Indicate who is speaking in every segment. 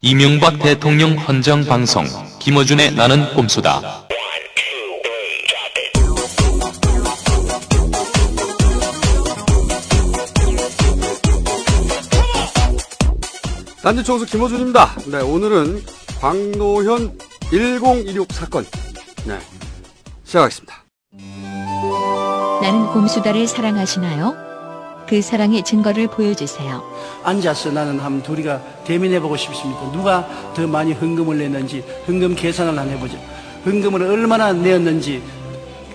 Speaker 1: 이명박 대통령 헌정 방송 김어준의 나는 꼼수다.
Speaker 2: 단지청소 김어준입니다. 네, 오늘은 광노현 1016 사건. 네, 시작하겠습니다.
Speaker 3: 나는 꼼수다를 사랑하시나요? 그 사랑의 증거를 보여주세요.
Speaker 4: 앉아서 나는 한번 둘이가 대면해보고 싶습니다. 누가 더 많이 헌금을 냈는지 헌금 계산을 한번 해보죠. 헌금을 얼마나 내었는지,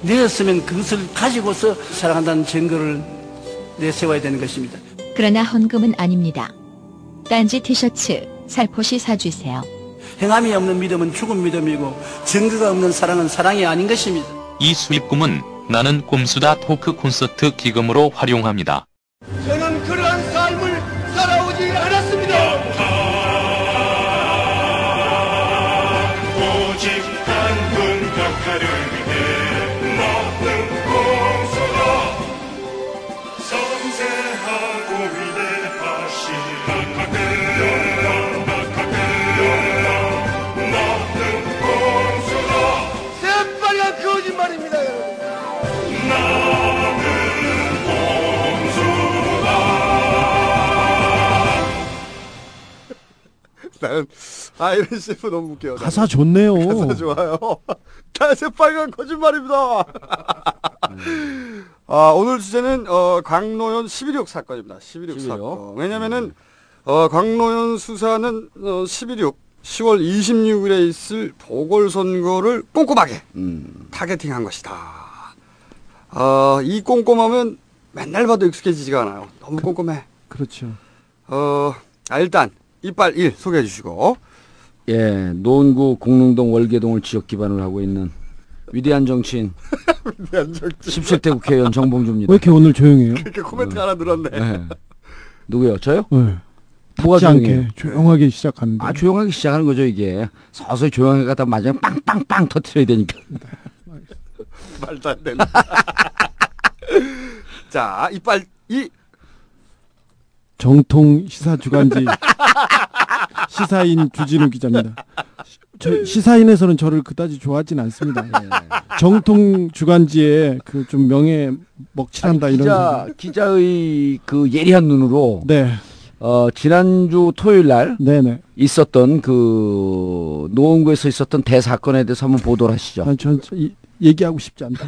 Speaker 4: 내었으면 그것을 가지고서 사랑한다는 증거를 내세워야 되는 것입니다.
Speaker 3: 그러나 헌금은 아닙니다. 딴지 티셔츠 살포시 사주세요.
Speaker 4: 행함이 없는 믿음은 죽은 믿음이고 증거가 없는 사랑은 사랑이 아닌 것입니다.
Speaker 1: 이 수익금은 나는 꼼수다 토크 콘서트 기금으로 활용합니다.
Speaker 5: 저는 그러한 삶을 살아오지 않았습니다. 오직 단군 격파를 위해 먹는 꼼수다. 섬세하고 위대하신 먹는 꼼수다. 새빨간 거짓말입니다, 여러분.
Speaker 2: 나는 이런 셰프 너무 웃겨요.
Speaker 6: 가사 좋네요.
Speaker 2: 가사 좋아요. 다 새빨간 거짓말입니다. 오늘 주제는 광노현 11.6 사건입니다. 11.6 사건. 왜냐면은 광노현 수사는 11.6 10월 26일에 있을 보궐선거를 꼼꼼하게 타겟팅한 것이다. 이 꼼꼼하면 맨날 봐도 익숙해지지가 않아요. 너무 꼼꼼해.
Speaker 6: 그렇죠.
Speaker 2: 일단 이빨 1 소개해 주시고.
Speaker 7: 예, 노원구 공릉동 월계동을 지역 기반으로 하고 있는 위대한 정치인 17대 국회의원 정봉주입니다.
Speaker 6: 왜 이렇게 오늘 조용해요?
Speaker 2: 그렇게 코멘트가 하나 늘었네.
Speaker 7: 네. 누구요? 저요?
Speaker 6: 네.
Speaker 7: 뭐가
Speaker 6: 닿지 않게 조용하게 시작하는데.
Speaker 7: 조용하게 시작하는 거죠, 이게. 서서히 조용하게 가다 마지막에 빵빵빵 터뜨려야 되니까.
Speaker 2: 말도 안 된다. 자, 이빨 2.
Speaker 6: 정통 시사 주간지 시사인 주진우 기자입니다. 시사인에서는 저를 그다지 좋아하진 않습니다. 네. 정통 주간지에 그 좀 명예 먹칠한다 이런.
Speaker 7: 기자의 그 예리한 눈으로.
Speaker 6: 네.
Speaker 7: 지난주 토요일 날
Speaker 6: 네네.
Speaker 7: 있었던 그 노원구에서 있었던 대사건에 대해서 한번 보도를 하시죠.
Speaker 6: 전 얘기하고 싶지 않다.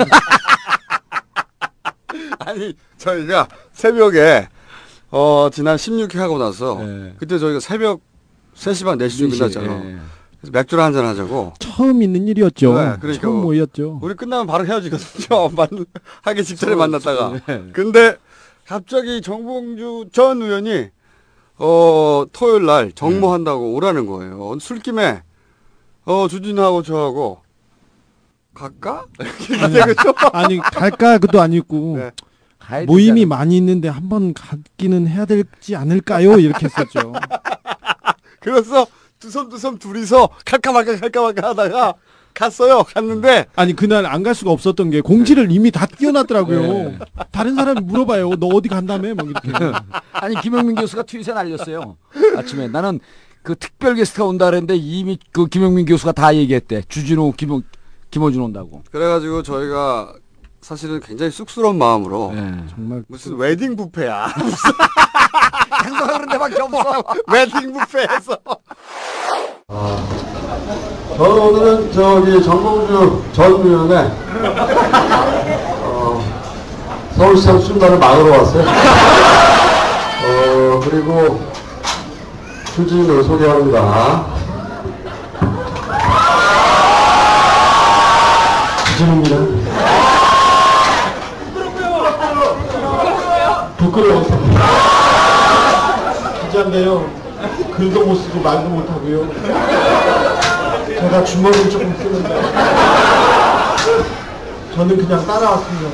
Speaker 2: 아니, 저희가 새벽에 지난 16회 하고 나서 그때 저희가 새벽 3시 반 4시쯤 끝났잖아요. 그래서 맥주를 한잔 하자고.
Speaker 6: 처음 있는 일이었죠.
Speaker 2: 네, 그러니까
Speaker 6: 처음 모였죠.
Speaker 2: 우리 끝나면 바로 헤어지거든요. 하기 직전에 만났다가. 근데 갑자기 정봉주 전 의원이 토요일 날 정모한다고 오라는 거예요. 술김에 주진우하고 저하고 갈까?
Speaker 6: 아니 갈까 그도 아니고 네. 모임이 많이 있는데 한번 가기는 해야 되지 않을까요? 이렇게 했었죠.
Speaker 2: 그래서 두섬 둘이서 갈까 말까 하다가 갔어요. 갔는데
Speaker 6: 아니 그날 안 갈 수가 없었던 게 공지를 이미 다 띄워놨더라고요. 네. 다른 사람이 물어봐요. 너 어디 간다며? 막 이렇게.
Speaker 7: 아니 김영민 교수가 트윗에 날렸어요. 아침에 나는 그 특별 게스트가 온다 그랬는데 이미 그 김영민 교수가 다 얘기했대. 주진우 김어준 온다고.
Speaker 2: 그래가지고 저희가 사실은 굉장히 쑥스러운 마음으로
Speaker 6: 정말
Speaker 2: 무슨 웨딩 뷔페야.
Speaker 7: 행사하는 데밖에 없어.
Speaker 2: 웨딩 뷔페에서. 저는 오늘은 저기 정봉주 전 의원의 서울시장 출마를 막으러 왔어요. 그리고 주진우 소개합니다. 주진우입니다. 부끄러워서 기자인데요. 글도 못 쓰고 말도 못 하고요. 제가 주머니를 조금 쓰는데 저는 그냥 따라왔습니다.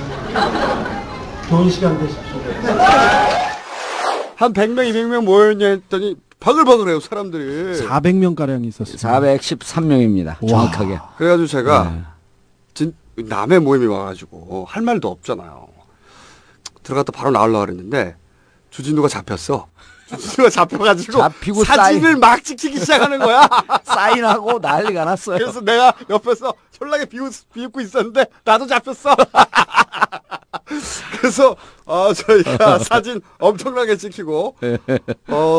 Speaker 2: 좋은 시간 되십시오. 한 100명, 200명 모였냐 했더니 바글바글해요, 사람들이.
Speaker 6: 400명가량 있었어요.
Speaker 7: 413명입니다. 정확하게.
Speaker 2: 그래가지고 제가 남의 모임이 와가지고 할 말도 없잖아요. 들어갔다 바로 나오려고 그랬는데 주진우가 잡혔어. 주진우가 잡혀가지고
Speaker 7: 잡히고
Speaker 2: 사진을 막 찍히기 시작하는 거야.
Speaker 7: 사인하고 난리가 났어요.
Speaker 2: 그래서 내가 옆에서 졸라게 비웃고 있었는데 나도 잡혔어. 그래서 저희가 사진 엄청나게 찍히고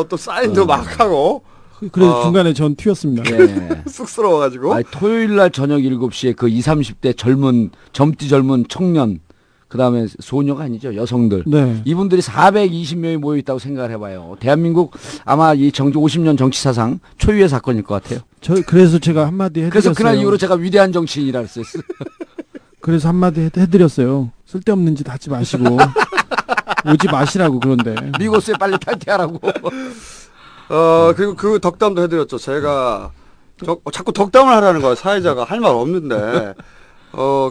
Speaker 2: 또 사인도 막 하고
Speaker 6: 그래서 중간에 전 튀었습니다.
Speaker 7: 네.
Speaker 2: 쑥스러워가지고.
Speaker 7: 토요일 날 저녁 7시에 그 20, 30대 젊디 젊은 청년, 그 다음에 소녀가 아니죠. 여성들.
Speaker 6: 네.
Speaker 7: 이분들이 420명이 모여있다고 생각을 해봐요. 대한민국 아마 이 50년 정치 사상 초유의 사건일 것 같아요.
Speaker 6: 그래서 제가 한마디 해드렸어요.
Speaker 7: 그래서 그날 이후로 제가 위대한 정치인이라 했어요.
Speaker 6: 그래서 한마디 해드렸어요. 쓸데없는 짓 하지 마시고 오지 마시라고. 그런데
Speaker 7: 미고스에 빨리 탈퇴하라고.
Speaker 2: 그리고 그 덕담도 해드렸죠. 제가 자꾸 덕담을 하라는 거예요. 사회자가 할 말 없는데.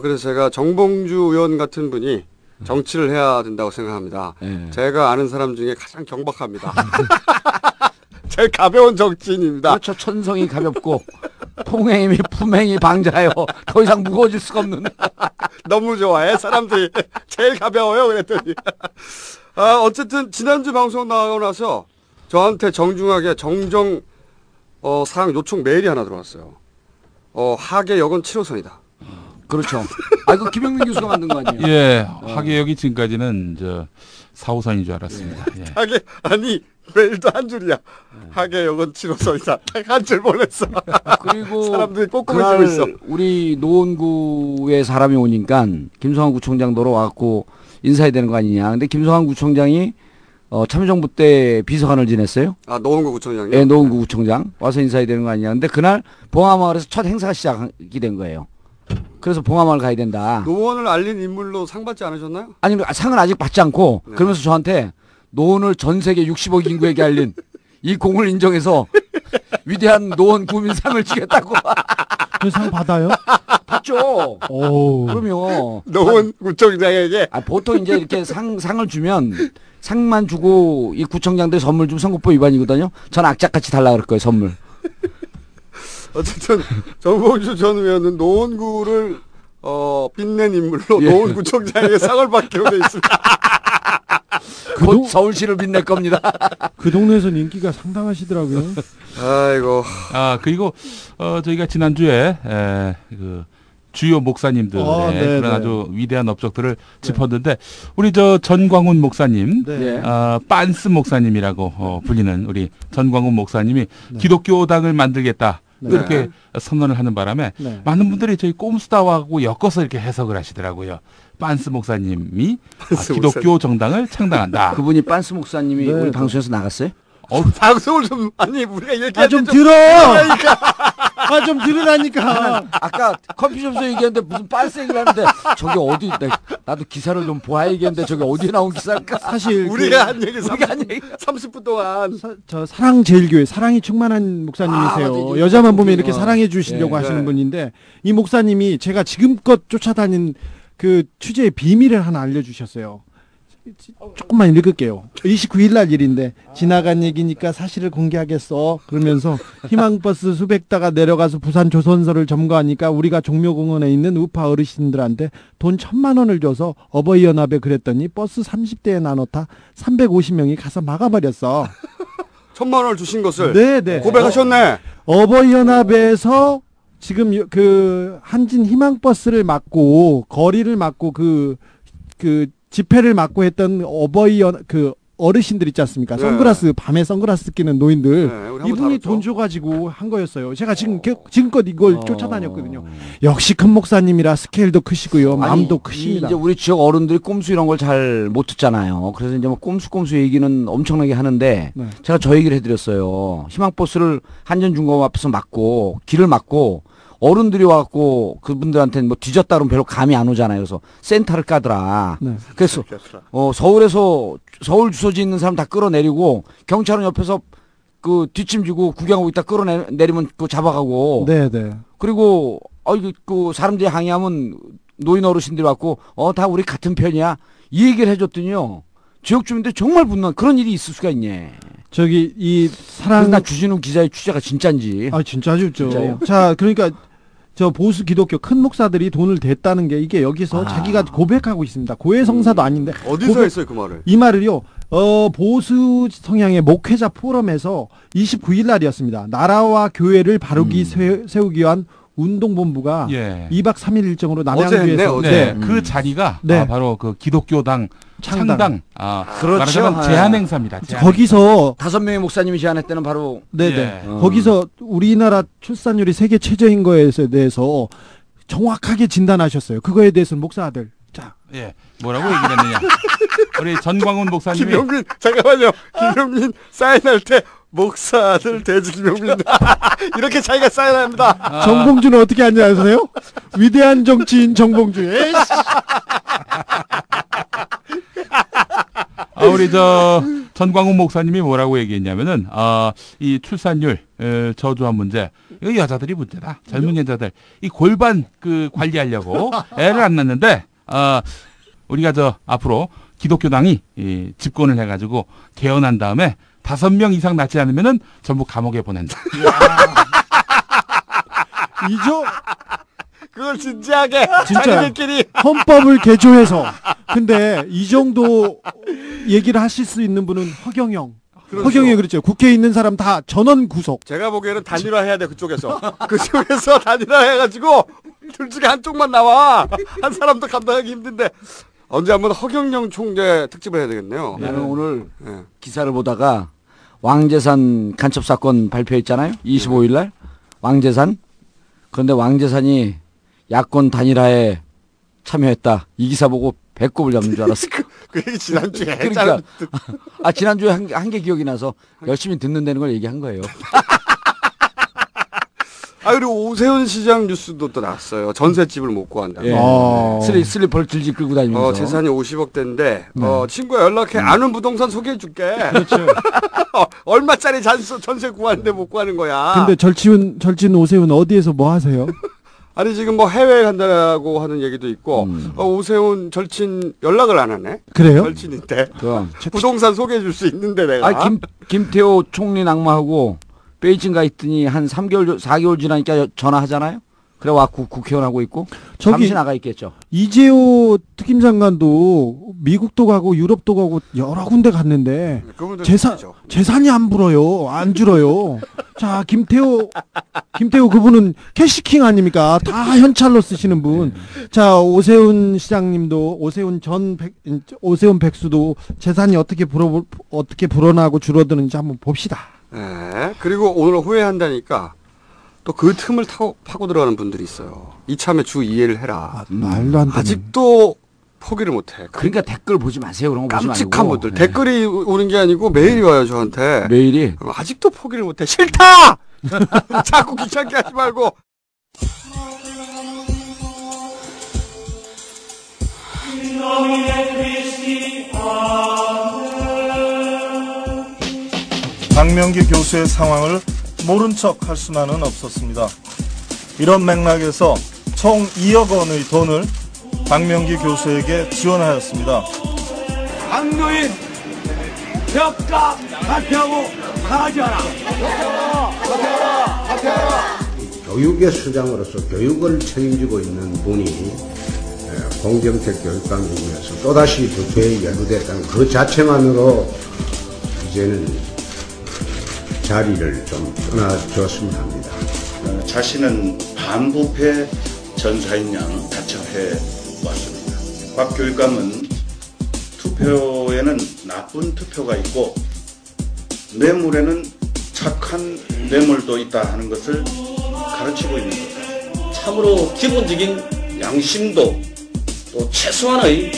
Speaker 2: 그래서 제가 정봉주 의원 같은 분이 정치를 해야 된다고 생각합니다. 제가 아는 사람 중에 가장 경박합니다. 제일 가벼운 정치인입니다.
Speaker 7: 그렇죠. 천성이 가볍고 통행이 품행이 방자요. 더 이상 무거워질 수가 없는.
Speaker 2: 너무 좋아해 사람들이. 제일 가벼워요 그랬더니. 어쨌든 지난주 방송 나가고 나서 저한테 정중하게 정정 사항 요청 메일이 하나 들어왔어요. 하계 여건 7호선이다.
Speaker 7: 그렇죠. 이거 김영민 교수가 만든 거 아니에요?
Speaker 8: 예, 하계역이 지금까지는 4호선인 줄 알았습니다. 예.
Speaker 2: 아니 메일도 한 줄이야. 하계 여건 7호선이다. 한 줄 보냈어.
Speaker 7: 그리고
Speaker 2: 사람들이 꼬꾸미 지고 있어.
Speaker 7: 우리 노원구에 사람이 오니까 김성환 구청장도로 와갖고 인사해야 되는 거 아니냐. 근데 김성환 구청장이 참여정부 때 비서관을 지냈어요.
Speaker 2: 노원구 구청장이요?
Speaker 7: 네, 노원구 구청장 와서 인사해야 되는 거 아니냐. 근데 그날 봉화마을에서 첫 행사가 시작이 된 거예요. 그래서 봉화마을 가야 된다.
Speaker 2: 노원을 알린 인물로 상 받지 않으셨나요?
Speaker 7: 아니, 상은 아직 받지 않고 그러면서 저한테 노원을 전 세계 60억 인구에게 알린 이 공을 인정해서 위대한 노원 구민상을 주겠다고.
Speaker 6: 그 상 받아요?
Speaker 7: 받죠.
Speaker 6: 오.
Speaker 7: 그럼요.
Speaker 2: 노원 구청장에게.
Speaker 7: 보통 이제 이렇게 상을 주면 상만 주고 이 구청장들 선물 좀 선거법 위반이거든요. 전 악착같이 달라 그럴 거예요, 선물.
Speaker 2: 어쨌든 정봉주 전 의원은 노원구를 빛낸 인물로 노원구청장에게 상을 받기로 돼 있습니다.
Speaker 7: 곧 서울시를 빛낼 겁니다.
Speaker 6: 그 동네에서는 인기가 상당하시더라고요.
Speaker 2: 아이고.
Speaker 8: 그리고 저희가 지난주에 그 주요 목사님들 그런 아주 위대한 업적들을 짚었는데 우리 전광훈 목사님, 빤스 목사님이라고 불리는 우리 전광훈 목사님이 기독교당을 만들겠다. 이렇게 선언을 하는 바람에 많은 분들이 저희 꼼수다하고 엮어서 이렇게 해석을 하시더라고요. 빤스 목사님이 기독교 정당을 창당한다.
Speaker 7: 그분이 빤스 목사님이 우리 방송에서 나갔어요?
Speaker 2: 방송을 좀 우리가 이렇게
Speaker 6: 좀 들어. 좀 들으라니까.
Speaker 7: 아까 커피숍에서 얘기했는데 무슨 빤스 얘기를 하는데 저게 어디 나도 기사를 좀 보아 얘기했는데 저게 어디에 나온 기사일까?
Speaker 6: 사실
Speaker 2: 우리가 한 얘기 30분 동안
Speaker 6: 저 사랑제일교회 사랑이 충만한 목사님이세요. 여자만 보면 이렇게 사랑해 주시려고 하시는 분인데 이 목사님이 제가 지금껏 쫓아다닌 그 취재의 비밀을 하나 알려주셨어요. 조금만 읽을게요. 29일 날 일인데 지나간 얘기니까 사실을 공개하겠어. 그러면서 희망버스 수백 대가 내려가서 부산 조선소를 점거하니까 우리가 종묘공원에 있는 우파 어르신들한테 돈 1,000만 원을 줘서 어버이연합에 그랬더니 버스 30대에 나눠타 350명이 가서 막아버렸어.
Speaker 2: 1,000만 원을 주신 것을
Speaker 6: 네네.
Speaker 2: 고백하셨네.
Speaker 6: 어버이연합에서 지금 그 한진 희망버스를 막고 거리를 막고 그 집회를 막고 했던 어르신들 있지 않습니까? 선글라스 밤에 선글라스 끼는 노인들 이분이 돈 줘가지고 한 거였어요. 제가 지금껏 이걸 쫓아다녔거든요. 역시 큰 목사님이라 스케일도 크시고요, 마음도 크십니다.
Speaker 7: 이제 우리 지역 어른들이 꼼수 이런 걸 잘 못 듣잖아요. 그래서 이제 뭐 꼼수 얘기는 엄청나게 하는데 제가 저 얘기를 해드렸어요. 희망버스를 한전중공업 앞에서 막고 길을 막고. 어른들이 와갖고 그분들한테는 뭐 뒤졌다 그러면 별로 감이 안 오잖아요. 그래서 센터를 까더라. 그래서 서울에서 서울 주소지 있는 사람 다 끌어내리고 경찰은 옆에서 그 뒷짐지고 구경하고 있다 끌어내리면 그 잡아가고.
Speaker 6: 네네.
Speaker 7: 그리고 그 사람들이 항의하면 노인 어르신들이 왔고 다 우리 같은 편이야. 이 얘기를 해줬더니요. 지역 주민들 정말 분노한 그런 일이 있을 수가 있네.
Speaker 6: 저기 이 사랑
Speaker 7: 나 주진우 기자의 취재가 진짜인지.
Speaker 6: 진짜죠.
Speaker 7: 진짜요?
Speaker 6: 자, 그러니까 저 보수 기독교 큰 목사들이 돈을 댔다는 게 이게 여기서 자기가 고백하고 있습니다. 고해성사도 아닌데
Speaker 2: 어디서 했어요 그 말을?
Speaker 6: 이 말을요. 보수 성향의 목회자 포럼에서 29일 날이었습니다. 나라와 교회를 바르게 세우기 위한 운동본부가 2박 3일 일정으로 남양주에서
Speaker 8: 그 자리가 바로 그 기독교당 창당
Speaker 7: 그렇죠.
Speaker 8: 제안 행사입니다.
Speaker 6: 거기서
Speaker 7: 5명의 목사님이 제안했다는 바로
Speaker 6: 거기서 우리나라 출산율이 세계 최저인 거에 대해서 정확하게 진단하셨어요. 그거에 대해서는 목사들
Speaker 8: 뭐라고 얘기를 했느냐. 우리 전광훈 목사님이
Speaker 2: 김용민 잠깐만요. 김용민 사인할 때 목사들 돼지 김용민 이렇게 자기가 사인합니다.
Speaker 6: 정봉주는 어떻게 하냐 아세요? 위대한 정치인 정봉주.
Speaker 8: 우리 전광훈 목사님이 뭐라고 얘기했냐면은 이 출산율 저조한 문제 이거 여자들이 문제다. 젊은 여자들 이 골반 관리하려고 애를 안 낳는데 우리가 앞으로 기독교당이 집권을 해가지고 개헌한 다음에 5명 이상 낳지 않으면은 전부 감옥에 보낸다.
Speaker 2: 그걸 진지하게
Speaker 6: 자기들끼리 헌법을 개조해서 근데 이 정도 얘기를 하실 수 있는 분은 허경영. 그렇죠. 허경영이 그랬죠. 국회에 있는 사람 다 전원 구속.
Speaker 2: 제가 보기에는 단일화 해야 돼 그쪽에서. 그쪽에서 단일화 해가지고 둘 중에 한쪽만 나와. 한 사람도 감당하기 힘든데. 언제 한번 허경영 총재 특집을 해야 되겠네요.
Speaker 7: 나는 오늘 기사를 보다가 왕재산 간첩 사건 발표했잖아요. 25일 날 왕재산. 그런데 왕재산이 야권 단일화에 참여했다. 이 기사 보고 배꼽을 잡는 줄 알았어.
Speaker 2: 그 얘기 지난주에
Speaker 7: 그러니까 지난주에 한 게 기억이 나서 열심히 듣는다는 걸 얘기한 거예요.
Speaker 2: 그리고 오세훈 시장 뉴스도 또 나왔어요. 전셋집을 못 구한다.
Speaker 7: 슬리퍼를 질질 끌고 다니면서.
Speaker 2: 재산이 50억대인데 친구가 연락해. 아는 부동산 소개해 줄게.
Speaker 6: 그렇죠.
Speaker 2: 얼마짜리 전세 구하는데 못 구하는 거야.
Speaker 6: 근데 절친 오세훈 어디에서 뭐 하세요?
Speaker 2: 아니 지금 뭐 해외에 간다고 하는 얘기도 있고 오세훈 절친 연락을 안 하네.
Speaker 6: 그래요?
Speaker 2: 절친인데 부동산 소개해 줄 수 있는데 내가.
Speaker 7: 김태호 총리 낙마하고 베이징 가 있더니 한 3개월 4개월 지나니까 전화하잖아요. 그래 왔고 국회의원 하고 있고 잠시 나가 있겠죠.
Speaker 6: 이재호 특임장관도 미국도 가고 유럽도 가고 여러 군데 갔는데 재산이 안 불어요. 안 줄어요. 자, 김태호 그분은 캐시킹 아닙니까? 다 현찰로 쓰시는 분. 자, 오세훈 시장님도 오세훈 백수도 재산이 어떻게 불어나고 줄어드는지 한번 봅시다.
Speaker 2: 그리고 오늘 후회한다니까 또 그 틈을 파고 들어가는 분들이 있어요. 이참에 주 2회를 해라.
Speaker 6: 말도 안 되는.
Speaker 2: 아직도 포기를 못해.
Speaker 7: 그러니까 댓글 보지 마세요. 그런 거 보지 말고.
Speaker 2: 깜찍한 분들. 댓글이 오는 게 아니고 메일이 와요 저한테.
Speaker 7: 메일이?
Speaker 2: 아직도 포기를 못해. 싫다! 자꾸 귀찮게 하지 말고.
Speaker 9: 박명기 교수의 상황을 모른 척 할 수만은 없었습니다. 이런 맥락에서 총 2억 원의 돈을 박명기 교수에게 지원하였습니다.
Speaker 5: 강도인 벽가 발표하고 가져라.
Speaker 10: 교육의 수장으로서 교육을 책임지고 있는 분이 공정책 교육감이면서 또다시 부패에 연루됐다는 그 자체만으로 이제는 자리를 좀 떠나줬으면 합니다.
Speaker 11: 자신은 반부패 전사인 양 자처해 왔습니다. 박 교육감은 투표에는 나쁜 투표가 있고 뇌물에는 착한 뇌물도 있다 하는 것을 가르치고 있는 것.
Speaker 12: 참으로 기본적인 양심도 또 최소한의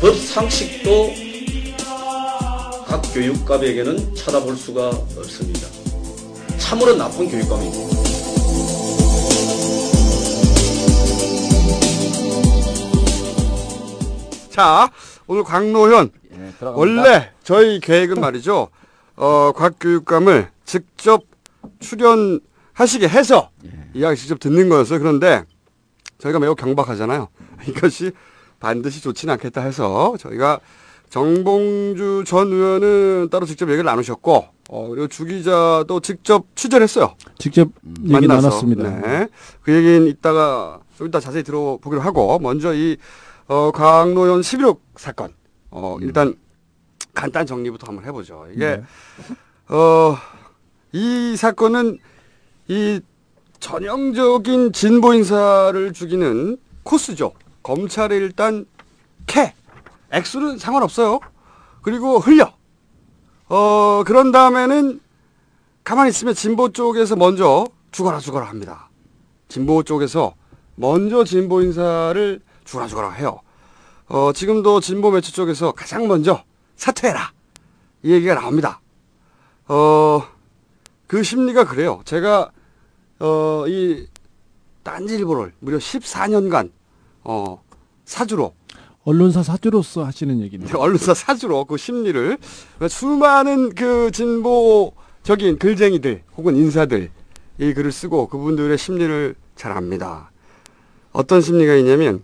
Speaker 12: 법 상식도 각 교육감에게는 찾아볼 수가 없습니다. 참으로 나쁜 교육감입니다.
Speaker 2: 자, 오늘 강노현. 원래 저희 계획은 말이죠. 곽 교육감을 직접 출연하시게 해서 이야기 직접 듣는 거였어요. 그런데 저희가 매우 경박하잖아요. 이것이 반드시 좋지는 않겠다 해서 저희가 정봉주 전 의원은 따로 직접 얘기를 나누셨고 그리고 주 기자도 직접 취재했어요.
Speaker 6: 직접 얘기 나눴습니다.
Speaker 2: 네. 그 얘기는 이따가 좀 이따 자세히 들어보기로 하고 먼저 이 강노현 11.6 사건 일단 간단 정리부터 한번 해보죠. 이게 이 사건은 이 전형적인 진보 인사를 죽이는 코스죠. 검찰이 일단 액수는 상관없어요. 그리고 흘려. 그런 다음에는 가만히 있으면 진보 쪽에서 먼저 죽어라 합니다. 진보 쪽에서 먼저 진보 인사를 죽어라 해요. 지금도 진보 매체 쪽에서 가장 먼저 사퇴해라. 이 얘기가 나옵니다. 그 심리가 그래요. 제가, 이 딴지일보를 무려 14년간, 사주로.
Speaker 6: 언론사 사주로서 하시는 얘기입니다.
Speaker 2: 언론사 사주로 그 심리를 수많은 그 진보적인 글쟁이들 혹은 인사들 이 글을 쓰고 그분들의 심리를 잘 압니다. 어떤 심리가 있냐면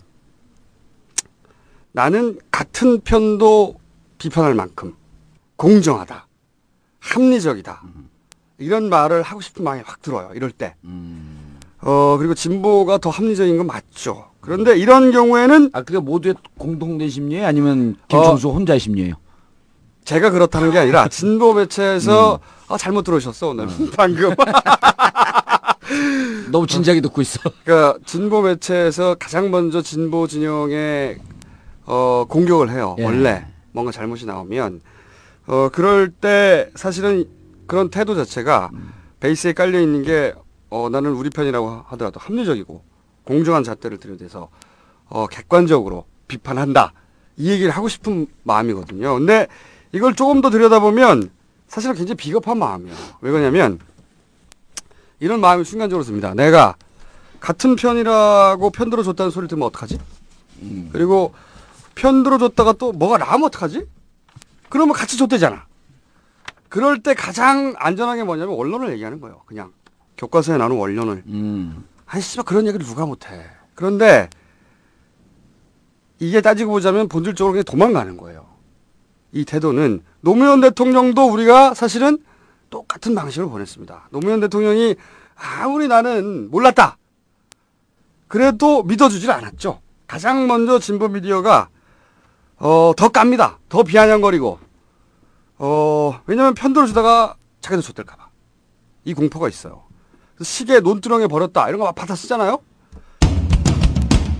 Speaker 2: 나는 같은 편도 비판할 만큼 공정하다, 합리적이다 이런 말을 하고 싶은 마음이 확 들어요. 이럴 때. 그리고 진보가 더 합리적인 건 맞죠. 그런데 이런 경우에는
Speaker 7: 그게 모두의 공통된 심리예요? 아니면 김총수 혼자의 심리예요?
Speaker 2: 제가 그렇다는 게 아니라 진보 매체에서 잘못 들어오셨어 오늘 방금.
Speaker 7: 너무 진지하게 듣고 있어.
Speaker 2: 그러니까 진보 매체에서 가장 먼저 진보 진영에 공격을 해요.
Speaker 7: 예.
Speaker 2: 원래 뭔가 잘못이 나오면 그럴 때 사실은 그런 태도 자체가 베이스에 깔려 있는 게 나는 우리 편이라고 하더라도 합리적이고 공정한 잣대를 들여대서 객관적으로 비판한다. 이 얘기를 하고 싶은 마음이거든요. 근데 이걸 조금 더 들여다보면 사실은 굉장히 비겁한 마음이에요. 왜 그러냐면 이런 마음이 순간적으로 듭니다. 내가 같은 편이라고 편들어 줬다는 소리를 들으면 어떡하지? 그리고 편들어 줬다가 또 뭐가 나오면 어떡하지? 그러면 같이 줬대잖아. 그럴 때 가장 안전하게 뭐냐면 원론을 얘기하는 거예요. 그냥 교과서에 나오는 원론을. 아니 씨발 그런 얘기를 누가 못해. 그런데 이게 따지고 보자면 본질적으로 그냥 도망가는 거예요. 이 태도는 노무현 대통령도 우리가 사실은 똑같은 방식으로 보냈습니다. 노무현 대통령이 아무리 나는 몰랐다. 그래도 믿어주질 않았죠. 가장 먼저 진보 미디어가 더 깝니다. 더 비아냥거리고 왜냐하면 편들어주다가 자기도 줬댈까 봐. 이 공포가 있어요. 시계 논두렁에 버렸다 이런 거 막 받아 쓰잖아요.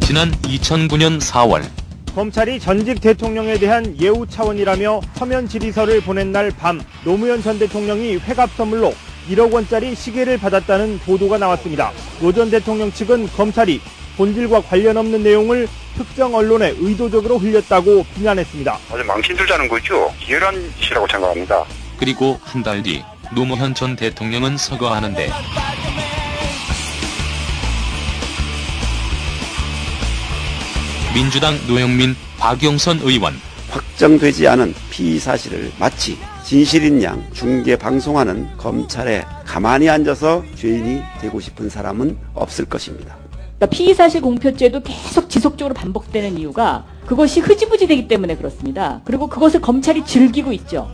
Speaker 1: 지난 2009년 4월
Speaker 13: 검찰이 전직 대통령에 대한 예우 차원이라며 서면 질의서를 보낸 날 밤 노무현 전 대통령이 회갑 선물로 1억 원짜리 시계를 받았다는 보도가 나왔습니다. 노 전 대통령 측은 검찰이 본질과 관련 없는 내용을 특정 언론에 의도적으로 흘렸다고 비난했습니다.
Speaker 14: 아주 망신들자는 거죠. 기회란 시라고 생각합니다.
Speaker 1: 그리고 한 달 뒤 노무현 전 대통령은 서거하는데 민주당 노영민, 박영선 의원
Speaker 15: 확정되지 않은 피의 사실을 마치 진실인 양 중계 방송하는 검찰에 가만히 앉아서 죄인이 되고 싶은 사람은 없을 것입니다.
Speaker 16: 그러니까 피의사실 공표죄도 계속 지속적으로 반복되는 이유가 그것이 흐지부지 되기 때문에 그렇습니다. 그리고 그것을 검찰이 즐기고 있죠.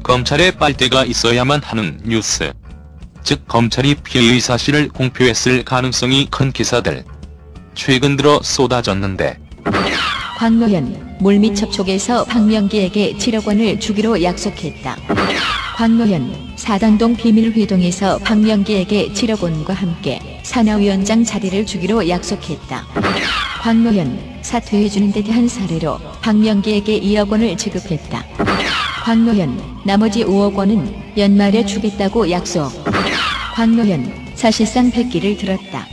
Speaker 1: 검찰에 빨대가 있어야만 하는 뉴스. 즉 검찰이 피해의 사실을 공표했을 가능성이 큰 기사들. 최근 들어 쏟아졌는데
Speaker 3: 광노현 물밑 접촉에서 박명기에게 7억 원을 주기로 약속했다. 광노현 사당동 비밀회동에서 박명기에게 7억 원과 함께 산하위원장 자리를 주기로 약속했다. 광노현 사퇴해주는 데 대한 사례로 박명기에게 2억 원을 지급했다. 광노현 나머지 5억 원은 연말에 주겠다고 약속. 광노현 사실상 백기를 들었다.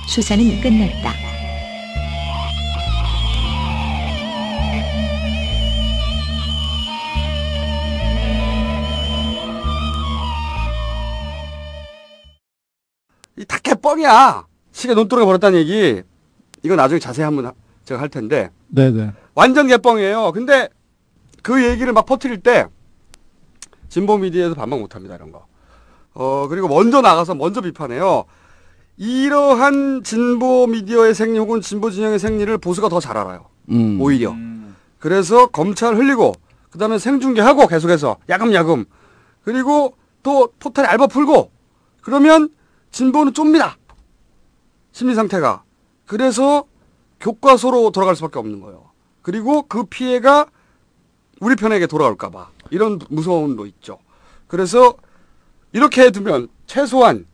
Speaker 3: 수사는 끝났다.
Speaker 2: 이 다 개뻥이야. 시계 논두렁에 버렸다는 얘기. 이거 나중에 자세히 한번 제가 할 텐데.
Speaker 6: 네네.
Speaker 2: 완전 개뻥이에요. 근데 그 얘기를 막 퍼뜨릴 때 진보 미디어에서 반박 못합니다. 이런 거. 그리고 먼저 나가서 먼저 비판해요. 이러한 진보 미디어의 생리 혹은 진보 진영의 생리를 보수가 더 잘 알아요. 오히려. 그래서 검찰 흘리고 그다음에 생중계하고 계속해서 야금야금. 그리고 또 포탈에 알바 풀고 그러면 진보는 좁니다. 심리 상태가. 그래서 교과서로 돌아갈 수밖에 없는 거예요. 그리고 그 피해가 우리 편에게 돌아올까 봐. 이런 무서움도 있죠. 그래서 이렇게 해두면 최소한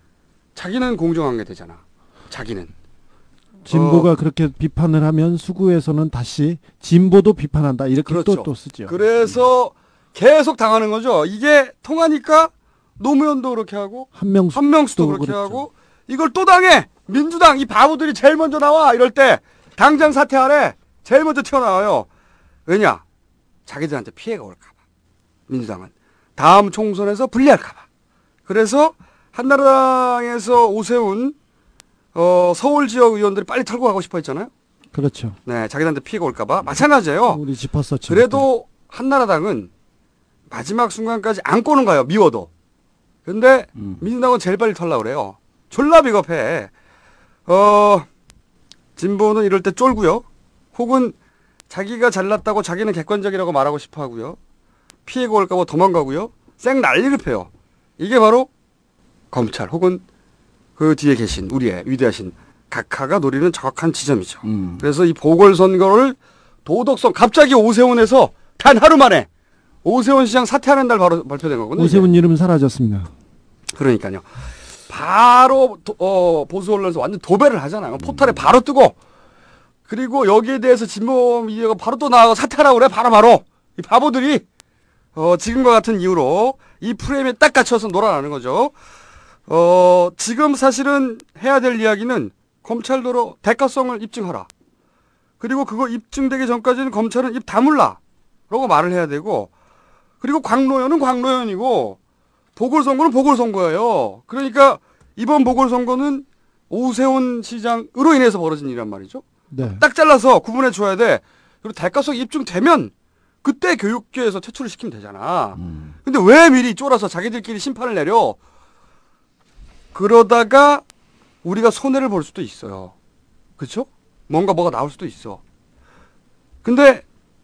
Speaker 2: 자기는 공정한 게 되잖아. 자기는.
Speaker 6: 진보가 그렇게 비판을 하면 수구에서는 다시 진보도 비판한다. 이렇게
Speaker 2: 그렇죠.
Speaker 6: 또 쓰죠.
Speaker 2: 그래서 계속 당하는 거죠. 이게 통하니까 노무현도 그렇게 하고 한명수도 그렇게
Speaker 6: 그렇죠.
Speaker 2: 하고 이걸 또 당해. 민주당 이 바보들이 제일 먼저 나와. 이럴 때 당장 사퇴하래. 제일 먼저 튀어나와요. 왜냐? 자기들한테 피해가 올까 봐. 민주당은. 다음 총선에서 불리할까 봐. 그래서 한나라당에서 오세훈 서울 지역 의원들이 빨리 털고 가고 싶어 했잖아요.
Speaker 6: 그렇죠.
Speaker 2: 네, 자기들한테 피해가 올까 봐. 마찬가지예요.
Speaker 6: 우리 짚었었죠.
Speaker 2: 그래도 한나라당은 마지막 순간까지 안 꼬는 거예요. 미워도. 근데 민주당은 제일 빨리 털려고 그래요. 졸라 비겁해. 진보는 이럴 때 쫄고요. 혹은 자기가 잘났다고 자기는 객관적이라고 말하고 싶어 하고요. 피해가 올까 봐 도망가고요. 쌩 난리를 펴요. 이게 바로 검찰 혹은 그 뒤에 계신 우리의 위대하신 각하가 노리는 정확한 지점이죠. 그래서 이 보궐선거를 도덕성 갑자기 오세훈에서 단 하루 만에 오세훈 시장 사퇴하는 날 바로 발표된 거거든요.
Speaker 6: 오세훈 이름은 사라졌습니다.
Speaker 2: 그러니까요. 바로 보수 언론에서 완전 도배를 하잖아요. 포탈에 바로 뜨고 그리고 여기에 대해서 진보 미디어가 바로 또 나와서 사퇴하라고 그래. 바로 이 바보들이 지금과 같은 이유로 이 프레임에 딱 갇혀서 놀아나는 거죠. 지금 사실은 해야 될 이야기는 검찰도로 대가성을 입증하라. 그리고 그거 입증되기 전까지는 검찰은 입 다물라. 라고 말을 해야 되고 그리고 광노현은 광노현이고 보궐선거는 보궐선거예요. 그러니까 이번 보궐선거는 오세훈 시장으로 인해서 벌어진 일이란 말이죠.
Speaker 6: 네.
Speaker 2: 딱 잘라서 구분해 줘야 돼. 그리고 대가성 입증되면 그때 교육계에서 퇴출을 시키면 되잖아. 근데 왜 미리 쫄아서 자기들끼리 심판을 내려? 그러다가 우리가 손해를 볼 수도 있어요. 그렇죠? 뭐가 나올 수도 있어. 근데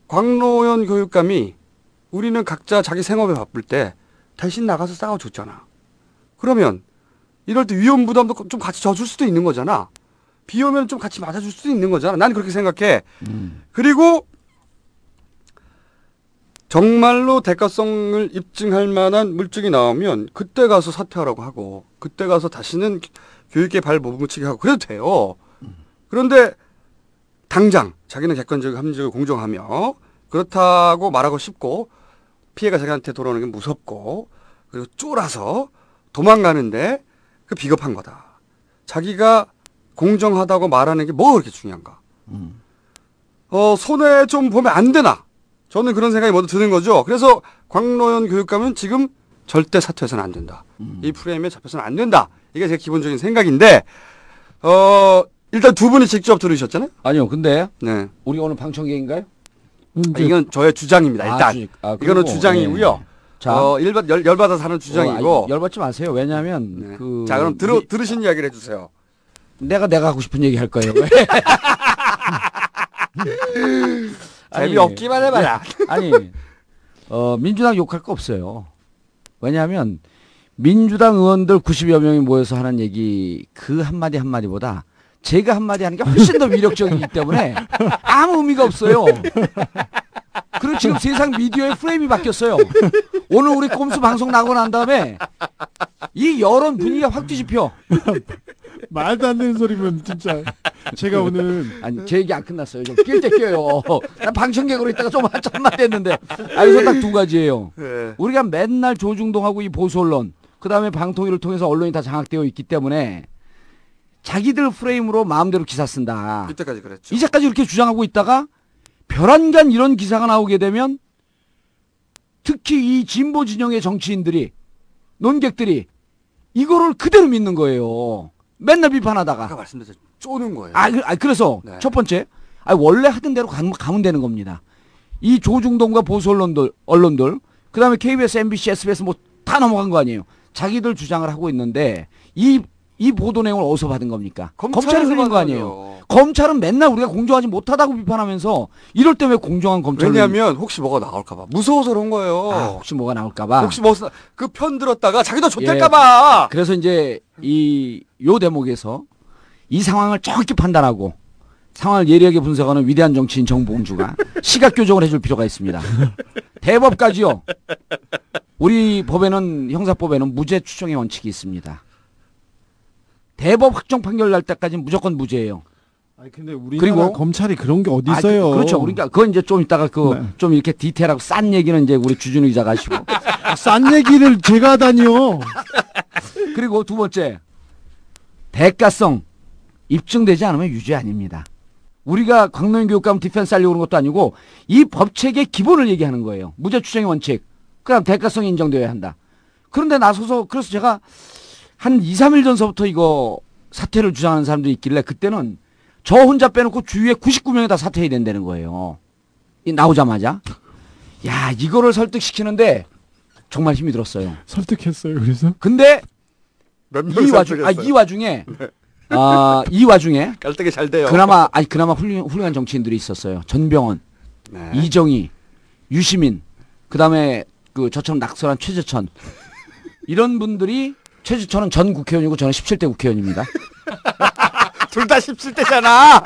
Speaker 2: 광노현 교육감이 우리는 각자 자기 생업에 바쁠 때 대신 나가서 싸워줬잖아. 그러면 이럴 때 위험 부담도 좀 같이 져줄 수도 있는 거잖아. 비 오면 좀 같이 맞아줄 수도 있는 거잖아. 난 그렇게 생각해. 그리고 정말로 대가성을 입증할 만한 물증이 나오면 그때 가서 사퇴하라고 하고 그때 가서 다시는 교육계 발 못 묻히게 하고 그래도 돼요. 그런데 당장 자기는 객관적이고 합리적이고 공정하며 그렇다고 말하고 싶고 피해가 자기한테 돌아오는 게 무섭고 그리고 쫄아서 도망가는데 그 비겁한 거다. 자기가 공정하다고 말하는 게 뭐가 그렇게 중요한가. 손해 좀 보면 안 되나. 저는 그런 생각이 먼저 드는 거죠. 그래서 광노현 교육감은 지금 절대 사퇴해서는 안 된다. 이 프레임에 잡혀서는 안 된다. 이게 제 기본적인 생각인데 일단 두 분이 직접 들으셨잖아요.
Speaker 7: 아니요. 근데
Speaker 2: 네.
Speaker 7: 우리가 오늘 방청객인가요?
Speaker 2: 이건 저의 주장입니다. 일단 이거는 주장이고요.
Speaker 7: 네. 자,
Speaker 2: 열받아서 하는 주장이고.
Speaker 7: 열받지 마세요. 왜냐하면
Speaker 2: 네. 자, 그럼 들으신 이야기를 해주세요.
Speaker 7: 내가 하고 싶은 얘기 할 거예요.
Speaker 2: 재미없기만 해봐라.
Speaker 7: 아니, 민주당 욕할 거 없어요. 왜냐하면 민주당 의원들 90여 명이 모여서 하는 얘기 그 한마디 한마디보다 제가 한마디 하는 게 훨씬 더 위력적이기 때문에 아무 의미가 없어요. 그리고 지금 세상 미디어의 프레임이 바뀌었어요. 오늘 우리 꼼수 방송 나고 난 다음에 이 여론 분위기가 확 뒤집혀.
Speaker 6: 말도 안 되는 소리면 진짜 제가 오늘
Speaker 7: 아니 제 얘기 안 끝났어요. 좀 낄 때 껴요. 난 방청객으로 있다가 좀 한마디 했는데 여기서 딱 두 가지예요. 네. 우리가 맨날 조중동하고 이 보수 언론 그다음에 방통위를 통해서 언론이 다 장악되어 있기 때문에 자기들 프레임으로 마음대로 기사 쓴다.
Speaker 2: 이때까지 그랬죠.
Speaker 7: 이제까지 이렇게 주장하고 있다가 별안간 이런 기사가 나오게 되면 특히 이 진보 진영의 정치인들이 논객들이 이거를 그대로 믿는 거예요. 맨날 비판하다가.
Speaker 2: 아까 말씀드렸죠. 쪼는 거예요.
Speaker 7: 그래서 네. 첫 번째 원래 하던 대로 가면 되는 겁니다. 이 조중동과 보수 언론들 그다음에 KBS, MBC, SBS 뭐 다 넘어간 거 아니에요. 자기들 주장을 하고 있는데 이 이 보도 내용을 어디서 받은 겁니까? 검찰이
Speaker 2: 검찰에서
Speaker 7: 흘린 거
Speaker 2: 받은
Speaker 7: 아니에요.
Speaker 2: 거죠.
Speaker 7: 검찰은 맨날 우리가 공정하지 못하다고 비판하면서 이럴 때 왜 공정한 검찰을
Speaker 2: 왜냐하면 혹시 뭐가 나올까봐 무서워서 그런 거예요.
Speaker 7: 아, 혹시 뭐가 나올까봐.
Speaker 2: 혹시 뭐 그 편 들었다가 자기도 좆될까봐.
Speaker 7: 예. 그래서 이제 요 대목에서 이 상황을 정확히 판단하고 상황을 예리하게 분석하는 위대한 정치인 정봉주가 시각 교정을 해줄 필요가 있습니다. 대법까지요. 우리 법에는 형사법에는 무죄 추정의 원칙이 있습니다. 대법 확정 판결 날 때까지는 무조건 무죄예요.
Speaker 6: 아니 근데 우리나라 검찰이 그런 게 어디 있어요?
Speaker 7: 그렇죠. 그러니까 그건 이제 좀 이따가 좀 이렇게 디테일하고 싼 얘기는 이제 우리 주준우 기자가 하시고.
Speaker 6: 싼 얘기를 제가 하다니요.
Speaker 7: 그리고 두 번째, 대가성 입증되지 않으면 유죄 아닙니다. 우리가 광노현 교육감 디펜스 하려고 그런 것도 아니고 이 법체계의 기본을 얘기하는 거예요. 무죄 추정의 원칙. 그다음 대가성이 인정되어야 한다. 그런데 나서서 그래서 제가 한 2, 3일 전서부터 이거 사퇴를 주장하는 사람들이 있길래 그때는 저 혼자 빼놓고 주위에 99명이 다 사퇴해야 된다는 거예요. 나오자마자. 야, 이거를 설득시키는데 정말 힘이 들었어요.
Speaker 6: 설득했어요, 그래서?
Speaker 7: 근데
Speaker 2: 이
Speaker 7: 와중에 이 와중에
Speaker 2: 깔때기 잘 돼요.
Speaker 7: 그나마 훌륭한 정치인들이 있었어요. 전병헌,
Speaker 2: 네.
Speaker 7: 이정희, 유시민, 그다음에 그 저처럼 낙선한 최재천 이런 분들이 최재천은 전 국회의원이고 저는 17대 국회의원입니다.
Speaker 2: 둘 다 17대잖아.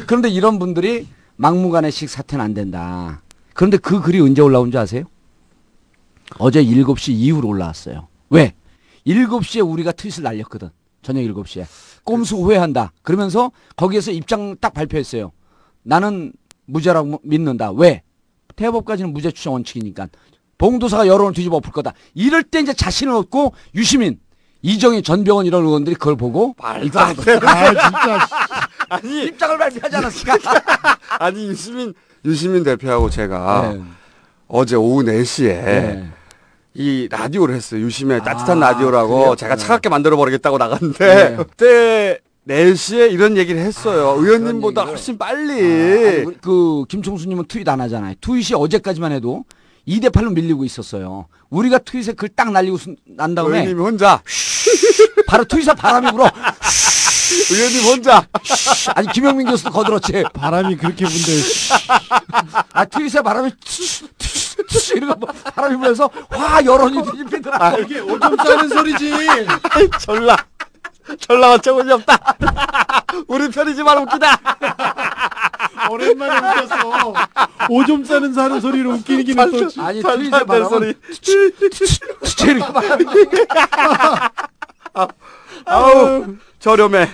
Speaker 7: 그런데 이런 분들이 막무가내식 사퇴는 안 된다. 그런데 그 글이 언제 올라온 줄 아세요? 어제 7시 이후로 올라왔어요. 왜? 7시에 우리가 트윗을 날렸거든. 저녁 7시에. 꼼수 후회한다. 그러면서 거기에서 입장 딱 발표했어요. 나는 무죄라고 믿는다. 왜? 대법까지는 무죄 추정 원칙이니까. 봉도사가 여론을 뒤집어 엎을 거다. 이럴 때 이제 자신을 얻고 유시민, 이정희, 전병헌 이런 의원들이 그걸 보고
Speaker 2: 진짜. 아니
Speaker 7: 입장을 발표하지 않았을까?
Speaker 2: 아니 유시민 대표하고 제가 어제 오후 4시에 이 라디오를 했어요. 유시민의 따뜻한 라디오라고 그래요? 제가 차갑게 만들어 버리겠다고 나갔는데 그때 4시에 이런 얘기를 했어요. 의원님보다 훨씬 빨리.
Speaker 7: 그 김총수님은 트윗 안 하잖아요. 트윗이 어제까지만 해도 2대8로 밀리고 있었어요. 우리가 트윗에 글 딱 날리고 난 다음에
Speaker 2: 의원님 혼자
Speaker 7: 바로 트윗에 바람이 불어.
Speaker 2: 의원님 혼자.
Speaker 7: 아니 김영민 교수도 거들었지.
Speaker 6: 바람이 그렇게 분데.
Speaker 7: 트윗에 바람이 이런 거 바람이 불면서 화 여론이 뒤집히더라.
Speaker 6: 이게 오줌 싸는 소리지.
Speaker 2: 졸라 어처구니 없다. 우리 편이지만 웃기다.
Speaker 6: 오랜만에 웃겼어. 오줌 싸는 사는 소리로 웃기긴 했어.
Speaker 7: 아니 트윗에 바람은 이렇게 바람이.
Speaker 2: 아우 저렴해.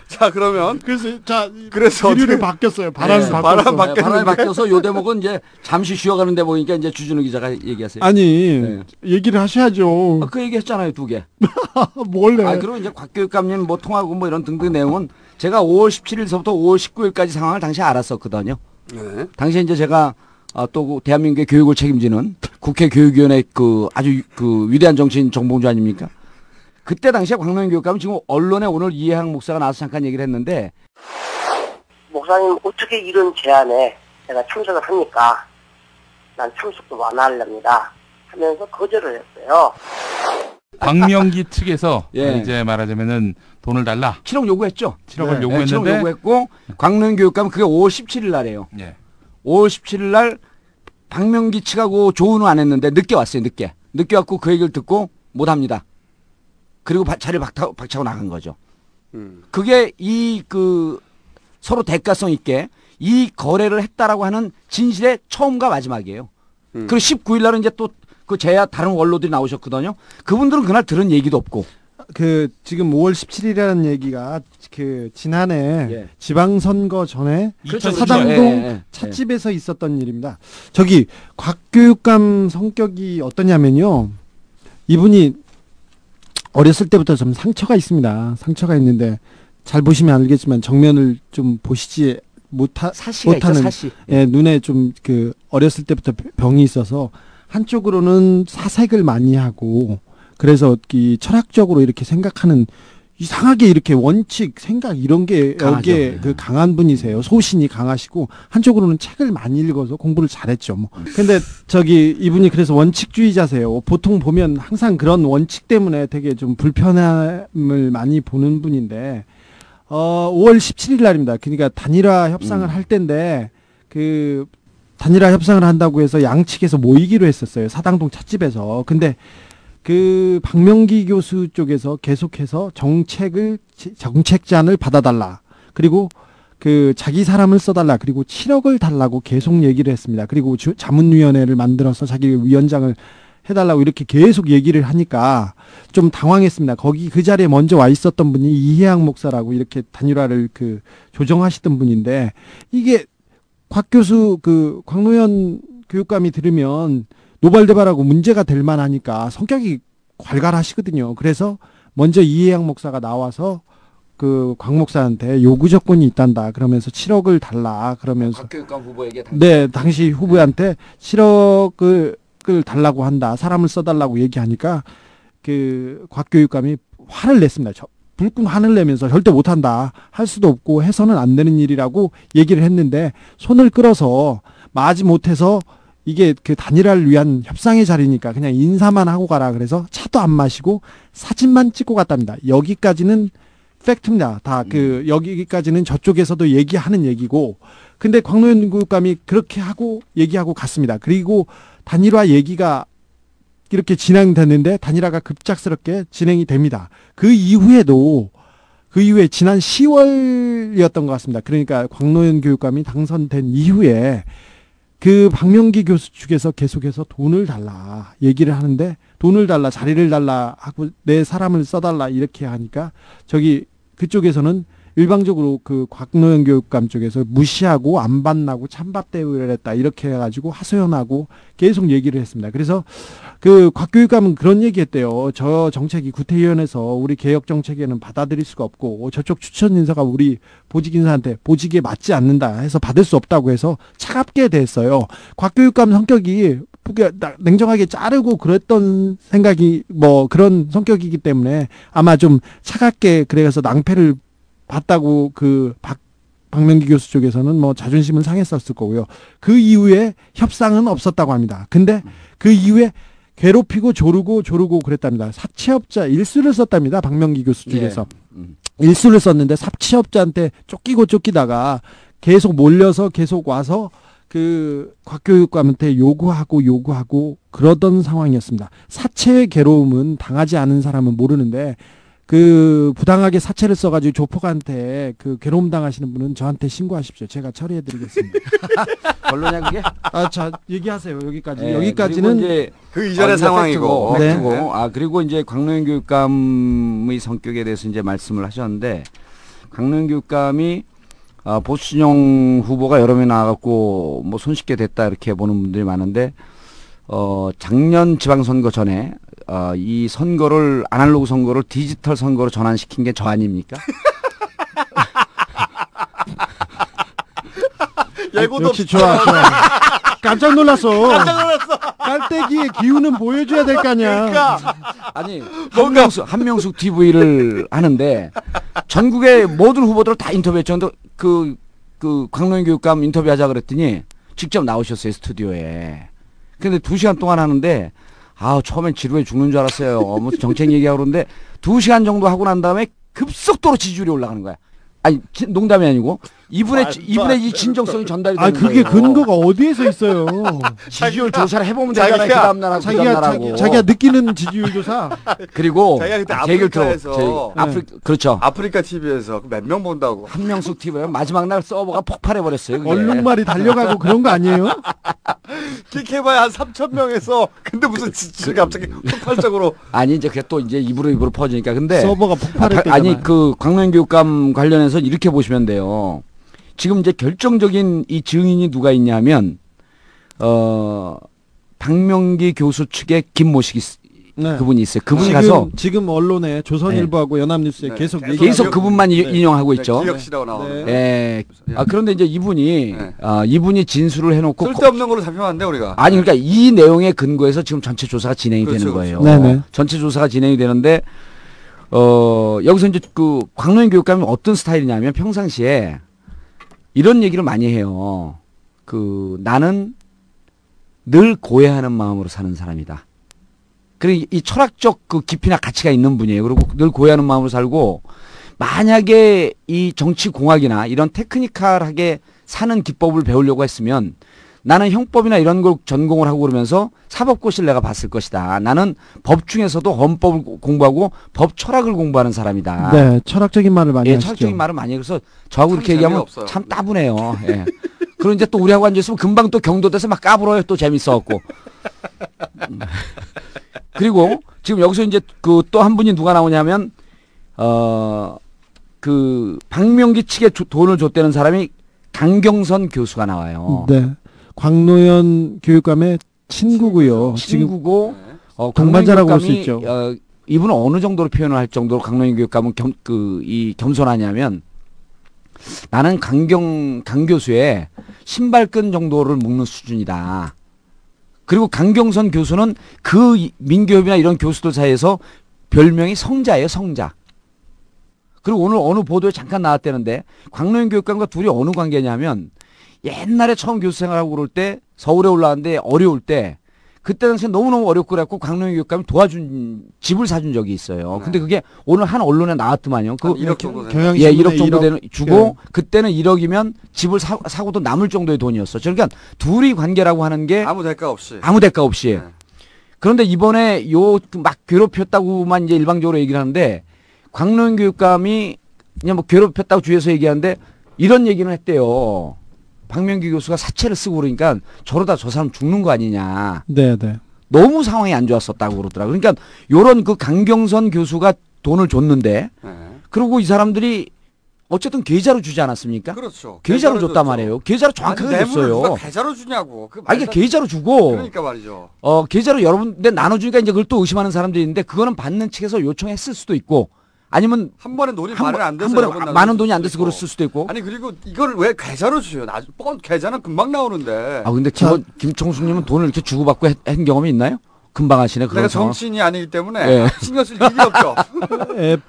Speaker 2: 자 그러면 그래서
Speaker 6: 기류를 바뀌었어요. 바람이
Speaker 7: 바뀌어서 요 대목은 이제 잠시 쉬어가는데 보니까 이제 주준우 기자가 얘기하세요.
Speaker 6: 아니 얘기를 하셔야죠.
Speaker 7: 그 얘기했잖아요 2개.
Speaker 6: 뭘래?
Speaker 7: 그리고 이제 곽교육감님 뭐 통하고 뭐 이런 등등 내용은 제가 5월 17일서부터 5월 19일까지 상황을 당시 알았었거든요.
Speaker 2: 네.
Speaker 7: 당시에 이제 제가 또 대한민국의 교육을 책임지는 국회 교육위원회 그 아주 그 위대한 정치인 정봉주 아닙니까? 그때 당시에 광노현 교육감은 지금 언론에 오늘 이해학 목사가 나와서 잠깐 얘기를 했는데
Speaker 17: 목사님 어떻게 이런 제안에 제가 참석을 합니까? 난 참석도 완화하렵니다 하면서 거절을 했어요.
Speaker 8: 박명기 측에서 이제 말하자면은 돈을 달라.
Speaker 7: 7억 요구했죠.
Speaker 8: 7억을 요구했는데
Speaker 7: 7억 요구했고 광노현 교육감은 그게 5월 17일 날이에요. 5월 17일 날 박명기 측하고 조언을 안 했는데 늦게 왔어요. 늦게 왔고 그 얘기를 듣고 못 합니다. 그리고 자리를 박차고 나간 거죠. 그게 서로 대가성 있게 이 거래를 했다라고 하는 진실의 처음과 마지막이에요. 그리고 19일 날은 이제 또 그 제야 다른 원로들이 나오셨거든요. 그분들은 그날 들은 얘기도 없고.
Speaker 6: 지금 5월 17일이라는 얘기가 지난해 지방선거 전에 사당동 찻집에서 있었던 일입니다. 저기 곽교육감 성격이 어떠냐면요. 이분이 어렸을 때부터 좀 상처가 있습니다. 상처가 있는데 잘 보시면 알겠지만 정면을 좀 보시지 못하는 눈에 좀 어렸을 때부터 병이 있어서 한쪽으로는 사색을 많이 하고 그래서 철학적으로 이렇게 생각하는 이상하게 이렇게 원칙, 생각 이런 게 여기에 그 강한 분이세요. 소신이 강하시고 한쪽으로는 책을 많이 읽어서 공부를 잘했죠. 뭐. 근데 저기 이분이 그래서 원칙주의자세요. 보통 보면 항상 그런 원칙 때문에 되게 좀 불편함을 많이 보는 분인데 5월 17일 날입니다. 그러니까 단일화 협상을 할 때인데 그 단일화 협상을 한다고 해서 양측에서 모이기로 했었어요. 사당동 찻집에서. 근데 그 박명기 교수 쪽에서 계속해서 정책잔을 받아달라. 그리고 그 자기 사람을 써달라. 그리고 7억을 달라고 계속 얘기를 했습니다. 그리고 자문위원회를 만들어서 자기 위원장을 해달라고 이렇게 계속 얘기를 하니까 좀 당황했습니다. 거기 그 자리에 먼저 와 있었던 분이 이해학 목사라고 이렇게 단일화를 그 조정하시던 분인데 이게 곽 교수 그 광노현 교육감이 들으면 노발대발하고 문제가 될 만하니까 성격이 괄괄하시거든요. 그래서 먼저 이해양 목사가 나와서 그 곽 목사한테 요구 조건이 있단다. 그러면서 7억을 달라. 그러면서
Speaker 7: 곽 교육감 후보에게
Speaker 6: 당시 후보한테 7억을 달라고 한다. 사람을 써달라고 얘기하니까 그 곽 교육감이 화를 냈습니다. 불끈 화를 내면서 절대 못한다. 할 수도 없고 해서는 안 되는 일이라고 얘기를 했는데 손을 끌어서 마지 못해서 이게 그 단일화를 위한 협상의 자리니까 그냥 인사만 하고 가라. 그래서 차도 안 마시고 사진만 찍고 갔답니다. 여기까지는 팩트입니다. 다 그 여기까지는 저쪽에서도 얘기하는 얘기고. 근데 광노현 교육감이 그렇게 하고 얘기하고 갔습니다. 그리고 단일화 얘기가 이렇게 진행됐는데 단일화가 급작스럽게 진행이 됩니다. 그 이후에 지난 10월이었던 것 같습니다. 그러니까 광노현 교육감이 당선된 이후에 그 박명기 교수 측에서 계속해서 돈을 달라 얘기를 하는데 돈을 달라 자리를 달라 하고 내 사람을 써달라 이렇게 하니까 저기 그쪽에서는 일방적으로 그 곽노현 교육감 쪽에서 무시하고 안 반나고 찬밥 대우를 했다 이렇게 해가지고 하소연하고 계속 얘기를 했습니다. 그래서 그 곽 교육감은 그런 얘기했대요. 저 정책이 구태의원에서 우리 개혁 정책에는 받아들일 수가 없고 저쪽 추천 인사가 우리 보직 인사한테 보직에 맞지 않는다 해서 받을 수 없다고 해서 차갑게 됐어요. 곽 교육감 성격이 냉정하게 자르고 그랬던 생각이 뭐 그런 성격이기 때문에 아마 좀 차갑게 그래서 낭패를 봤다고 그 박명기 교수 쪽에서는 뭐 자존심은 상했었을 거고요. 그 이후에 협상은 없었다고 합니다. 근데 그 이후에 괴롭히고 조르고 그랬답니다. 사채업자 일수를 썼답니다. 박명기 교수 쪽에서. 일수를 썼는데 사채업자한테 쫓기다가 계속 몰려서 계속 와서 그 곽 교육감한테 요구하고 그러던 상황이었습니다. 사채의 괴로움은 당하지 않은 사람은 모르는데 그 부당하게 사채를 써가지고 조폭한테 그 괴로움 당하시는 분은 저한테 신고하십시오. 제가 처리해드리겠습니다.
Speaker 7: 결론이야 그게?
Speaker 6: 자 얘기하세요. 여기까지.
Speaker 7: 네,
Speaker 6: 여기까지는
Speaker 2: 이제 그 이전의 상황이고.
Speaker 7: 팩트고. 네. 그리고 이제 광노현 교육감의 성격에 대해서 이제 말씀을 하셨는데 광노현 교육감이 보수 진영 후보가 여러 명 나와갖고 뭐 손쉽게 됐다 이렇게 보는 분들이 많은데 작년 지방선거 전에 이 선거를 아날로그 선거를 디지털 선거로 전환시킨 게 저 아닙니까?
Speaker 2: 예고도
Speaker 6: 역시 좋아. 깜짝 놀랐어. 깔때기의 기운은 보여줘야 될 거 아니야.
Speaker 2: 그러니까.
Speaker 7: 아니 한명숙 TV를 하는데 전국의 모든 후보들을 다 인터뷰했죠. 근데 그 광노현 교육감 인터뷰하자 그랬더니 직접 나오셨어요 스튜디오에. 근데 2시간 동안 하는데 처음엔 지루해 죽는 줄 알았어요. 무슨 정책 얘기하고 그러는데 2시간 정도 하고 난 다음에 급속도로 지지율이 올라가는 거야. 아니 농담이 아니고 이분의 이 진정성이 전달이 되는 거예요.
Speaker 6: 그게 근거가 어디에서 있어요?
Speaker 7: 지지율 조사를 해보면 되잖아요. 그 다음날하고
Speaker 6: 자기가 느끼는 지지율 조사.
Speaker 7: 그리고
Speaker 2: 자기가 그때 아프리카에서
Speaker 7: 그렇죠.
Speaker 2: 아프리카 TV에서 몇 명 본다고.
Speaker 7: 한명숙 TV에 마지막 날 서버가 폭발해 버렸어요.
Speaker 6: 얼룩말이 달려가고 그런 거 아니에요?
Speaker 2: 킥해봐야 한 3,000명에서 근데 무슨 지지율이 갑자기 폭발적으로.
Speaker 7: 아니 이제 그게 또 이제 입으로 퍼지니까 근데
Speaker 6: 서버가 폭발했대요.
Speaker 7: 아니 그 광노현 교육감 관련해서 이렇게 보시면 돼요. 지금 이제 결정적인 이 증인이 누가 있냐면 박명기 교수 측의 김모식 그분이 있어요. 그분이 가서
Speaker 6: 지금 언론에 조선일보하고 연합뉴스에 계속
Speaker 7: 그분만 인용하고 있죠.
Speaker 2: 기억시라고 나오네.
Speaker 7: 네. 그런데 이제 이분이 진술을 해놓고
Speaker 2: 쓸데없는 걸로 잡히면 안 돼 우리가.
Speaker 7: 아니 그러니까 이 내용에 근거해서 지금 전체 조사가 진행이 되는 거예요.
Speaker 6: 네네.
Speaker 7: 전체 조사가 진행이 되는데 여기서 이제 그 광노현 교육감이 어떤 스타일이냐면 평상시에 이런 얘기를 많이 해요. 나는 늘 고해하는 마음으로 사는 사람이다. 그리고 이 철학적 그 깊이나 가치가 있는 분이에요. 그리고 늘 고해하는 마음으로 살고, 만약에 이 정치공학이나 이런 테크니컬하게 사는 기법을 배우려고 했으면 나는 형법이나 이런 걸 전공을 하고 그러면서 사법고시를 내가 봤을 것이다. 나는 법 중에서도 헌법을 공부하고 법 철학을 공부하는 사람이다.
Speaker 6: 네, 철학적인 말을 많이 하시죠.
Speaker 7: 철학적인 말을 많이 해요. 그래서 저하고 이렇게 얘기하면 참 따분해요. 예. 그리고 이제 또 우리하고 앉아있으면 금방 또 경도돼서 막 까불어요. 또 재밌어갖고. 그리고 지금 여기서 이제 그 또 한 분이 누가 나오냐면, 박명기 측에 돈을 줬다는 사람이 강경선 교수가 나와요.
Speaker 6: 네. 광노현 교육감의 친구고요.
Speaker 7: 친구고,
Speaker 6: 동반자라고 볼 수 있죠.
Speaker 7: 이분은 어느 정도로 표현을 할 정도로 강노현 교육감은 겸손하냐면, 나는 강 교수의 신발끈 정도를 묶는 수준이다. 그리고 강경선 교수는 그 민교협이나 이런 교수들 사이에서 별명이 성자예요, 성자. 그리고 오늘 어느 보도에 잠깐 나왔다는데, 광노현 교육감과 둘이 어느 관계냐면, 옛날에 처음 교수 생활하고 그럴 때 서울에 올라왔는데 어려울 때, 그때 당시에 너무너무 어렵고 그래갖고 광노현 교육감이 집을 사준 적이 있어요. 근데 그게 오늘 한 언론에 나왔더만요.
Speaker 2: 1억 정도
Speaker 6: 되는.
Speaker 7: 1억 정도 되는 주고, 그때는 1억이면 집을 사고도 남을 정도의 돈이었어. 그러니까 둘이 관계라고 하는 게
Speaker 2: 아무 대가 없이.
Speaker 7: 네. 그런데 이번에 막 괴롭혔다고만 이제 일방적으로 얘기를 하는데, 광노현 교육감이 그냥 뭐 괴롭혔다고 주위에서 얘기하는데 이런 얘기는 했대요. 박명기 교수가 사채를 쓰고 그러니까 저러다 저 사람 죽는 거 아니냐.
Speaker 6: 네.
Speaker 7: 너무 상황이 안 좋았었다고 그러더라고요. 그러니까 요런 그 강경선 교수가 돈을 줬는데, 그리고 이 사람들이 어쨌든 계좌로 주지 않았습니까?
Speaker 2: 그렇죠.
Speaker 7: 계좌로 줬단 말이에요. 계좌로 정확하게 줬어요.
Speaker 2: 누가 계좌로 주냐고.
Speaker 7: 이게 계좌로 주고.
Speaker 2: 그러니까 말이죠.
Speaker 7: 계좌로 여러분들 나눠주니까 이제 그걸 또 의심하는 사람들이 있는데, 그거는 받는 측에서 요청했을 수도 있고, 아니면
Speaker 2: 한 번에 돈이 많이 안 돼서
Speaker 7: 한 번에 많은 돈이 안 돼서 그랬을 수도 있고.
Speaker 2: 아니, 그리고 이걸 왜 계좌로 주요? 계좌는 금방 나오는데.
Speaker 7: 근데 김청수님은 돈을 이렇게 주고받고 한 경험이 있나요? 금방 하시네.
Speaker 2: 내가 정치인이 아니기 때문에 신경 쓸 일이 없죠.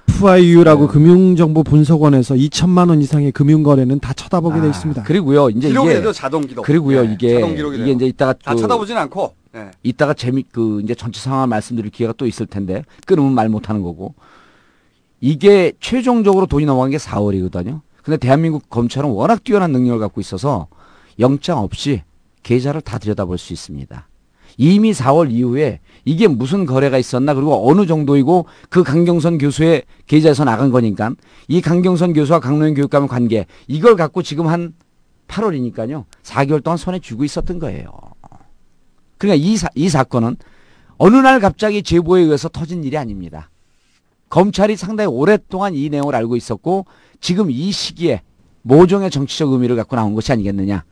Speaker 6: FIU라고 금융정보분석원에서 2천만 원 이상의 금융거래는 다 쳐다보게 돼 있습니다.
Speaker 7: 그리고요, 이제
Speaker 2: 기록이죠, 자동 기록.
Speaker 7: 그리고요, 이게 이제 이따가
Speaker 2: 다 쳐다보진 않고.
Speaker 7: 이따가 이제 전체 상황을 말씀드릴 기회가 또 있을 텐데, 끊으면 말 못하는 거고. 이게 최종적으로 돈이 넘어간 게 4월이거든요. 근데 대한민국 검찰은 워낙 뛰어난 능력을 갖고 있어서 영장 없이 계좌를 다 들여다볼 수 있습니다. 이미 4월 이후에 이게 무슨 거래가 있었나, 그리고 어느 정도이고 그 강경선 교수의 계좌에서 나간 거니까 이 강경선 교수와 강노현 교육감의 관계, 이걸 갖고 지금 한 8월이니까요. 4개월 동안 손에 쥐고 있었던 거예요. 그러니까 이 사건은 어느 날 갑자기 제보에 의해서 터진 일이 아닙니다. 검찰이 상당히 오랫동안 이 내용을 알고 있었고, 지금 이 시기에 모종의 정치적 의미를 갖고 나온 것이 아니겠느냐라고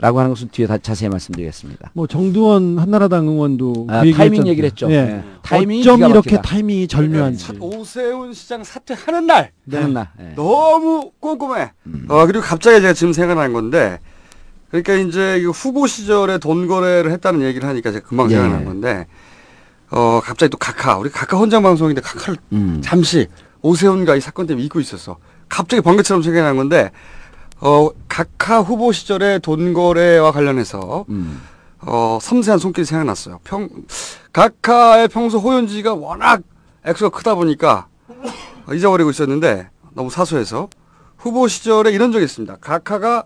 Speaker 7: 하는 것은 뒤에 자세히 말씀드리겠습니다.
Speaker 6: 뭐 정두원 한나라당 의원도 그
Speaker 7: 타이밍 얘기를 했죠.
Speaker 6: 네.
Speaker 7: 타이밍이
Speaker 6: 어쩜 이렇게 타이밍이 절묘한지.
Speaker 2: 오세훈 시장 사퇴하는 날.
Speaker 7: 하는 날.
Speaker 2: 너무 꼼꼼해. 그리고 갑자기 제가 지금 생각난 건데, 그러니까 이제 후보 시절에 돈 거래를 했다는 얘기를 하니까 제가 금방 생각난 건데, 갑자기 또 우리 카카 헌장 방송인데 카카를 잠시 오세훈과 이 사건 때문에 잊고 있었어. 갑자기 번개처럼 생각난 건데, 카카 후보 시절에 돈 거래와 관련해서, 섬세한 손길이 생각났어요. 카카의 평소 호연지가 워낙 액수가 크다 보니까 잊어버리고 있었는데, 너무 사소해서. 후보 시절에 이런 적이 있습니다. 카카가,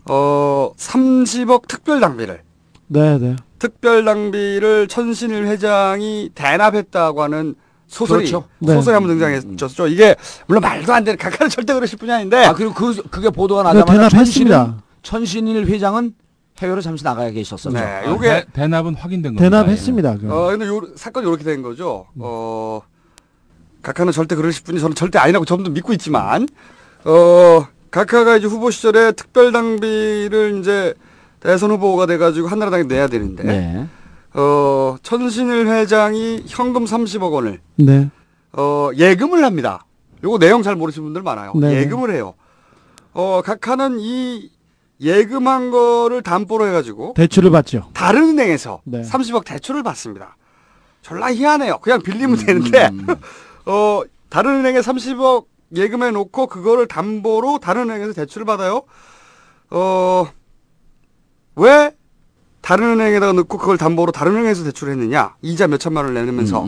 Speaker 2: 30억 특별 낭비를.
Speaker 6: 네.
Speaker 2: 특별 낭비를 천신일 회장이 대납했다고 하는 소설이
Speaker 7: 그렇죠.
Speaker 2: 소설이 한번 등장했죠. 이게 물론 말도 안 되는, 카카는 절대 그러실 분이 아닌데.
Speaker 7: 그리고 그게 보도가 나자마자
Speaker 6: 대납했습니다.
Speaker 7: 천신일 회장은 해외로 잠시 나가 계셨었죠.
Speaker 2: 네, 요게
Speaker 8: 대납은 확인된 겁니다.
Speaker 6: 대납했습니다.
Speaker 2: 근데 사건이 이렇게 된 거죠. 카카는 절대 그러실 분이 저는 절대 아니라고 전부 믿고 있지만, 카카가 이제 후보 시절에 특별 낭비를 이제 대선 후보가 돼가지고 한나라당에 내야 되는데, 천신일 회장이 현금 30억 원을 예금을 합니다. 요거 내용 잘 모르시는 분들 많아요. 예금을 해요. 카카는 이 예금한 거를 담보로 해가지고
Speaker 6: 대출을 받죠.
Speaker 2: 다른 은행에서 30억 대출을 받습니다. 졸라 희한해요. 그냥 빌리면 되는데 다른 은행에 30억 예금해 놓고 그거를 담보로 다른 은행에서 대출을 받아요. 왜 다른 은행에다가 넣고 그걸 담보로 다른 은행에서 대출을 했느냐? 이자 몇 천만 원을 내면서.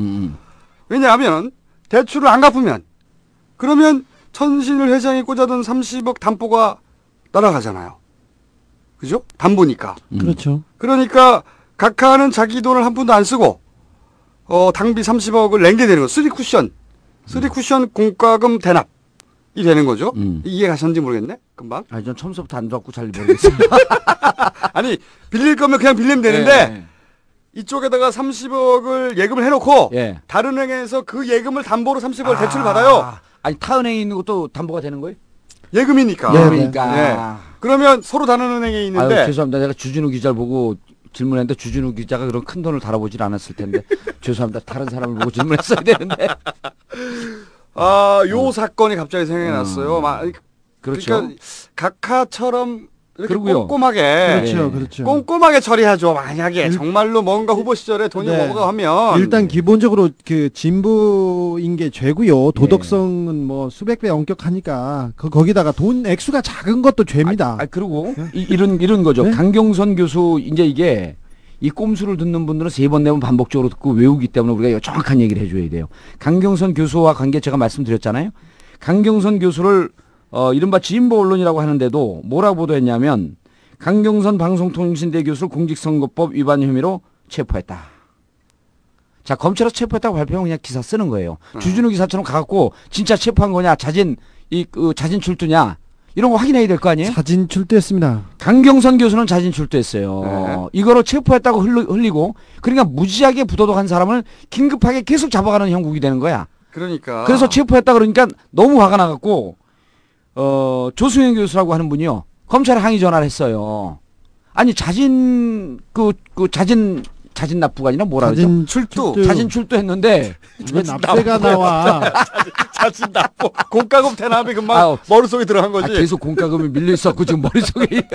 Speaker 2: 왜냐하면 대출을 안 갚으면 그러면 천신일 회장이 꽂아둔 30억 담보가 날아가잖아요. 그죠? 담보니까.
Speaker 6: 그렇죠.
Speaker 2: 그러니까 각하는 자기 돈을 한 푼도 안 쓰고 당비 30억을 낸게 되는 거. 3쿠션 공과금 대납이 되는 거죠. 이해가셨는지 모르겠네. 금방.
Speaker 7: 아니 전 처음부터 안 좋았고 잘 모르겠어요.
Speaker 2: 아니 빌릴 거면 그냥 빌리면 되는데 이쪽에다가 30억을 예금을 해놓고 다른 은행에서 그 예금을 담보로 30억을 대출을 받아요.
Speaker 7: 아니 타은행에 있는 것도 담보가 되는 거예요?
Speaker 2: 예금이니까.
Speaker 7: 예금이니까.
Speaker 2: 그러면 서로 다른 은행에 있는데.
Speaker 7: 아유, 죄송합니다. 내가 주진우 기자를 보고 질문했는데 주진우 기자가 그런 큰 돈을 다뤄보질 않았을 텐데 죄송합니다. 다른 사람을 보고 질문했어야 되는데.
Speaker 2: 요 사건이 갑자기 생각이 났어요.
Speaker 7: 그렇죠.
Speaker 2: 그러니까 각하처럼 이렇게
Speaker 7: 그러고요.
Speaker 2: 꼼꼼하게
Speaker 6: 그렇죠.
Speaker 2: 꼼꼼하게 처리하죠. 만약에 정말로 뭔가 후보 시절에 돈이 뭐가 하면
Speaker 6: 일단 기본적으로 그 진보인 게 죄고요. 도덕성은 뭐 수백 배 엄격하니까 거기다가 돈 액수가 작은 것도 죄입니다.
Speaker 7: 그리고 이런 거죠. 강경선 교수 이제 이게 이 꼼수를 듣는 분들은 3번 4번 반복적으로 듣고 외우기 때문에 우리가 정확한 얘기를 해줘야 돼요. 강경선 교수와 관계 제가 말씀드렸잖아요. 강경선 교수를 이른바 진보 언론이라고 하는데도 뭐라고 보도했냐면 강경선 방송통신대 교수를 공직선거법 위반 혐의로 체포했다. 자, 검찰에서 체포했다고 발표하면 그냥 기사 쓰는 거예요. 주진우 기사처럼 가갖고 진짜 체포한 거냐, 자진 출두냐 이런 거 확인해야 될 거 아니에요?
Speaker 6: 자진 출두했습니다.
Speaker 7: 강경선 교수는 자진 출두했어요. 이거로 체포했다고 흘리고 그러니까 무지하게 부도덕한 사람을 긴급하게 계속 잡아가는 형국이 되는 거야.
Speaker 2: 그러니까.
Speaker 7: 그래서 체포했다 그러니까 너무 화가 나갖고 조승현 교수라고 하는 분이요. 검찰에 항의 전화를 했어요. 아니 자진 납부가 아니라 뭐라 그러죠? 자진 출두했는데
Speaker 6: 왜 납세가 나와?
Speaker 2: 자진 납부. 공과금 대납이 금방 머릿속에 들어간 거지.
Speaker 7: 계속 공과금이 밀려 있었고 지금 머릿속에.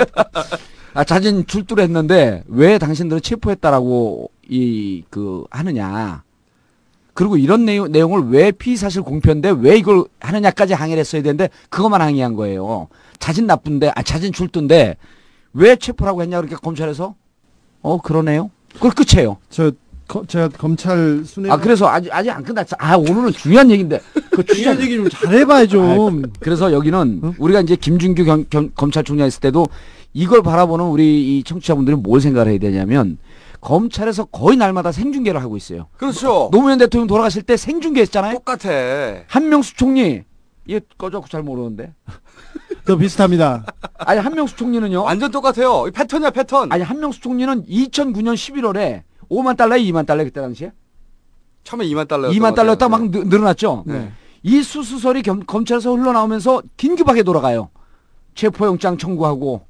Speaker 7: 자진 출두를 했는데 왜 당신들은 체포했다라고 하느냐. 그리고 이런 내용을 왜 피의사실 공표인데 왜 이걸 하느냐까지 항의를 했어야 되는데 그것만 항의한 거예요. 자진 출두인데 왜 체포라고 했냐 그러니까 검찰에서 그러네요. 그걸 끝이에요.
Speaker 6: 제가 검찰 수뇌.
Speaker 7: 그래서 아직 안 끝났어. 오늘은 중요한 얘기인데.
Speaker 6: 중요한 얘기 좀 잘해봐요 좀.
Speaker 7: 그래서 여기는 우리가 이제 김준규 검찰총장 있을 때도 이걸 바라보는 우리 이 청취자분들이 뭘 생각을 해야 되냐면 검찰에서 거의 날마다 생중계를 하고 있어요.
Speaker 2: 그렇죠.
Speaker 7: 노무현 대통령 돌아가실 때 생중계했잖아요.
Speaker 2: 똑같아.
Speaker 7: 한명수 총리 얘 꺼져갖고 잘 모르는데.
Speaker 6: 더 비슷합니다.
Speaker 7: 아니 한명수 총리는요.
Speaker 2: 완전 똑같아요. 패턴이야 패턴.
Speaker 7: 아니 한명수 총리는 2009년 11월에 5만 달러에 2만 달러 그때 당시에.
Speaker 2: 처음에 2만 달러.
Speaker 7: 2만 달러였다 막 늘어났죠. 네. 이 수수설이 검찰에서 흘러나오면서 긴급하게 돌아가요. 체포영장 청구하고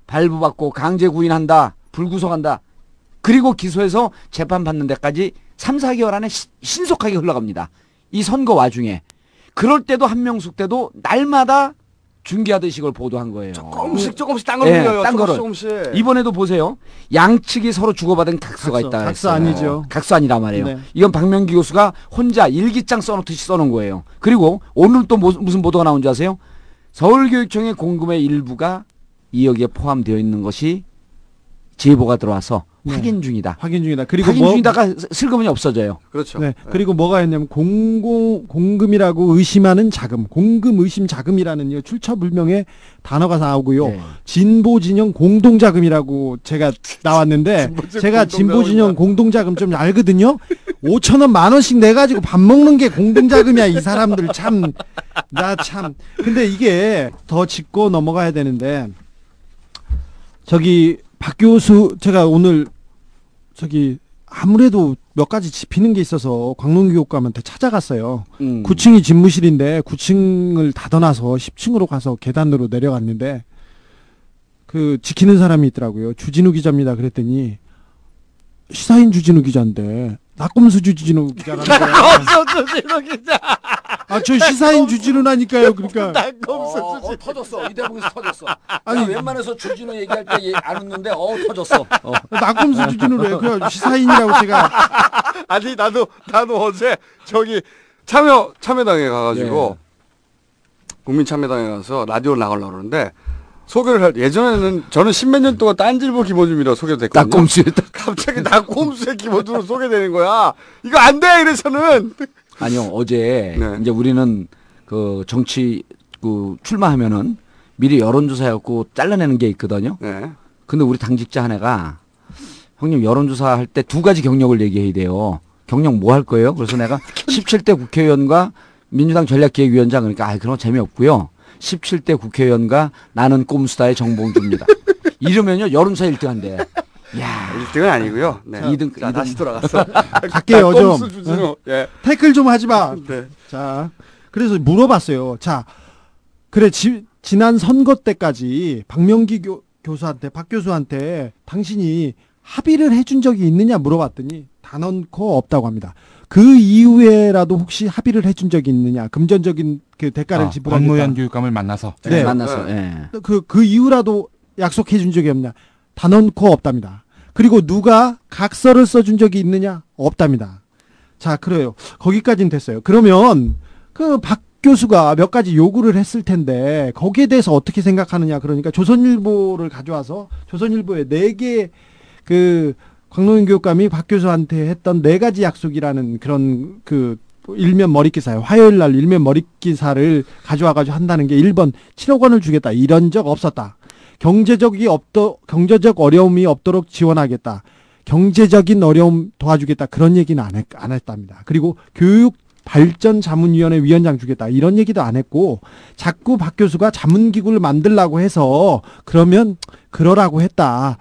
Speaker 7: 발부받고 강제 구인한다. 불구속한다. 그리고 기소해서 재판받는 데까지 3, 4개월 안에 신속하게 흘러갑니다. 이 선거 와중에. 그럴 때도 한명숙 때도 날마다 중계하듯이 이걸 보도한 거예요.
Speaker 2: 조금씩 딴 걸 흘려요.
Speaker 7: 딴 거를.
Speaker 2: 조금씩.
Speaker 7: 이번에도 보세요. 양측이 서로 주고받은 각서가 있다.
Speaker 6: 각서 아니죠.
Speaker 7: 각서 아니란 말이에요.
Speaker 6: 네.
Speaker 7: 이건 박명기 교수가 혼자 일기장 써놓듯이 써놓은 거예요. 그리고 오늘 또 무슨 보도가 나온지 아세요? 서울교육청의 공금의 일부가 2억에 포함되어 있는 것이 제보가 들어와서 확인 중이다. 그리고 확인 중이다가 슬그머니 없어져요.
Speaker 2: 그렇죠.
Speaker 6: 네. 그리고 뭐가 있냐면 공금이라고 의심하는 자금, 공금 의심 자금이라는 출처불명의 단어가 나오고요. 네. 진보진영 공동자금이라고 제가 나왔는데 제가 진보진영 공동자금 좀 알거든요. 5,000원, 10,000원씩 내가지고 밥 먹는 게 공동자금이야. 이 사람들 참. 나 참. 근데 이게 더 짚고 넘어가야 되는데 박 교수 제가 오늘 아무래도 몇 가지 짚히는 게 있어서 광농 교육감한테 찾아갔어요. 9층이 집무실인데 9층을 닫아놔서 10층으로 가서 계단으로 내려갔는데 지키는 사람이 있더라고요. 주진우 기자입니다. 그랬더니 시사인 주진우 기자인데 낙검수 주진우 기자라는 거야.
Speaker 2: 낙검수 주진우 기자.
Speaker 6: 저 시사인 주진우라니까요. 그러니까.
Speaker 2: 낙검수 주진우.
Speaker 7: 터졌어. 이 대목에서 터졌어. 아니 웬만해서 주진우 얘기할 때 안 웃는데 터졌어.
Speaker 6: 낙검수 주진우래. 그냥 시사인이라고 제가.
Speaker 2: 아니 나도 어제 참여당에 가가지고 국민참여당에 가서 라디오를 나가려고 그러는데 소개를 할 예전에는 저는 십몇 년 동안 딴질보 김어준이라고 소개됐거든요.
Speaker 7: 낙곰수에
Speaker 2: 갑자기 낙곰수의 김어준으로 소개되는 거야. 이거 안 돼 이래서는.
Speaker 7: 아니요 어제 이제 우리는 그 정치 그 출마하면은 미리 여론조사해갖고 잘라내는 게 있거든요. 근데 우리 당직자 한 애가 형님 여론조사 할 때 두 가지 경력을 얘기해야 돼요. 경력 뭐 할 거예요? 그래서 내가 17대 국회의원과 민주당 전략기획위원장 그러니까 그런 거 재미없고요. 17대 국회의원과 나는 꼼수다의 정봉주입니다. 이러면요 여론조사 1등 한대.
Speaker 2: 야, 1등은 아니고요. 네.
Speaker 7: 2등
Speaker 2: 다시 돌아갔어.
Speaker 6: 갈게요 좀. 태클 좀 하지 마.
Speaker 2: 네.
Speaker 6: 자, 그래서 물어봤어요. 자, 그래 지난 선거 때까지 박명기 교수한테 박 교수한테 당신이 합의를 해준 적이 있느냐 물어봤더니 단언코 없다고 합니다. 그 이후에라도 혹시 합의를 해준 적이 있느냐 금전적인 그 대가를 지불하겠다.
Speaker 8: 박노현 교육감을 만나서.
Speaker 6: 네.
Speaker 7: 만나서.
Speaker 6: 그 이후라도 약속해준 적이 없냐? 단언코 없답니다. 그리고 누가 각서를 써준 적이 있느냐? 없답니다. 자, 그래요. 거기까지는 됐어요. 그러면 그 박 교수가 몇 가지 요구를 했을 텐데 거기에 대해서 어떻게 생각하느냐? 그러니까 조선일보를 가져와서 조선일보에 4개 그 광노현 교육감이 박 교수한테 했던 4가지 약속이라는 그런 그 일면 머릿기사예요. 화요일 날 일면 머릿기사를 가져와가지고 한다는 게 1번 7억 원을 주겠다. 이런 적 없었다. 경제적 어려움이 없도록 지원하겠다. 경제적인 어려움 도와주겠다. 그런 얘기는 안 했답니다. 그리고 교육 발전자문위원회 위원장 주겠다. 이런 얘기도 안 했고 자꾸 박 교수가 자문기구를 만들라고 해서 그러면 그러라고 했다.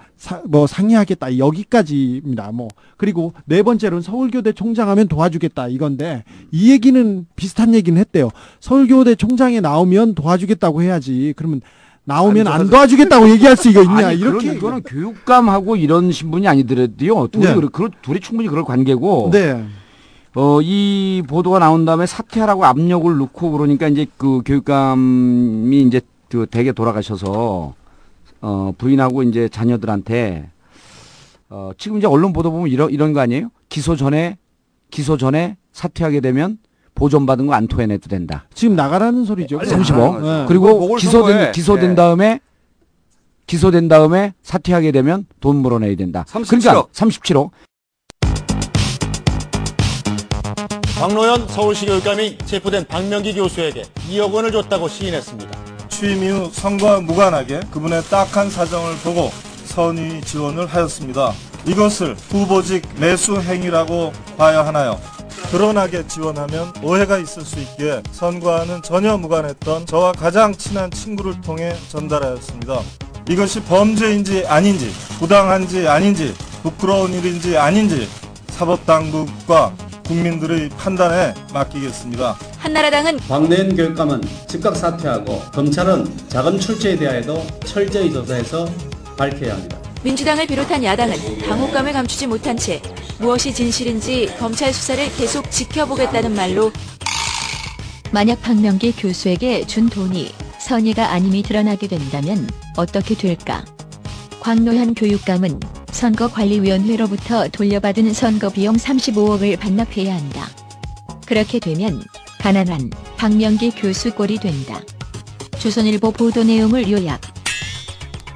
Speaker 6: 상의하겠다. 여기까지입니다. 그리고 4번째로는 서울교대 총장하면 도와주겠다. 이건데 이 얘기는 비슷한 얘기는 했대요. 서울교대 총장에 나오면 도와주겠다고 해야지. 그러면 나오면 안 도와주겠다고 얘기할 수 있냐.
Speaker 7: 아니,
Speaker 6: 이렇게.
Speaker 7: 이거는 교육감하고 이런 신분이 아니더라도요. 둘이 충분히 그럴 관계고.
Speaker 6: 네.
Speaker 7: 이 보도가 나온 다음에 사퇴하라고 압력을 넣고 그러니까 이제 그 교육감이 이제 그 댁에 돌아가셔서 부인하고 이제 자녀들한테 지금 이제 언론 보도 보면 이런 거 아니에요? 기소 전에 사퇴하게 되면 보존받은 거 안 토해내도 된다.
Speaker 6: 지금 나가라는 소리죠.
Speaker 7: 30억. 네. 그리고 기소된 다음에 사퇴하게 되면 돈 물어내야 된다.
Speaker 2: 37억.
Speaker 7: 그러니까 37억.
Speaker 18: 박노현 서울시 교육감이 체포된 박명기 교수에게 2억 원을 줬다고 시인했습니다.
Speaker 9: 취임 이후 선거와 무관하게 그분의 딱한 사정을 보고 선의 지원을 하였습니다. 이것을 후보직 매수 행위라고 봐야 하나요? 드러나게 지원하면 오해가 있을 수 있기에 선거와는 전혀 무관했던 저와 가장 친한 친구를 통해 전달하였습니다. 이것이 범죄인지 아닌지, 부당한지 아닌지, 부끄러운 일인지 아닌지 사법당국과 국민들의 판단에 맡기겠습니다.
Speaker 19: 한나라당은 박노현 교육감은 즉각 사퇴하고 검찰은 자금 출처에 대하여도 철저히 조사해서 밝혀야 합니다.
Speaker 20: 민주당을 비롯한 야당은 당혹감을 감추지 못한 채 무엇이 진실인지 검찰 수사를 계속 지켜보겠다는 말로
Speaker 3: 만약 박명기 교수에게 준 돈이 선의가 아님이 드러나게 된다면 어떻게 될까? 광노현 교육감은 선거관리위원회로부터 돌려받은 선거비용 35억을 반납해야 한다. 그렇게 되면 가난한 박명기 교수 꼴이 된다. 조선일보 보도 내용을 요약.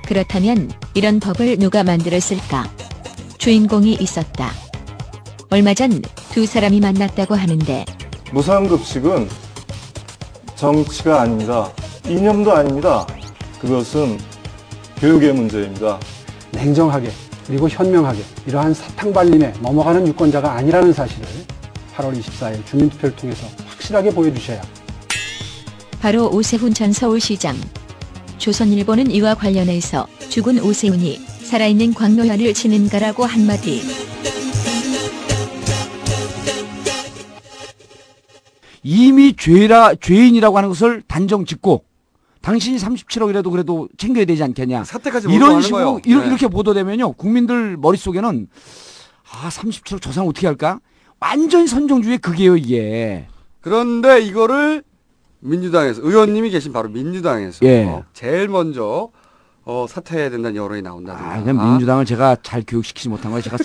Speaker 3: 그렇다면 이런 법을 누가 만들었을까? 주인공이 있었다. 얼마 전 두 사람이 만났다고 하는데
Speaker 9: 무상급식은 정치가 아닙니다. 이념도 아닙니다. 그것은 교육의 문제입니다.
Speaker 21: 냉정하게 그리고 현명하게 이러한 사탕발림에 넘어가는 유권자가 아니라는 사실을 8월 24일 주민투표를 통해서 확실하게 보여주셔야.
Speaker 3: 바로 오세훈 전 서울시장. 조선일보는 이와 관련해서 죽은 오세훈이 살아있는 광노현을 치는가라고 한마디.
Speaker 7: 이미 죄인이라고 하는 것을 단정 짓고 당신이 37억이라도 그래도 챙겨야 되지 않겠냐.
Speaker 2: 사태까지
Speaker 7: 이런 식으로 이렇게 보도되면요. 국민들 머릿속에는 37억 저 사람 어떻게 할까? 완전히 선정주의 그게요 이게.
Speaker 2: 그런데 이거를 민주당에서 의원님이 계신 바로 민주당에서 제일 먼저 사퇴해야 된다는 여론이 나온다든가.
Speaker 7: 그냥 민주당을 제가 잘 교육시키지 못한 거예요. 제가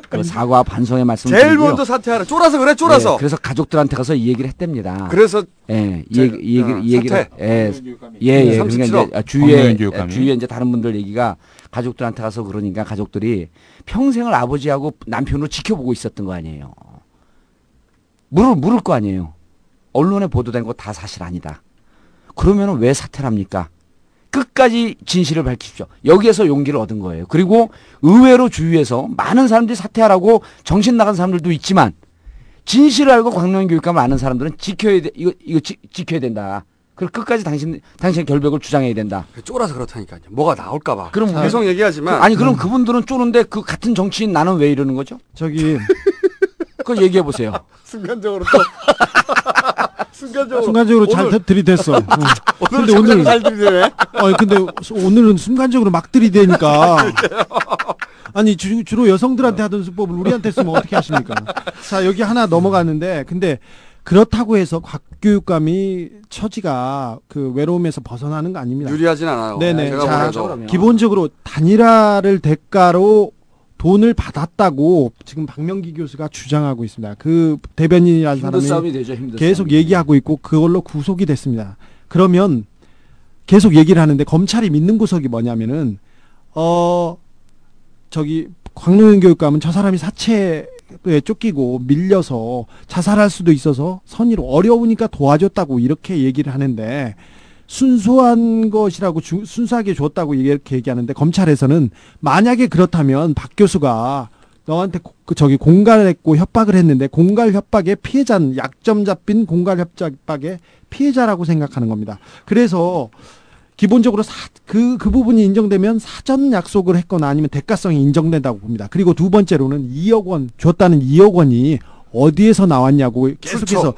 Speaker 7: 그 사과 반성의 말씀을
Speaker 2: 제일
Speaker 7: 드리고요.
Speaker 2: 먼저 사퇴하라. 쫄아서 그래, 쫄아서.
Speaker 7: 네, 그래서 가족들한테 가서 이 얘기를 했답니다.
Speaker 2: 그래서
Speaker 7: 이 얘기를 그러니까 이제 주위에 이제 다른 분들 얘기가 가족들한테 가서 그러니까 가족들이 평생을 아버지하고 남편으로 지켜보고 있었던 거 아니에요. 물을 거 아니에요. 언론에 보도된 거 다 사실 아니다. 그러면은 왜 사퇴를 합니까? 끝까지 진실을 밝히십시오. 여기에서 용기를 얻은 거예요. 그리고 의외로 주위에서 많은 사람들이 사퇴하라고 정신 나간 사람들도 있지만 진실을 알고 광명의 교육감을 아는 사람들은 지켜야 된다. 그리고 끝까지 당신의 결백을 주장해야 된다.
Speaker 2: 쫄아서 그렇다니까요. 뭐가 나올까봐.
Speaker 7: 그럼
Speaker 2: 계속 얘기하지만.
Speaker 7: 아니 그럼 그분들은 쪼는데 그 같은 정치인 나는 왜 이러는 거죠? 그걸 얘기해 보세요.
Speaker 2: 순간적으로 또.
Speaker 6: 순간적으로 잘 들이댔어.
Speaker 2: 근데 오늘 잘 들이대네.
Speaker 6: 근데 오늘은 순간적으로 막 들이대니까. 아니 주로 여성들한테 하던 수법을 우리한테 쓰면 어떻게 하십니까? 자, 여기 하나 넘어가는데 근데 그렇다고 해서 곽교육감이 처지가 그 외로움에서 벗어나는 거 아닙니다.
Speaker 2: 유리하진 않아요.
Speaker 6: 네네. 자, 기본적으로 단일화를 대가로 돈을 받았다고 지금 박명기 교수가 주장하고 있습니다. 그 대변인이라는 사람이 계속 얘기하고 있고 그걸로 구속이 됐습니다. 그러면 계속 얘기를 하는데 검찰이 믿는 구석이 뭐냐면은 광노현 교육감은 저 사람이 사채에 쫓기고 밀려서 자살할 수도 있어서 선의로 어려우니까 도와줬다고 이렇게 얘기를 하는데 순수한 것이라고 순수하게 줬다고 이렇게 얘기하는데 검찰에서는 만약에 그렇다면 박 교수가 너한테 공갈했고 협박을 했는데 공갈 협박의 피해자는 약점 잡힌 공갈 협박의 피해자라고 생각하는 겁니다. 그래서 기본적으로 그 부분이 인정되면 사전 약속을 했거나 아니면 대가성이 인정된다고 봅니다. 그리고 두 번째로는 2억 원 줬다는 2억 원이 어디에서 나왔냐고 계속해서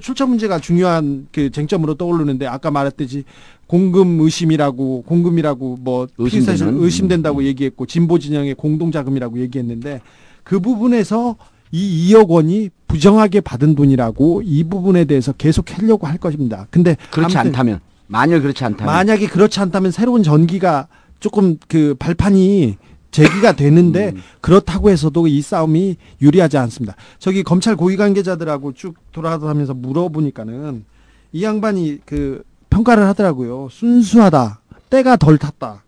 Speaker 6: 출처 문제가 중요한 그 쟁점으로 떠오르는데 아까 말했듯이 공금이라고 뭐 의심된다고 얘기했고 진보 진영의 공동자금이라고 얘기했는데 그 부분에서 이 2억 원이 부정하게 받은 돈이라고 이 부분에 대해서 계속 하려고 할 것입니다. 근데
Speaker 7: 만약에 그렇지 않다면 새로운 전기가 조금 그 발판이 제기가 되는데 그렇다고 해서도 이 싸움이 유리하지 않습니다. 저기 검찰 고위 관계자들하고 쭉 돌아다니면서 물어보니까는 이 양반이 그 평가를 하더라고요. 순수하다, 때가 덜 탔다,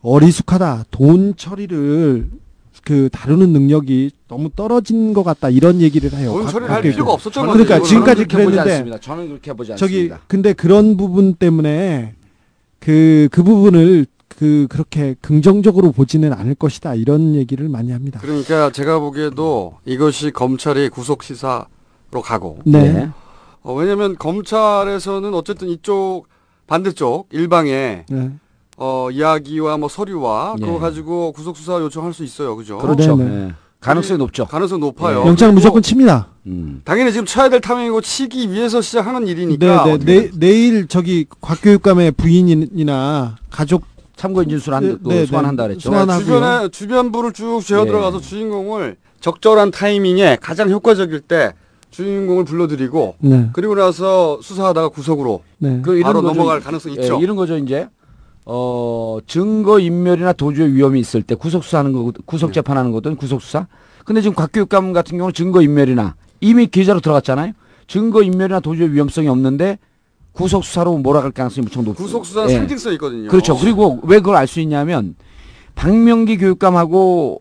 Speaker 7: 어리숙하다, 돈 처리를 그 다루는 능력이 너무 떨어진 것 같다 이런 얘기를 해요.
Speaker 2: 돈 처리를 할 필요가 없었죠.
Speaker 6: 그러니까 지금까지 그랬는데
Speaker 7: 저는 그렇게 보지 않습니다.
Speaker 6: 근데 그런 부분 때문에 그 부분을 그렇게 긍정적으로 보지는 않을 것이다 이런 얘기를 많이 합니다.
Speaker 2: 그러니까 제가 보기에도 이것이 검찰이 구속 시사로 가고.
Speaker 6: 네.
Speaker 2: 왜냐하면 검찰에서는 어쨌든 이쪽 반대쪽 일방에 이야기와 뭐 서류와 그거 가지고 구속 수사 요청할 수 있어요, 그죠?
Speaker 7: 그렇죠. 가능성이 높죠.
Speaker 2: 가능성 높아요.
Speaker 6: 영장은 무조건 칩니다.
Speaker 2: 당연히 지금 쳐야 될 타이밍이고 치기 위해서 시작하는 일이니까.
Speaker 6: 내일 저기 곽교육감의 부인이나 가족
Speaker 7: 참고인 진술 소환한다 그랬죠.
Speaker 2: 주변부를 쭉 재어 들어가서 주인공을 적절한 타이밍에 가장 효과적일 때 주인공을 불러들이고 그리고 나서 수사하다가 구속으로 바로 넘어갈 가능성이 있죠.
Speaker 7: 이런 거죠 이제. 증거 인멸이나 도주의 위험이 있을 때 구속 수사하는 거, 구속 재판하는 거든 구속 수사. 근데 지금 곽교육감 같은 경우는 증거 인멸이나 이미 계좌로 들어갔잖아요. 증거 인멸이나 도주의 위험성이 없는데 구속 수사로 몰아갈 가능성이 무척 높고.
Speaker 2: 구속 수사는 상징성이 있거든요.
Speaker 7: 그렇죠. 그리고 왜 그걸 알 수 있냐면 박명기 교육감도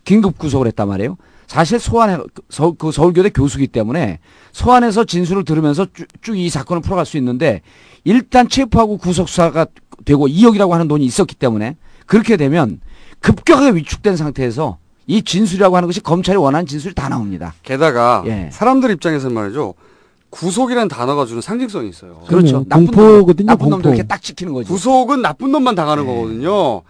Speaker 7: 긴급 구속을 했단 말이에요. 사실 서울교대 교수기 때문에 소환해서 진술을 들으면서 쭉 이 사건을 풀어갈 수 있는데 일단 체포하고 구속 수사가 되고 2억이라고 하는 돈이 있었기 때문에 그렇게 되면 급격하게 위축된 상태에서 이 진술이라고 하는 것이 검찰이 원하는 진술이 다 나옵니다.
Speaker 2: 게다가 사람들 입장에서는 말이죠. 구속이라는 단어가 주는 상징성이 있어요.
Speaker 7: 그렇죠. 나쁜 놈들 이렇게 딱 지키는 거죠.
Speaker 2: 구속은 나쁜 놈만 당하는 거거든요.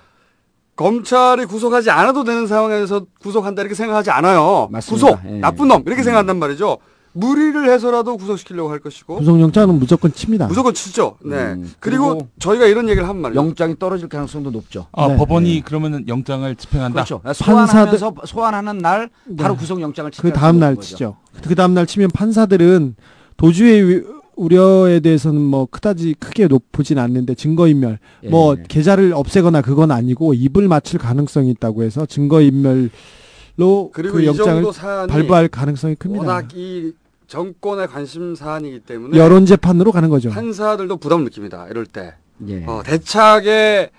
Speaker 2: 검찰이 구속하지 않아도 되는 상황에서 구속한다 이렇게 생각하지 않아요.
Speaker 7: 맞습니다.
Speaker 2: 구속, 나쁜 놈 이렇게 생각한단 말이죠. 무리를 해서라도 구속시키려고 할 것이고.
Speaker 6: 구속영장은 무조건 칩니다.
Speaker 2: 무조건 치죠. 네. 그리고 저희가 이런 얘기를 한 말이에요.
Speaker 7: 영장이 떨어질 가능성도 높죠.
Speaker 8: 법원이 그러면은 영장을 집행한다.
Speaker 7: 그렇죠. 소환하면서 소환하는 날 바로 구속영장을 치죠.
Speaker 6: 그 다음 날 치죠. 그 다음 날 치면 판사들은 도주의 우려에 대해서는 뭐 크게 높진 않는데 증거인멸 뭐 계좌를 없애거나 그건 아니고 입을 맞출 가능성이 있다고 해서 증거인멸로
Speaker 2: 그리고
Speaker 6: 그 영장을 발부할 가능성이 큽니다.
Speaker 2: 워낙 이 정권의 관심 사안이기 때문에
Speaker 6: 여론 재판으로 가는 거죠.
Speaker 2: 판사들도 부담을 느낍니다. 이럴 때
Speaker 7: 예.
Speaker 2: 대차게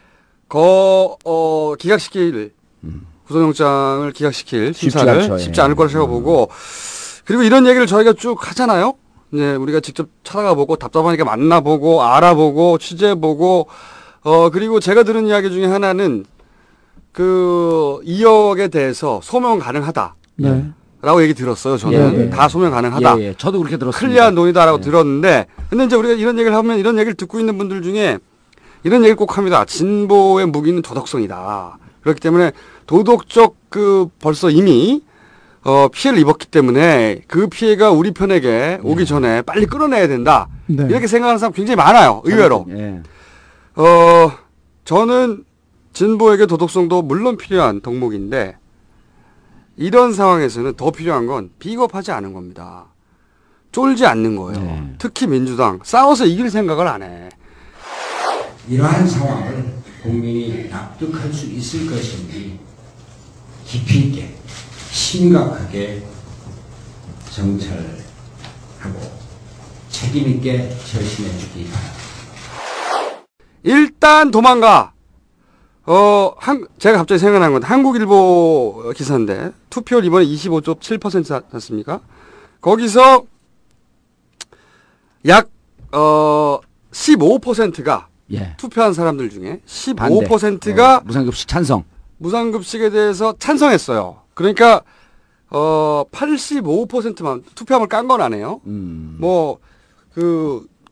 Speaker 2: 기각시킬 구속영장을 기각시킬 심사를 쉽지 않을 거라 생각하고 그리고 이런 얘기를 저희가 쭉 하잖아요. 이제 우리가 직접 찾아가보고 답답하니까 만나보고 알아보고 취재해보고 그리고 제가 들은 이야기 중에 하나는 그 2억에 대해서 소명 가능하다.
Speaker 6: 네.
Speaker 2: 라고 얘기 들었어요. 저는 다 소명 가능하다.
Speaker 7: 저도 그렇게 들었습니다.
Speaker 2: 클리어한 논의다라고 들었는데 근데 이제 우리가 이런 얘기를 하면 이런 얘기를 듣고 있는 분들 중에 이런 얘기를 꼭 합니다. 진보의 무기는 도덕성이다. 그렇기 때문에 도덕적 벌써 이미 피해를 입었기 때문에 그 피해가 우리 편에게 오기 전에 빨리 끌어내야 된다.
Speaker 6: 네.
Speaker 2: 이렇게 생각하는 사람 굉장히 많아요. 의외로. 저는 진보에게 도덕성도 물론 필요한 덕목인데 이런 상황에서는 더 필요한 건 비겁하지 않은 겁니다. 쫄지 않는 거예요. 특히 민주당 싸워서 이길 생각을 안 해.
Speaker 4: 이러한 상황을 국민이 납득할 수 있을 것인지 깊이 있게 심각하게 정찰하고 책임 있게 결심해 주기 바랍니다.
Speaker 2: 일단 도망가. 제가 갑자기 생각난 건 한국일보 기사인데 투표율 이번에 25.7% 샀습니까? 거기서 약 15%가 투표한 사람들 중에 15%가
Speaker 7: 무상급식 찬성.
Speaker 2: 무상급식에 대해서 찬성했어요. 그러니까 85%만 투표함을 깐 건 아니에요.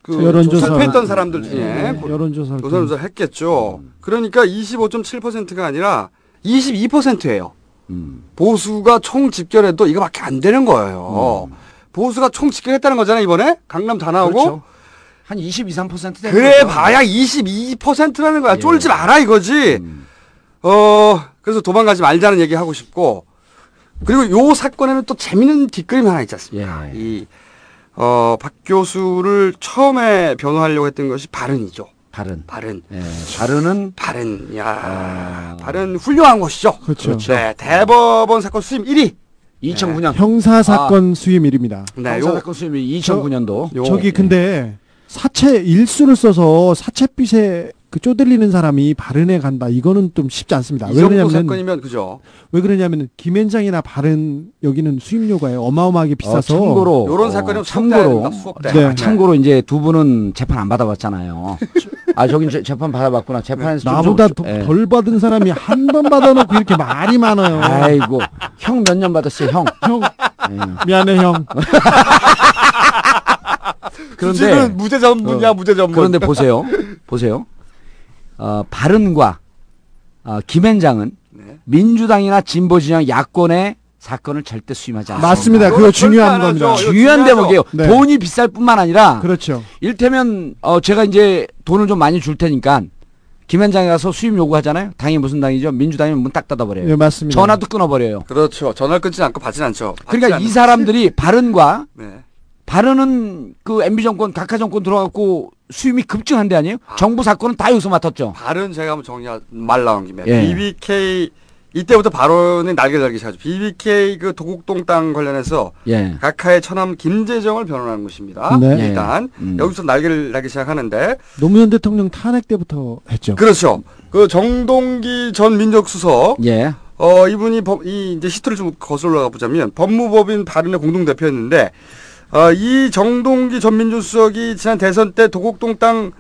Speaker 2: 투표했던 사람들 중에 여론조사를 했겠죠. 그러니까 25.7%가 아니라 22%예요. 보수가 총 집결해도 이거밖에 안 되는 거예요. 보수가 총 집결했다는 거잖아요. 이번에 강남 다 나오고.
Speaker 7: 그렇죠. 한 22, 3% 되는
Speaker 2: 그래
Speaker 7: 거죠.
Speaker 2: 봐야 22%라는 거야. 쫄지 마라 이거지. 그래서 도망가지 말자는 얘기 하고 싶고. 그리고 요 사건에는 또 재밌는 뒷그림이 하나 있지 않습니까? 박 교수를 처음에 변호하려고 했던 것이 발언이죠. 발언.
Speaker 7: 발언은
Speaker 2: 발언 훌륭한 것이죠.
Speaker 6: 그렇죠.
Speaker 2: 네, 대법원 사건 수임 1위.
Speaker 7: 2009년
Speaker 6: 형사 사건 수임일입니다.
Speaker 7: 네, 형사 사건 수임이 2009년도.
Speaker 6: 저기 근데 사채 일수를 써서 사채빚에 쪼들리는 사람이 발언에 간다. 이거는 좀 쉽지 않습니다.
Speaker 2: 이 정도 사건이면 그죠.
Speaker 6: 왜 그러냐면 김현장이나 발언 여기는 수임료가 어마어마하게 비싸서
Speaker 7: 참고로
Speaker 2: 이런 사건은
Speaker 7: 참고로 이제 두 분은 재판 안 받아봤잖아요. 저긴 재판 받아봤구나. 재판에서
Speaker 6: 나보다 덜 받은 사람이 한 번 받아놓고 이렇게 말이 많아요.
Speaker 7: 아이고 형 몇 년 받았어요, 형.
Speaker 6: 미안해 형.
Speaker 2: 그런데 무죄 전문이야, 무죄 전문.
Speaker 7: 그런데 보세요. 발언과 김현장은 민주당이나 진보 진영 야권의 사건을 절대 수임하지 않습니다.
Speaker 6: 맞습니다. 그거 중요한 겁니다.
Speaker 7: 중요한 대목이에요. 돈이 비쌀 뿐만 아니라
Speaker 6: 그렇죠.
Speaker 7: 일테면 제가 이제 돈을 좀 많이 줄 테니까 김현장에 가서 수임 요구하잖아요. 당이 무슨 당이죠? 민주당이면 문 딱 닫아버려요.
Speaker 6: 네, 맞습니다.
Speaker 7: 전화도 끊어버려요.
Speaker 2: 그렇죠. 전화를 끊지 않고 받진 않죠.
Speaker 7: 그러니까 이 사람들이 발언과 발언은 그 MB 정권, 각하 정권 들어갔고 수임이 급증한 데 아니에요? 정부 사건은 다 여기서 맡았죠.
Speaker 2: 발언 제가 한번 말 나온 김에 BBK 이때부터 발언이 날개 달기 시작하죠. BBK 그 도곡동 땅 관련해서 각하의 처남 김재정을 변호하는 것입니다.
Speaker 6: 네.
Speaker 2: 일단 여기서 날개를 달기 시작하는데
Speaker 6: 노무현 대통령 탄핵 때부터 했죠.
Speaker 2: 그렇죠. 그 정동기 전 민정수석 이분이 이제 히스토리를 좀 거슬러 가보자면 법무법인 발언의 공동대표였는데 이 정동기 전 민정수석이 지난 대선 때 도곡동 땅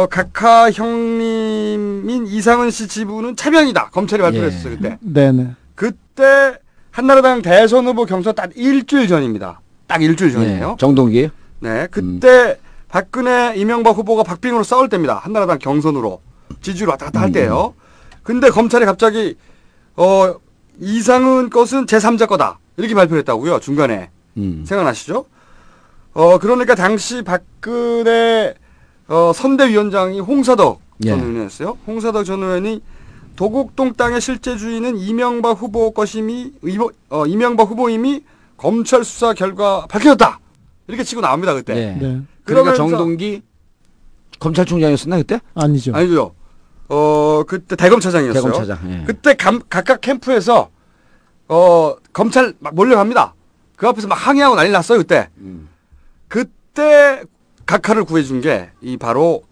Speaker 2: 각하 형님인 이상은 씨 지분은 차명이다. 검찰이 발표했었어요. 그때.
Speaker 6: 네네.
Speaker 2: 그때 한나라당 대선 후보 경선 딱 일주일 전입니다. 딱 일주일 전이에요.
Speaker 7: 정동기.
Speaker 2: 네. 그때 박근혜 이명박 후보가 박빙으로 싸울 때입니다. 한나라당 경선으로 지지율 왔다 갔다 할 때예요. 근데 검찰이 갑자기 이상은 것은 제3자 거다. 이렇게 발표를 했다고요. 중간에. 생각나시죠? 그러니까 당시 박근혜 선대위원장이 홍사덕 전 의원이었어요. 홍사덕 전 의원이 도곡동 땅의 실제 주인은 이명박 후보 것임이 이명박 후보임이 검찰 수사 결과 밝혀졌다. 이렇게 치고 나옵니다. 그때.
Speaker 7: 그러니까 정동기 검찰총장이었었나 그때?
Speaker 6: 아니죠.
Speaker 2: 아니죠. 그때 대검차장이었어요.
Speaker 7: 대검차장. 예.
Speaker 2: 그때 각각 캠프에서 검찰 막 몰려갑니다. 그 앞에서 막 항의하고 난리 났어요 그때. 그때 각하를 구해준 게 이 바로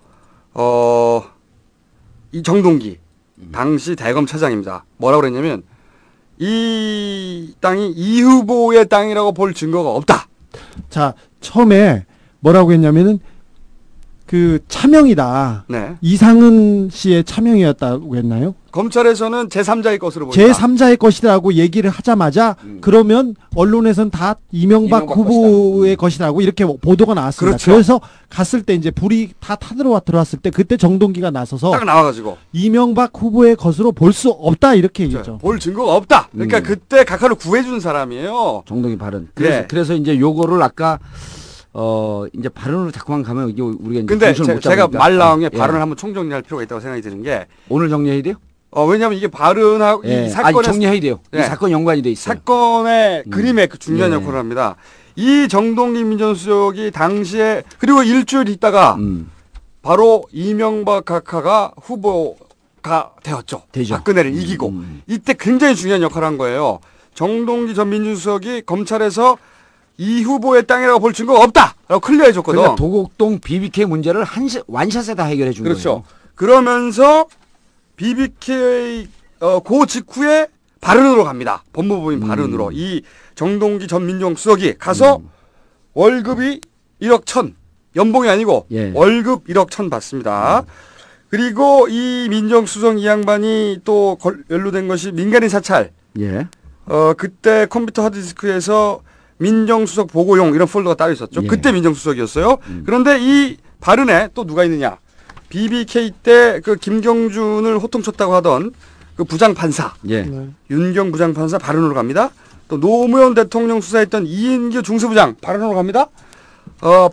Speaker 2: 이 정동기 당시 대검차장입니다. 뭐라고 그랬냐면 이 땅이 이 후보의 땅이라고 볼 증거가 없다.
Speaker 6: 자, 처음에 뭐라고 했냐면은 그 차명이다.
Speaker 2: 네.
Speaker 6: 이상은 씨의 차명이었다고 했나요?
Speaker 2: 검찰에서는 제3자의 것으로 보인다.
Speaker 6: 제3자의 것이라고 얘기를 하자마자 그러면 언론에선 다 이명박 후보의 것이라고 이렇게 보도가 나왔습니다.
Speaker 2: 그렇죠.
Speaker 6: 그래서 갔을 때 이제 불이 다 들어왔을 때 그때 정동기가 나서서
Speaker 2: 딱 나와가지고
Speaker 6: 이명박 후보의 것으로 볼 수 없다 이렇게 얘기했죠.
Speaker 2: 볼 증거가 없다. 그러니까 그때 각하를 구해준 사람이에요.
Speaker 7: 정동기 발언.
Speaker 2: 네.
Speaker 7: 그래서 이제 요거를 아까 이제 발언으로 자꾸만 가면 이게 우리가 이제
Speaker 2: 근데 제가 말 나온 게
Speaker 7: 예.
Speaker 2: 발언을 한번 총정리할 필요가 있다고 생각이 드는 게
Speaker 7: 오늘 정리해야 돼요?
Speaker 2: 왜냐하면 이게 발언하고
Speaker 7: 예.
Speaker 2: 이 사건에
Speaker 7: 아니, 정리해야 돼요. 이 사건 연관이 돼 있어요.
Speaker 2: 사건의 그림에 그 중요한
Speaker 7: 예.
Speaker 2: 역할을 합니다. 이 정동기 민정수석이 당시에 그리고 일주일 있다가 바로 이명박 각하가 후보가 되었죠.
Speaker 7: 되죠.
Speaker 2: 박근혜를 이기고 이때 굉장히 중요한 역할을 한 거예요. 정동기 전 민정수석이 검찰에서 이 후보의 땅이라고 볼 증거가 없다라고 클리어해줬거든.
Speaker 7: 그러니까 도곡동 BBK 문제를 완샷에 다 해결해 준
Speaker 2: 그렇죠.
Speaker 7: 거예요.
Speaker 2: 그러면서 BBK 그 직후에 발언으로 갑니다. 법무부인 발언으로. 이 정동기 전 민정수석이 가서 월급이 1억 1천, 연봉이 아니고 월급 1억 1천 받습니다. 그리고 이 민정수석 이 양반이 또 연루된 것이 민간인 사찰.
Speaker 7: 예.
Speaker 2: 그때 컴퓨터 하드디스크에서 민정수석 보고용 이런 폴더가 따로 있었죠.
Speaker 7: 예.
Speaker 2: 그때 민정수석이었어요. 그런데 이 발언에 또 누가 있느냐. BBK 때 그 김경준을 호통쳤다고 하던 그 부장판사.
Speaker 7: 예.
Speaker 2: 윤경 부장판사 발언으로 갑니다. 또 노무현 대통령 수사했던 이인규 중수부장 발언으로 갑니다.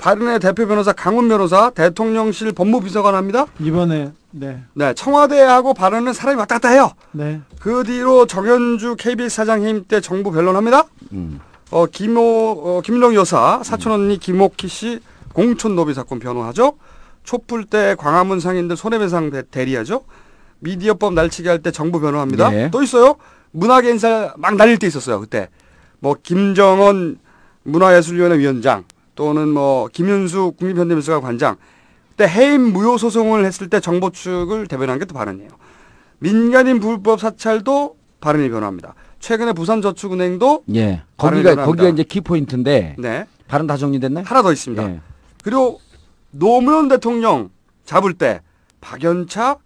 Speaker 2: 발언의 대표 변호사 강훈 변호사 대통령실 법무비서관 합니다.
Speaker 6: 이번에 네.
Speaker 2: 청와대하고 발언은 사람이 왔다 갔다 해요.
Speaker 6: 네.
Speaker 2: 그 뒤로 정현주 KBS 사장 해임 때 정부 변론합니다. 김일long 여사 사촌 언니 김옥희 씨 공천 노비 사건 변호하죠. 촛불 때 광화문 상인들 손해배상 대리하죠. 미디어법 날치기 할 때 정부 변호합니다.
Speaker 7: 네.
Speaker 2: 또 있어요. 문화계 인사 막 날릴 때 있었어요. 그때 뭐 김정은 문화예술위원회 위원장 또는 뭐 김윤수 국립현대미술관 관장 그때 해임 무효 소송을 했을 때 정보 측을 대변한 게 또 발언이에요. 민간인 불법 사찰도 발언이 변호합니다. 최근에 부산저축은행도
Speaker 7: 예.
Speaker 2: 발언이
Speaker 7: 거기가
Speaker 2: 변호합니다.
Speaker 7: 이제 키포인트인데
Speaker 2: 네.
Speaker 7: 발언 다 정리됐나요?
Speaker 2: 하나 더 있습니다.
Speaker 7: 예.
Speaker 2: 그리고 노무현 대통령 잡을 때 박연차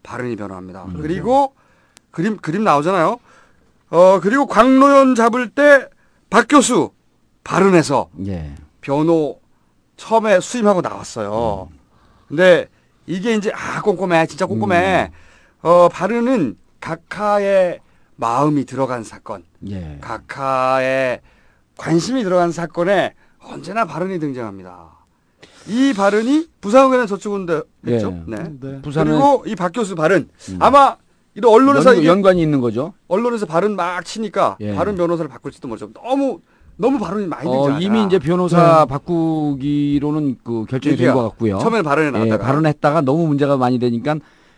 Speaker 2: 발언이 변호합니다. 그리고 그림 나오잖아요. 그리고 광노현 잡을 때 박 교수 발언해서
Speaker 7: 예.
Speaker 2: 변호 처음에 수임하고 나왔어요. 근데 이게 이제 꼼꼼해. 진짜 꼼꼼해. 발언은 각하의 마음이 들어간 사건.
Speaker 7: 예.
Speaker 2: 각하의 관심이 들어간 사건에 언제나 발언이 등장합니다. 이 발언이 부산의원의 저축은데 했죠.
Speaker 7: 예.
Speaker 2: 네.
Speaker 7: 부산은
Speaker 2: 그리고 이 박 교수 발언 아마 이런 언론에서
Speaker 7: 연관이 있는 거죠.
Speaker 2: 언론에서 발언 막 치니까
Speaker 7: 예.
Speaker 2: 발언 변호사를 바꿀지도 모르죠. 너무 발언이 많이 등장하잖아.
Speaker 7: 이미 이제 변호사 바꾸기로는 그 결정이 된 것 같고요.
Speaker 2: 처음에는 발언에 나왔다가
Speaker 7: 예, 발언했다가 너무 문제가 많이 되니까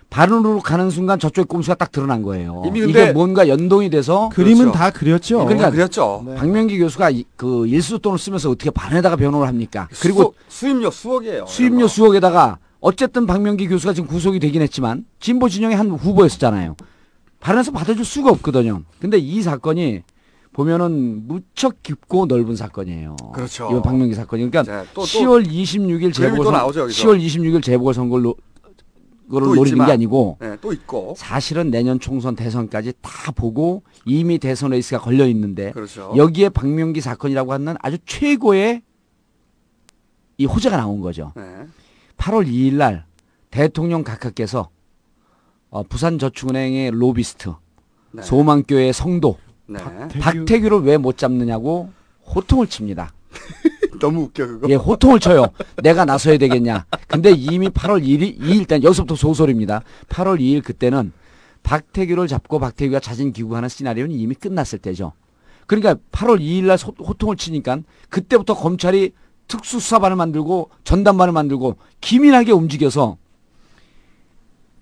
Speaker 7: 발언으로 가는 순간 저쪽의 꼼수가 딱 드러난 거예요.
Speaker 2: 이미 근데
Speaker 7: 이게 뭔가 연동이 돼서
Speaker 6: 그림은 다 그렸죠.
Speaker 7: 그러니까
Speaker 2: 그렸죠.
Speaker 7: 네. 박명기 교수가 그 일수돈을 쓰면서 어떻게 발언에다가 변호를 합니까? 그리고
Speaker 2: 수임료 수억이에요.
Speaker 7: 수임료 수억에다가 어쨌든 박명기 교수가 지금 구속이 되긴 했지만 진보 진영의 한 후보였었잖아요. 발언해서 받아줄 수가 없거든요. 근데 이 사건이 보면은 무척 깊고 넓은 사건이에요.
Speaker 2: 그렇죠.
Speaker 7: 이번 박명기 사건이. 그러니까
Speaker 2: 또
Speaker 7: 10월 26일 재보궐선거 10월 26일 재보궐선거를 노리는 게 아니고
Speaker 2: 또 있고
Speaker 7: 사실은 내년 총선 대선까지 다 보고 이미 대선 레이스가 걸려 있는데
Speaker 2: 그렇죠.
Speaker 7: 여기에 박명기 사건이라고 하는 아주 최고의 이 호재가 나온 거죠. 8월 2일 날 대통령 각하께서 부산저축은행의 로비스트 소망교회 성도 박태규를 왜 못 잡느냐고 호통을 칩니다.
Speaker 2: 너무 웃겨 그거.
Speaker 7: 예, 호통을 쳐요. 내가 나서야 되겠냐. 근데 이미 8월 2일 때 여기서부터 소설입니다. 8월 2일 그때는 박태규를 잡고 박태규가 자진 귀국하는 시나리오는 이미 끝났을 때죠. 그러니까 8월 2일 날 호통을 치니까 그때부터 검찰이 특수수사반을 만들고 전담반을 만들고 기민하게 움직여서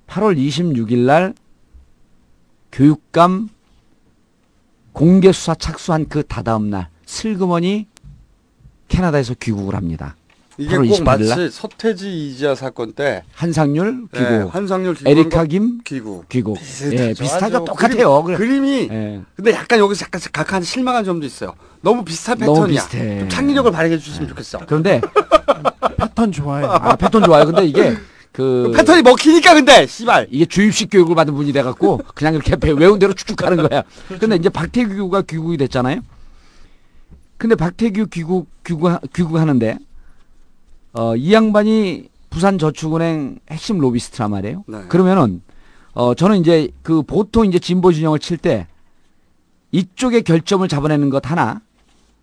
Speaker 7: 8월 26일 날 교육감 공개수사 착수한 그 다다음 날 슬그머니 캐나다에서 귀국을 합니다.
Speaker 2: 이게 꼭 마치 서태지 이지아 사건 때
Speaker 7: 한상률 귀국,
Speaker 2: 네, 한상률 귀국,
Speaker 7: 에리카 김
Speaker 2: 귀국.
Speaker 7: 예, 비슷하죠. 똑같아요.
Speaker 2: 그림이
Speaker 7: 예.
Speaker 2: 근데 약간 여기서 약간 각한 실망한 점도 있어요. 너무 비슷한
Speaker 7: 너무
Speaker 2: 패턴이야.
Speaker 7: 비슷해.
Speaker 2: 좀 창의력을 발휘해 주셨으면 좋겠어.
Speaker 7: 그런데
Speaker 6: 패턴 좋아요.
Speaker 7: 아, 패턴 좋아요. 근데 이게 그
Speaker 2: 패턴이 먹히니까 근데 씨발
Speaker 7: 이게 주입식 교육을 받은 분이 돼갖고 그냥 이렇게 외운 대로 쭉쭉 가는 거야. 근데 이제 박태규가 귀국이 됐잖아요. 근데 박태규 귀국하는데 이 양반이 부산저축은행 핵심 로비스트란 말이에요.
Speaker 2: 네.
Speaker 7: 그러면은 저는 이제 그 보통 이제 진보 진영을 칠 때 이쪽의 결점을 잡아내는 것 하나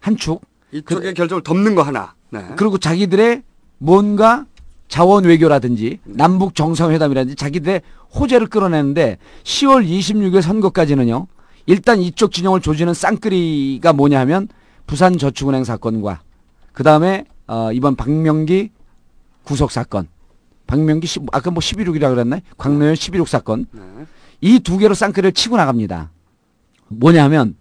Speaker 7: 한 축,
Speaker 2: 이쪽의 결점을 덮는 거 하나. 네.
Speaker 7: 그리고 자기들의 뭔가 자원 외교라든지 남북 정상회담이라든지 자기들의 호재를 끌어내는데 10월 26일 선거까지는요. 일단 이쪽 진영을 조지는 쌍끌이가 뭐냐 하면 부산저축은행 사건과 그다음에 이번 박명기 구속 사건. 박명기 아까 뭐 11.6이라고 그랬나요? 광노현 11.6 사건. 이 두 개로 쌍끌이를 치고 나갑니다. 뭐냐 하면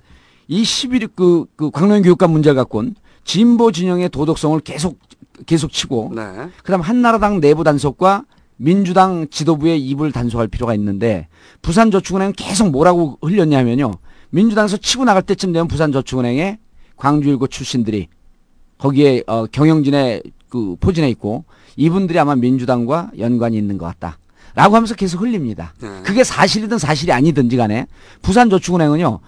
Speaker 7: 이 11.6 그 광노현 교육감 문제를 갖고는 진보 진영의 도덕성을 계속 치고
Speaker 2: 네.
Speaker 7: 그다음 한나라당 내부 단속과 민주당 지도부의 입을 단속할 필요가 있는데 부산저축은행은 계속 뭐라고 흘렸냐면요. 민주당에서 치고 나갈 때쯤 되면 부산저축은행에 광주일고 출신들이 거기에 경영진의 그 포진해 있고 이분들이 아마 민주당과 연관이 있는 것 같다. 라고 하면서 계속 흘립니다. 그게 사실이든 사실이 아니든지 간에 부산저축은행은요.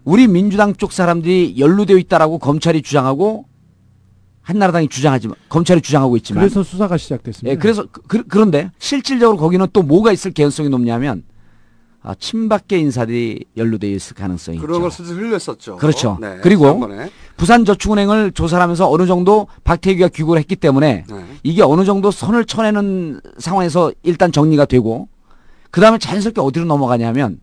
Speaker 7: 우리 민주당 쪽 사람들이 연루되어 있다라고 검찰이 주장하고 한나라당이 주장하지만 검찰이 주장하고 있지만
Speaker 6: 그래서 수사가 시작됐습니다.
Speaker 7: 예, 그래서 그런데 실질적으로 거기는 또 뭐가 있을 개연성이 높냐면 친박계 인사들이 연루되어 있을 가능성이
Speaker 2: 그런
Speaker 7: 있죠.
Speaker 2: 걸 슬슬 흘렸었죠.
Speaker 7: 그렇죠.
Speaker 2: 네,
Speaker 7: 그리고
Speaker 2: 지난번에.
Speaker 7: 부산저축은행을 조사를 하면서 어느 정도 박태규가 귀국을 했기 때문에 이게 어느 정도 선을 쳐내는 상황에서 일단 정리가 되고 그 다음에 자연스럽게 어디로 넘어가냐면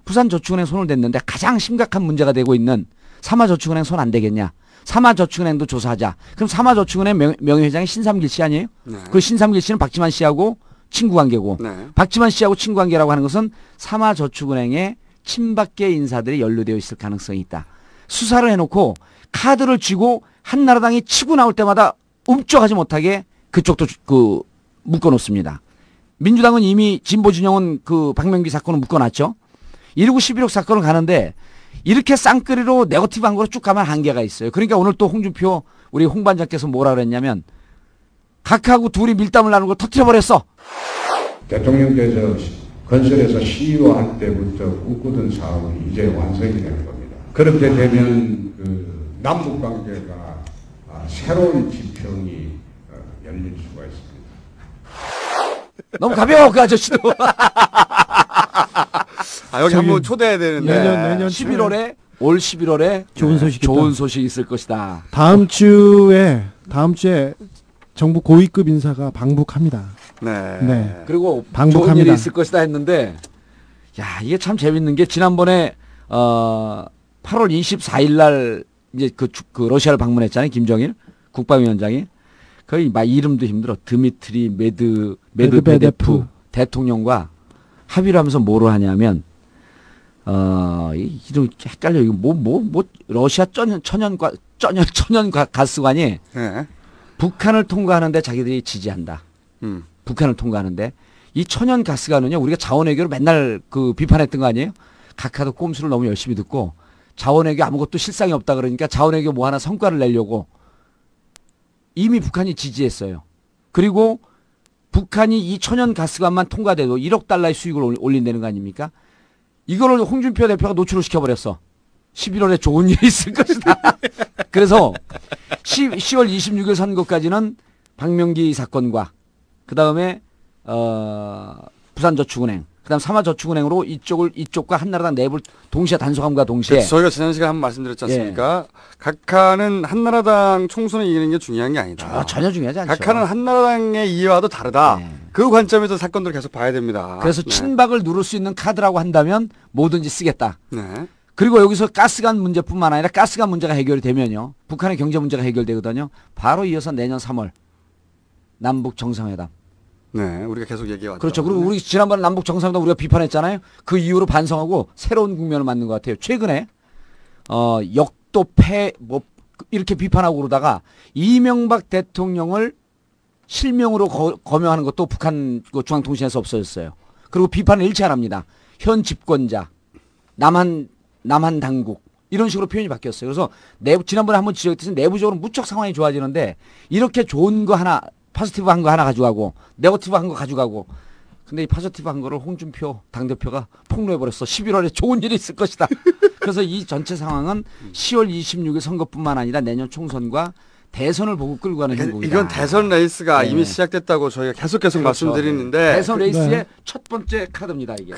Speaker 7: 부산저축은행 손을 댔는데 가장 심각한 문제가 되고 있는 삼화저축은행 손 안 되겠냐. 삼화저축은행도 조사하자. 그럼 삼화저축은행 명예회장이 신삼길 씨 아니에요?
Speaker 2: 네.
Speaker 7: 그 신삼길 씨는 박지만 씨하고 친구 관계고
Speaker 2: 네.
Speaker 7: 박지만 씨하고 친구 관계라고 하는 것은 삼화저축은행에 친박계 인사들이 연루되어 있을 가능성이 있다. 수사를 해놓고 카드를 쥐고 한나라당이 치고 나올 때마다 움쩍하지 못하게 그쪽도 그 묶어놓습니다. 민주당은 이미 진보 진영은 그 박명기 사건을 묶어놨죠. 1.9 11.6 사건을 가는데 이렇게 쌍끌이로 네거티브한 거로 쭉 가면 한계가 있어요. 그러니까 오늘 또 홍준표 우리 홍 반장께서 뭐라 그랬냐면 각하고 둘이 밀담을 나누고 터뜨려버렸어.
Speaker 10: 대통령께서 건설에서 CEO할 때부터 꿈꾸던 사업이 이제 완성이 되는 겁니다. 그렇게 되면 그 남북 관계가 새로운 지평이 열릴 수가 있습니다.
Speaker 7: 너무 가벼워 그 아저씨도.
Speaker 2: 여기 한번 초대해야 되는데
Speaker 6: 내년
Speaker 7: 11월에 올 11월에 좋은 소식이 있을 것이다.
Speaker 6: 다음 주에 정부 고위급 인사가 방북합니다.
Speaker 2: 네.
Speaker 7: 그리고
Speaker 6: 방북합니다.
Speaker 7: 좋은 일이 있을 것이다 했는데 야 이게 참 재밌는 게 지난번에 8월 24일 날 이제 그 러시아를 방문했잖아요. 김정일 국방위원장이 거의 막 이름도 힘들어. 드미트리 메드베데프 대통령과 합의를 하면서 뭐로 하냐면 이름 헷갈려. 이거 뭐 러시아 천연 가스관이
Speaker 2: 네.
Speaker 7: 북한을 통과하는데 자기들이 지지한다. 북한을 통과하는데 이 천연 가스관은요. 우리가 자원외교를 맨날 그 비판했던 거 아니에요? 각하도 꼼수를 너무 열심히 듣고 자원외교 아무것도 실상이 없다 그러니까 자원외교 뭐 하나 성과를 내려고 이미 북한이 지지했어요. 그리고 북한이 이 천연 가스관만 통과돼도 1억 달러의 수익을 올린다는 거 아닙니까? 이거를 홍준표 대표가 노출을 시켜버렸어. 11월에 좋은 일이 있을 것이다. 그래서 10월 26일 선거까지는 박명기 사건과 그 다음에 부산저축은행, 그 다음 삼화저축은행으로 이쪽과 한나라당 내부를 동시에 단속함과 동시에
Speaker 2: 저희가 지난 시간에 한번 말씀드렸지 않습니까? 각하는 한나라당 총선을 이기는 게 중요한 게 아니다.
Speaker 7: 전혀 중요하지 않죠.
Speaker 2: 각하는 한나라당의 이해와도 다르다. 그 관점에서 사건들을 계속 봐야 됩니다.
Speaker 7: 그래서 친박을 누를 수 있는 카드라고 한다면 뭐든지 쓰겠다.
Speaker 2: 네.
Speaker 7: 그리고 여기서 가스관 문제뿐만 아니라 가스관 문제가 해결이 되면요. 북한의 경제 문제가 해결되거든요. 바로 이어서 내년 3월 남북 정상회담.
Speaker 2: 네, 우리가 계속 얘기해왔죠.
Speaker 7: 그렇죠. 그리고 우리 지난번에 남북 정상회담 우리가 비판했잖아요. 그 이후로 반성하고 새로운 국면을 맞는 것 같아요. 최근에 역도패 뭐 이렇게 비판하고 그러다가 이명박 대통령을 실명으로 거명하는 것도 북한 중앙통신에서 없어졌어요. 그리고 비판을 일치 안 합니다. 현 집권자, 남한 당국 이런 식으로 표현이 바뀌었어요. 그래서 지난번에 한번 지적했듯이 내부적으로 무척 상황이 좋아지는데 이렇게 좋은 거 하나 포지티브 한 거 하나 가져가고 네거티브 한 거 가져가고 근데 이 포지티브 한 거를 홍준표 당대표가 폭로해버렸어. 11월에 좋은 일이 있을 것이다. 그래서 이 전체 상황은 10월 26일 선거뿐만 아니라 내년 총선과 대선을 보고 끌고 가는 행보이다.
Speaker 2: 이건 대선 레이스가 이미 시작됐다고 저희가 계속
Speaker 7: 그렇죠.
Speaker 2: 말씀드리는데
Speaker 7: 대선 레이스의 첫 번째 카드입니다. 이게.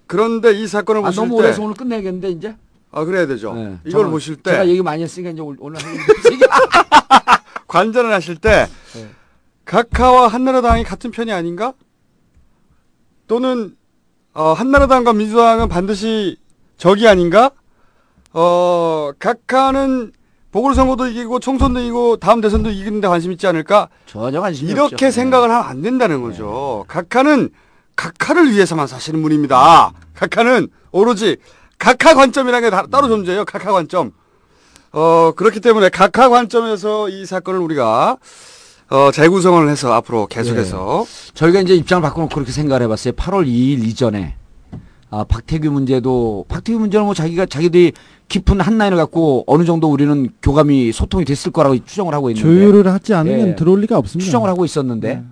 Speaker 2: 그런데 이 사건을 보실
Speaker 7: 너무
Speaker 2: 때
Speaker 7: 오래서 오늘 끝내야겠는데 이제.
Speaker 2: 그래야 되죠. 이걸 보실 때
Speaker 7: 제가 얘기 많이 했으니까 이제 오늘
Speaker 2: 관전을 하실 때 각하와 한나라당이 같은 편이 아닌가? 또는 한나라당과 민주당은 반드시 적이 아닌가? 각하는 보궐선거도 이기고 총선도 이기고 다음 대선도 이기는데 관심 있지 않을까?
Speaker 7: 전혀 관심이
Speaker 2: 이렇게
Speaker 7: 없죠.
Speaker 2: 생각을 하면 안 된다는 거죠. 각하는 각하를 위해서만 사시는 분입니다. 각하는 오로지 각하 관점이라는 게 따로 존재해요. 각하 관점. 그렇기 때문에 각하 관점에서 이 사건을 우리가 재구성을 해서 앞으로 계속해서
Speaker 7: 저희가 이제 입장을 바꿔놓고 그렇게 생각을 해봤어요. 8월 2일 이전에 박태규 문제는 뭐 자기들이 깊은 한 라인을 갖고 어느 정도 우리는 교감이 소통이 됐을 거라고 추정을 하고 있는데
Speaker 6: 조율을 하지 않으면 들어올 리가 없습니다.
Speaker 7: 추정을 하고 있었는데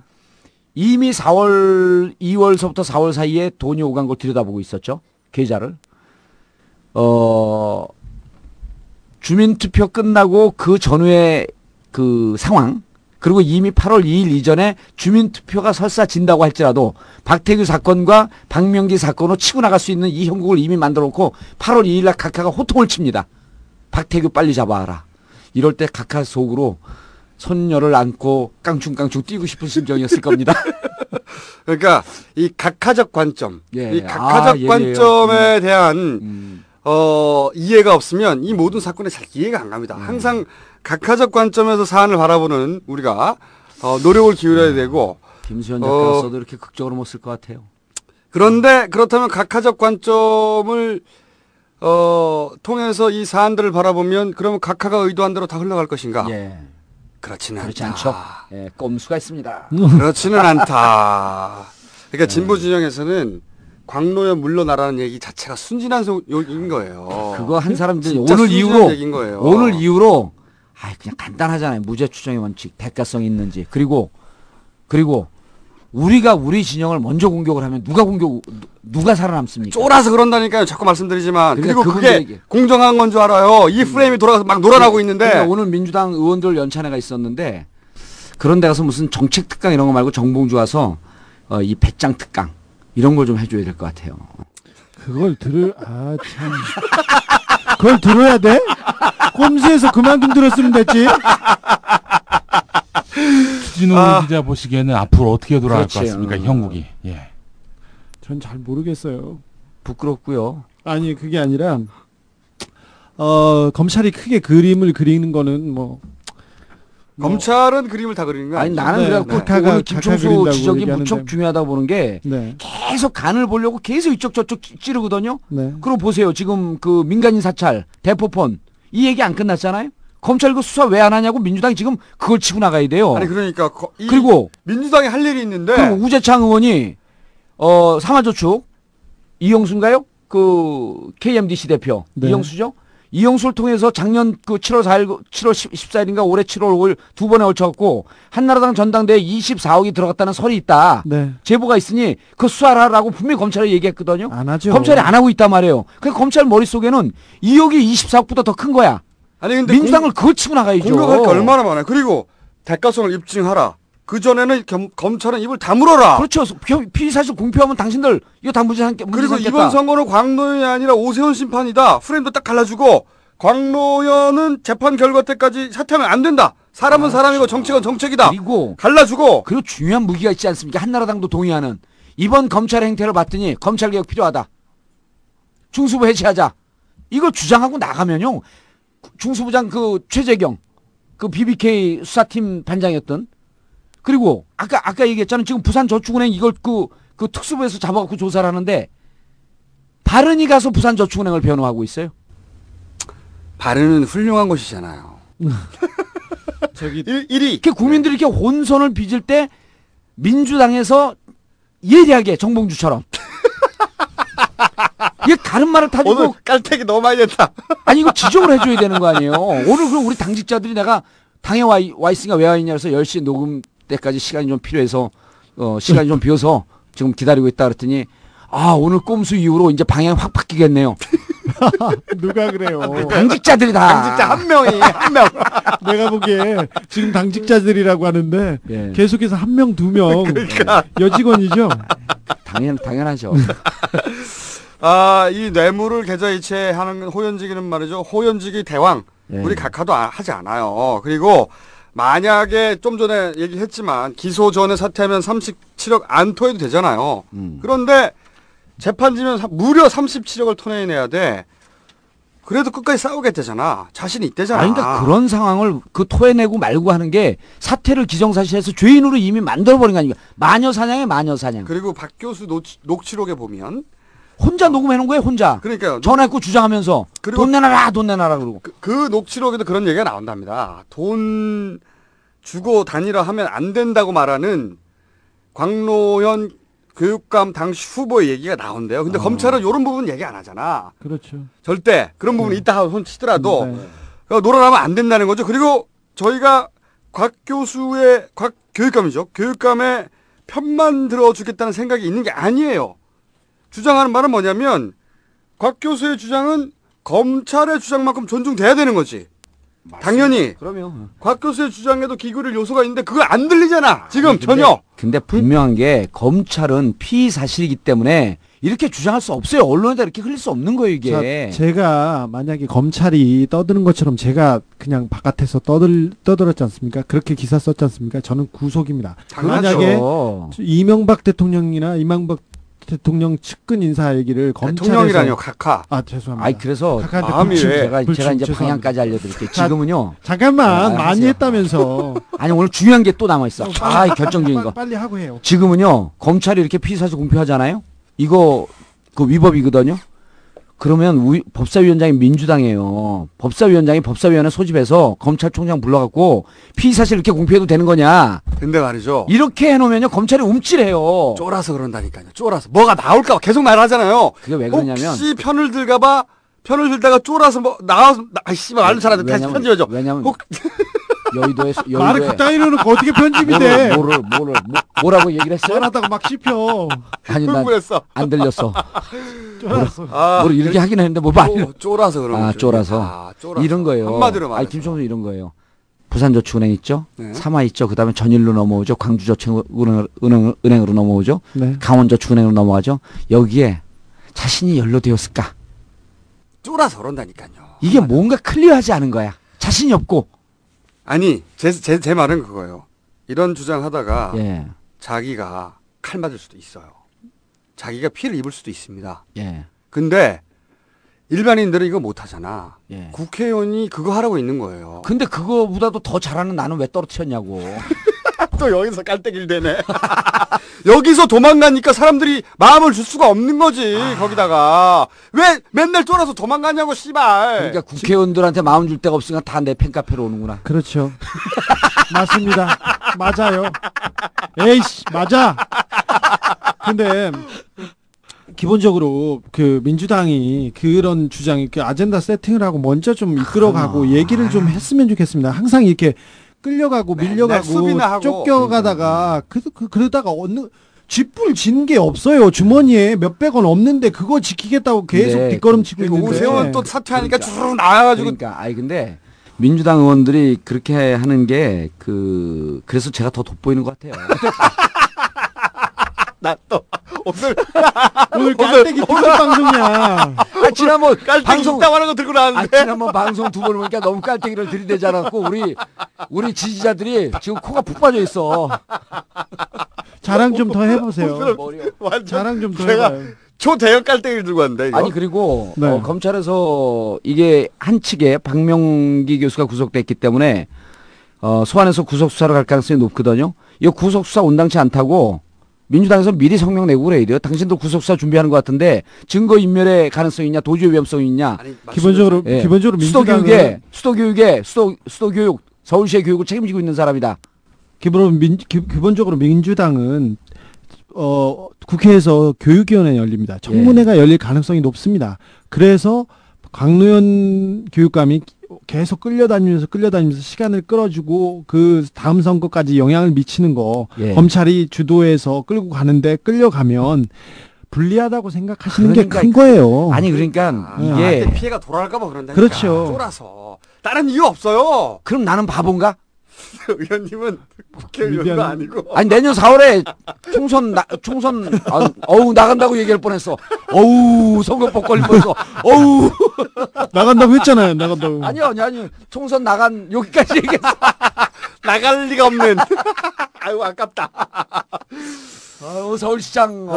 Speaker 7: 이미 2월서부터 4월 사이에 돈이 오간 걸 들여다보고 있었죠. 계좌를. 주민투표 끝나고 그 전후의 그 상황 그리고 이미 8월 2일 이전에 주민투표가 설사 진다고 할지라도 박태규 사건과 박명기 사건으로 치고 나갈 수 있는 이 형국을 이미 만들어 놓고 8월 2일 날 각하가 호통을 칩니다. 박태규 빨리 잡아라. 이럴 때 각하 속으로 손녀를 안고 깡충깡충 뛰고 싶은 심정이었을 겁니다.
Speaker 2: 그러니까 이 각하적 관점, 이 각하적 관점에 대한 이해가 없으면 이 모든 사건에 잘 이해가 안 갑니다. 항상 각하적 관점에서 사안을 바라보는 우리가 노력을 기울여야 되고
Speaker 7: 김수현 작가가 써도 이렇게 극적으로 못 쓸 것 같아요.
Speaker 2: 그런데 그렇다면 각하적 관점을 통해서 이 사안들을 바라보면 그러면 각하가 의도한 대로 다 흘러갈 것인가? 그렇지
Speaker 7: 않죠. 꼼수가 있습니다.
Speaker 2: 그렇지는 않다. 그러니까 진보 진영에서는 광노현 물러나라는 얘기 자체가 순진한 소리인 거예요.
Speaker 7: 그거 한 사람들이
Speaker 2: 오늘
Speaker 7: 이후로 그냥 간단하잖아요. 무죄 추정의 원칙, 대가성이 있는지. 그리고 우리가 우리 진영을 먼저 공격을 하면 누가 살아남습니까?
Speaker 2: 쫄아서 그런다니까요. 자꾸 말씀드리지만. 그리고 그게 공정한 건 줄 알아요. 이 프레임이 돌아가서 막 놀아나고 있는데.
Speaker 7: 그러니까 오늘 민주당 의원들 연찬회가 있었는데 그런 데 가서 무슨 정책 특강 이런 거 말고 정봉주 와서 이 배짱 특강 이런 걸 좀 해줘야 될 것 같아요.
Speaker 6: 그걸 그걸 들어야 돼? 꼼수에서 그만 좀 들었으면 됐지.
Speaker 8: 주진우 기자 보시기에는 앞으로 어떻게 돌아갈 것 같습니까? 형국이.
Speaker 6: 전 잘 모르겠어요.
Speaker 7: 부끄럽고요.
Speaker 6: 아니 그게 아니라 검찰이 크게 그림을 그리는 거는
Speaker 2: 검찰은 그림을 다 그리는 거야.
Speaker 7: 아니 나는 그래갖고 오늘 김총수 지적이 무척 중요하다고 보는 게 계속 간을 보려고 계속 이쪽 저쪽 찌르거든요. 그럼 보세요. 지금 그 민간인 사찰, 대포폰 이 얘기 안 끝났잖아요. 검찰 그 수사 왜 안 하냐고 민주당이 지금 그걸 치고 나가야 돼요.
Speaker 2: 아니 그러니까
Speaker 7: 그리고
Speaker 2: 민주당이 할 일이 있는데
Speaker 7: 그리고 우재창 의원이 삼화저축 이영수인가요? 그 KMDC 대표 이영수죠. 이영수를 통해서 작년 그 7월 14일인가 올해 7월 5일 두 번에 걸쳐갖고 한나라당 전당대회 24억이 들어갔다는 설이 있다. 제보가 있으니 그 수사하라고 분명히 검찰에 얘기했거든요.
Speaker 6: 안 하죠.
Speaker 7: 검찰이 안 하고 있단 말이에요. 그러니까 검찰 머릿속에는 2억이 24억보다 더 큰 거야.
Speaker 2: 아니 근데
Speaker 7: 민주당을 그거 치고 나가야죠.
Speaker 2: 공격할 게 얼마나 많아요. 그리고 대가성을 입증하라. 그전에는 검찰은 입을 다물어라.
Speaker 7: 그렇죠. 피의사실 공표하면 당신들 이거 다 문제 삼겠다.
Speaker 2: 그리고 이번 선거는 광노현이 아니라 오세훈 심판이다. 프레임도 딱 갈라주고 광노현은 재판 결과 때까지 사퇴하면 안 된다. 사람은 사람이고 정책은 정책이다.
Speaker 7: 그리고
Speaker 2: 갈라주고.
Speaker 7: 그리고 중요한 무기가 있지 않습니까? 한나라당도 동의하는 이번 검찰의 행태를 봤더니 검찰개혁 필요하다. 중수부 해체하자. 이걸 주장하고 나가면요. 중수부장 그 최재경 그 BBK 수사팀 반장이었던 그리고 아까 얘기했잖아요. 지금 부산저축은행 이걸 그 특수부에서 잡아갖고 조사를 하는데 바른이 가서 부산저축은행을 변호하고 있어요.
Speaker 2: 바른은 훌륭한 곳이잖아요.
Speaker 6: 저기
Speaker 2: 1위.
Speaker 7: 이렇게 국민들이 이렇게 혼선을 빚을 때 민주당에서 예리하게 정봉주처럼 이게 다른 말을 타지고
Speaker 2: 오늘 깔때기 너무 많이 됐다.
Speaker 7: 아니 이거 지적을 해줘야 되는 거 아니에요. 오늘 그럼 우리 당직자들이 내가 당에 와 있으니까 왜 와 있냐 그래서 10시 녹음 때까지 시간이 좀 필요해서 시간이 좀 비어서 지금 기다리고 있다 그랬더니 오늘 꼼수 이후로 이제 방향이 확 바뀌겠네요.
Speaker 6: 누가 그래요?
Speaker 7: 당직자들이 다.
Speaker 2: 당직자 한 명이 한 명.
Speaker 6: 내가 보기에 지금 당직자들이라고 하는데
Speaker 7: 예.
Speaker 6: 계속해서 한 명, 두 명
Speaker 2: 그러니까.
Speaker 6: 여직원이죠.
Speaker 7: 당연하죠.
Speaker 2: 이 뇌물을 계좌이체하는 호연직이는 말이죠. 호연직이 대왕.
Speaker 7: 예.
Speaker 2: 우리 각하도 하지 않아요. 그리고 만약에 좀 전에 얘기했지만 기소 전에 사퇴하면 37억 안 토해도 되잖아요. 그런데 재판지면 무려 37억을 토해내야 돼. 그래도 끝까지 싸우겠다잖아. 자신이 있대잖아.
Speaker 7: 그러니까 그런 상황을 토해내고 말고 하는 게 사태를 기정사실해서 죄인으로 이미 만들어버린 거 아닙니까? 마녀사냥에 마녀사냥.
Speaker 2: 그리고 박 교수 녹취록에 보면
Speaker 7: 혼자 녹음해놓은 거예요, 혼자.
Speaker 2: 그러니까요.
Speaker 7: 전화했고 주장하면서 돈 내놔라 그러고.
Speaker 2: 그 녹취록에도 그런 얘기가 나온답니다. 돈 주고 다니라 하면 안 된다고 말하는 광노현 교육감 당시 후보의 얘기가 나온대요. 근데 검찰은 이런 부분 얘기 안 하잖아.
Speaker 6: 그렇죠.
Speaker 2: 절대 그런 부분 있다 하고 손 치더라도 놀아나면 안 된다는 거죠. 그리고 저희가 곽 교육감이죠. 교육감의 편만 들어주겠다는 생각이 있는 게 아니에요. 주장하는 말은 뭐냐면 곽 교수의 주장은 검찰의 주장만큼 존중돼야 되는 거지. 맞습니다. 당연히.
Speaker 7: 그러면
Speaker 2: 곽 교수의 주장에도 기구를 요소가 있는데 그걸 안 들리잖아. 지금 전혀.
Speaker 7: 근데 분명한 게 검찰은 피의 사실이기 때문에 이렇게 주장할 수 없어요. 언론에다 이렇게 흘릴 수 없는 거예요, 이게.
Speaker 6: 제가 만약에 검찰이 떠드는 것처럼 제가 그냥 바깥에서 떠들었지 않습니까? 그렇게 기사 썼지 않습니까? 저는 구속입니다.
Speaker 2: 당연하죠.
Speaker 6: 만약에 이명박 대통령이나 이명박 대통령 측근 인사 얘기를 검찰에서
Speaker 2: 대통령이라뇨, 각하.
Speaker 6: 죄송합니다.
Speaker 7: 그래서 제가 이제 방향까지 알려드릴게요. 지금은요.
Speaker 6: 잠깐만 많이 했다면서.
Speaker 7: 아니 오늘 중요한 게 또 남아 있어. 결정적인 거.
Speaker 6: 빨리 하고 해요.
Speaker 7: 지금은요 검찰이 이렇게 피의사실 공표하잖아요. 이거 위법이거든요. 그러면 법사위원장이 민주당이에요. 법사위원장이 법사위원회 소집해서 검찰총장 불러갖고 피의사실 이렇게 공표해도 되는 거냐.
Speaker 2: 근데 말이죠.
Speaker 7: 이렇게 해놓으면요 검찰이 움찔해요.
Speaker 2: 쫄아서 그런다니까요. 쫄아서. 뭐가 나올까 봐 계속 말하잖아요.
Speaker 7: 그게 왜 그러냐면
Speaker 2: 혹시 편을 들다가 쫄아서 말을 잘하는데 다시 편집해줘.
Speaker 7: 왜냐면 여의도에
Speaker 6: 말을 그따위 놓고 어떻게 편집이 돼?
Speaker 7: 뭐라고 얘기를 했어요?
Speaker 6: 쫄았다고 막 씹혀.
Speaker 7: 아니 난 안 들렸어.
Speaker 6: 쫄았어.
Speaker 7: 뭘 이렇게 하긴 했는데 뭐 말이
Speaker 2: 쫄아서 그런 거죠.
Speaker 7: 쫄아서. 이런 거예요.
Speaker 2: 한마디로 말해서.
Speaker 7: 김총수 이런 거예요. 부산저축은행 있죠.
Speaker 2: 네.
Speaker 7: 삼화 있죠. 그다음에 전일로 넘어오죠. 광주저축은행으로 넘어오죠.
Speaker 6: 네.
Speaker 7: 강원저축은행으로 넘어가죠. 여기에 자신이 연루되었을까?
Speaker 2: 쫄아서 그런다니까요.
Speaker 7: 이게 뭔가 클리어하지 않은 거야. 자신이 없고.
Speaker 2: 아니 제 말은 그거예요. 이런 주장하다가
Speaker 7: 예.
Speaker 2: 자기가 칼 맞을 수도 있어요. 자기가 피해를 입을 수도 있습니다.
Speaker 7: 예.
Speaker 2: 근데 일반인들은 이거 못하잖아.
Speaker 7: 예.
Speaker 2: 국회의원이 그거 하라고 있는 거예요.
Speaker 7: 근데 그거보다도 더 잘하는 나는 왜 떨어뜨렸냐고.
Speaker 2: 또 여기서 깔때기를 대네. 여기서 도망가니까 사람들이 마음을 줄 수가 없는 거지. 거기다가 왜 맨날 쫄아서 도망가냐고 씨발.
Speaker 7: 그러니까 국회의원들한테 마음 줄 데가 없으니까 다 내 팬카페로 오는구나.
Speaker 6: 그렇죠. 맞습니다. 맞아요. 에이씨 맞아. 근데 기본적으로 그 민주당이 그런 주장이 그 아젠다 세팅을 하고 먼저 좀 이끌어가고 얘기를 좀 했으면 좋겠습니다. 항상 이렇게 끌려가고 밀려가고 쫓겨가다가 그러다가 어느 쥐뿔 진 게 없어요. 주머니에 몇백 원 없는데 그거 지키겠다고 계속 뒷걸음치고 있는데
Speaker 2: 오세훈 또 사퇴하니까 쭉 나와가지고.
Speaker 7: 그러니까 근데 민주당 의원들이 그렇게 하는 게 그래서 제가 더 돋보이는 것 같아요.
Speaker 2: 나 또
Speaker 6: 오늘 깔때기 특집 방송이야.
Speaker 7: 지난번
Speaker 2: 방송 있다고 하는 거 들고 나왔는데.
Speaker 7: 지난번 방송 두 번 보니까 너무 깔때기를 들이대지 않았고 우리 지지자들이 지금 코가 푹 빠져 있어.
Speaker 6: 자랑 좀 더 해보세요. 자랑 좀 더 해봐요.
Speaker 2: 초대형 깔때기를 들고 왔는데 이거.
Speaker 7: 아니 그리고
Speaker 6: 네.
Speaker 7: 검찰에서 이게 한 측에 박명기 교수가 구속됐기 때문에 소환해서 구속 수사로 갈 가능성이 높거든요. 이거 구속 수사 온당치 않다고 민주당에서 미리 성명 내고 그래야 돼요. 당신들 구속 수사 준비하는 것 같은데 증거 인멸의 가능성이 있냐, 도주의 위험성이 있냐.
Speaker 2: 아니,
Speaker 6: 기본적으로 민주당은
Speaker 7: 수도교육 서울시의 교육을 책임지고 있는 사람이다.
Speaker 6: 기본적으로 민주당은 국회에서 교육위원회 열립니다. 청문회가 열릴 가능성이 높습니다. 그래서 강노현 교육감이 계속 끌려다니면서 시간을 끌어주고 그 다음 선거까지 영향을 미치는 거 검찰이 주도해서 끌고 가는데 끌려가면 불리하다고 생각하시는 게 큰 거예요.
Speaker 7: 아니 그러니까 이게
Speaker 2: 나한테 피해가 돌아갈까봐 그런다니까.
Speaker 6: 그렇죠.
Speaker 2: 쫄아서 다른 이유 없어요.
Speaker 7: 그럼 나는 바본가?
Speaker 2: 의원님은 국회의원도 아니고.
Speaker 7: 아니 내년 4월에 총선 나간다고 얘기할 뻔했어. 선거법 걸릴 뻔했어.
Speaker 6: 나간다고 했잖아요. 나간다고.
Speaker 7: 아니요. 총선 나간 여기까지 얘기했어.
Speaker 2: 나갈 리가 없는. 아유 아깝다.
Speaker 7: 서울시장.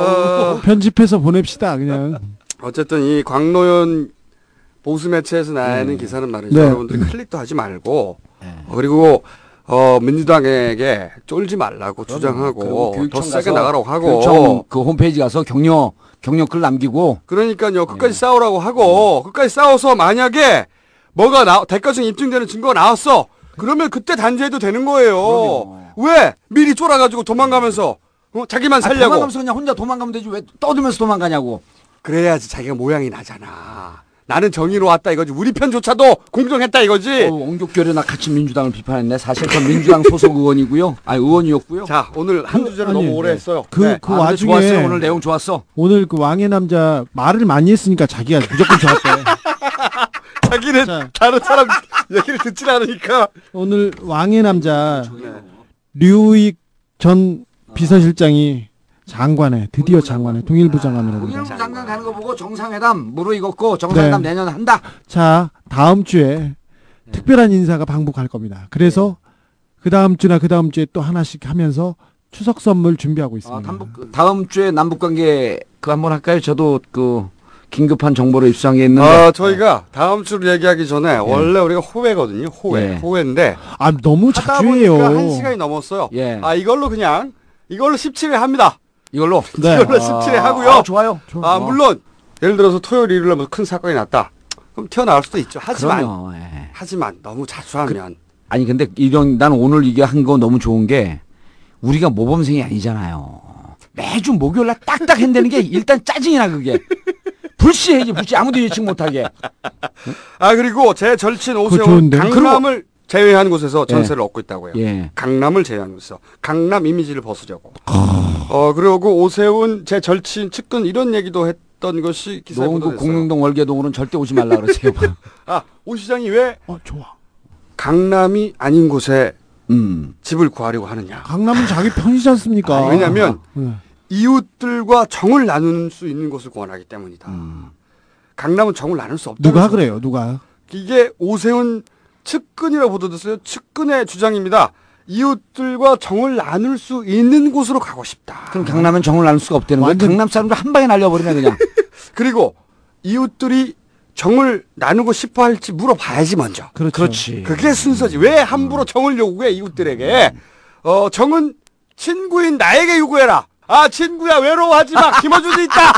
Speaker 6: 편집해서 보냅시다 그냥.
Speaker 2: 어쨌든 이 광노현 보수 매체에서 나는 기사는 말이죠. 여러분들이 클릭도 하지 말고 그리고 민주당에게 쫄지 말라고 주장하고 더 세게 나가라고 하고
Speaker 7: 교육청 그 홈페이지 가서 격려글 남기고
Speaker 2: 그러니까요 끝까지 싸우라고 하고 끝까지 싸워서 만약에 뭐가 대가성 입증되는 증거가 나왔어 그러면 그때 단죄해도 되는 거예요. 왜 미리 쫄아가지고 도망가면서 자기만 살려고
Speaker 7: 도망가면서 그냥 혼자 도망가면 되지 왜 떠들면서 도망가냐고.
Speaker 2: 그래야지 자기가 모양이 나잖아. 나는 정의로 왔다 이거지. 우리 편조차도 공정했다 이거지.
Speaker 7: 옹격결여나 같이 민주당을 비판했네. 사실 전 민주당 소속 의원이고요. 의원이었고요.
Speaker 2: 자 오늘 한 주제를 너무 오래 했어요.
Speaker 6: 그 와중에
Speaker 7: 좋았어요. 오늘 내용 좋았어.
Speaker 6: 오늘 그 왕의 남자 말을 많이 했으니까 자기가 무조건 좋았대.
Speaker 2: 자기는 다른 사람 얘기를 듣질 않으니까.
Speaker 6: 오늘 왕의 남자 류익 전 비서실장이 드디어 장관에 통일부 장관으로.
Speaker 7: 통일부 장관 가는 거 보고 정상회담 무르익었고 정상회담 내년 한다.
Speaker 6: 자 다음 주에 특별한 인사가 방북할 겁니다. 그래서 그 다음 주나 그 다음 주에 또 하나씩 하면서 추석 선물 준비하고 있습니다.
Speaker 7: 다음 주에 남북 관계 한번 할까요? 저도 긴급한 정보를 입수한 게 있는데.
Speaker 2: 저희가 다음 주를 얘기하기 전에 원래 우리가 호회거든요. 호회인데
Speaker 6: 너무 자주 해요.
Speaker 2: 1시간이 넘었어요. 이걸로 17회 합니다.
Speaker 7: 이걸로
Speaker 2: 17회 하고요.
Speaker 7: 좋아요.
Speaker 2: 물론 예를 들어서 토요일 일요일에 큰 사건이 났다. 그럼 튀어나올 수도 있죠. 하지만 너무 자주 하면
Speaker 7: 아니 근데 난 오늘 이게 한 거 너무 좋은 게 우리가 모범생이 아니잖아요. 매주 목요일날 딱딱 한다는 게 일단 짜증이 나 그게. 불시해야지 아무도 예측 못하게.
Speaker 2: 그리고 제 절친 오세훈 강남을 제외한 곳에서 전세를 얻고 있다고요. 강남을 제외한 곳에서 강남 이미지를 벗으려고. 그리고 오세훈 제 절친 측근 이런 얘기도 했던 것이 기사에 보도됐어요.
Speaker 7: 공릉동 월계동으로는 절대 오지 말라 그러세요.
Speaker 2: 오 시장이 왜
Speaker 6: 좋아.
Speaker 2: 강남이 아닌 곳에 집을 구하려고 하느냐.
Speaker 6: 강남은 자기 편이지 않습니까?
Speaker 2: 왜냐하면 이웃들과 정을 나눌 수 있는 곳을 원하기 때문이다. 강남은 정을 나눌 수 없다.
Speaker 6: 누가 그래요? 누가?
Speaker 2: 이게 오세훈 측근이라고 보도됐어요. 측근의 주장입니다. 이웃들과 정을 나눌 수 있는 곳으로 가고 싶다.
Speaker 7: 그럼 강남은 정을 나눌 수가 없다는 거예요? 강남 사람들 한 방에 날려버리네 그냥.
Speaker 2: 그리고 이웃들이 정을 나누고 싶어 할지 물어봐야지 먼저.
Speaker 7: 그렇지.
Speaker 2: 그게 순서지. 왜 함부로 정을 요구해 이웃들에게. 정은 친구인 나에게 요구해라. 친구야 외로워하지 마. 김어준이 있다.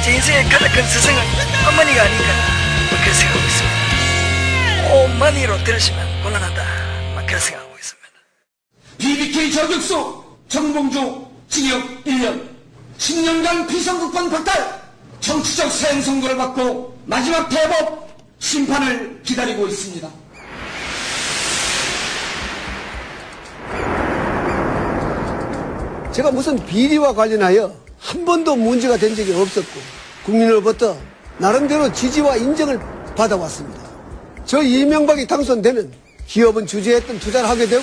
Speaker 5: 인생의 가장 큰 스승은 어머니가 아닌가 그렇게 생각하고 있습니다. 어머니로 들으시면 곤란하다 그렇게 생각하고 있습니다.
Speaker 22: BBK 저격수 정봉주 징역 1년 10년간 비선거권 박탈 정치적 사형 선고를 받고 마지막 대법 심판을 기다리고 있습니다.
Speaker 23: 제가 무슨 비리와 관련하여 한 번도 문제가 된 적이 없었고 국민으로부터 나름대로 지지와 인정을 받아왔습니다. 저 이명박이 당선되면 기업은 주재했던 투자를 하게 되고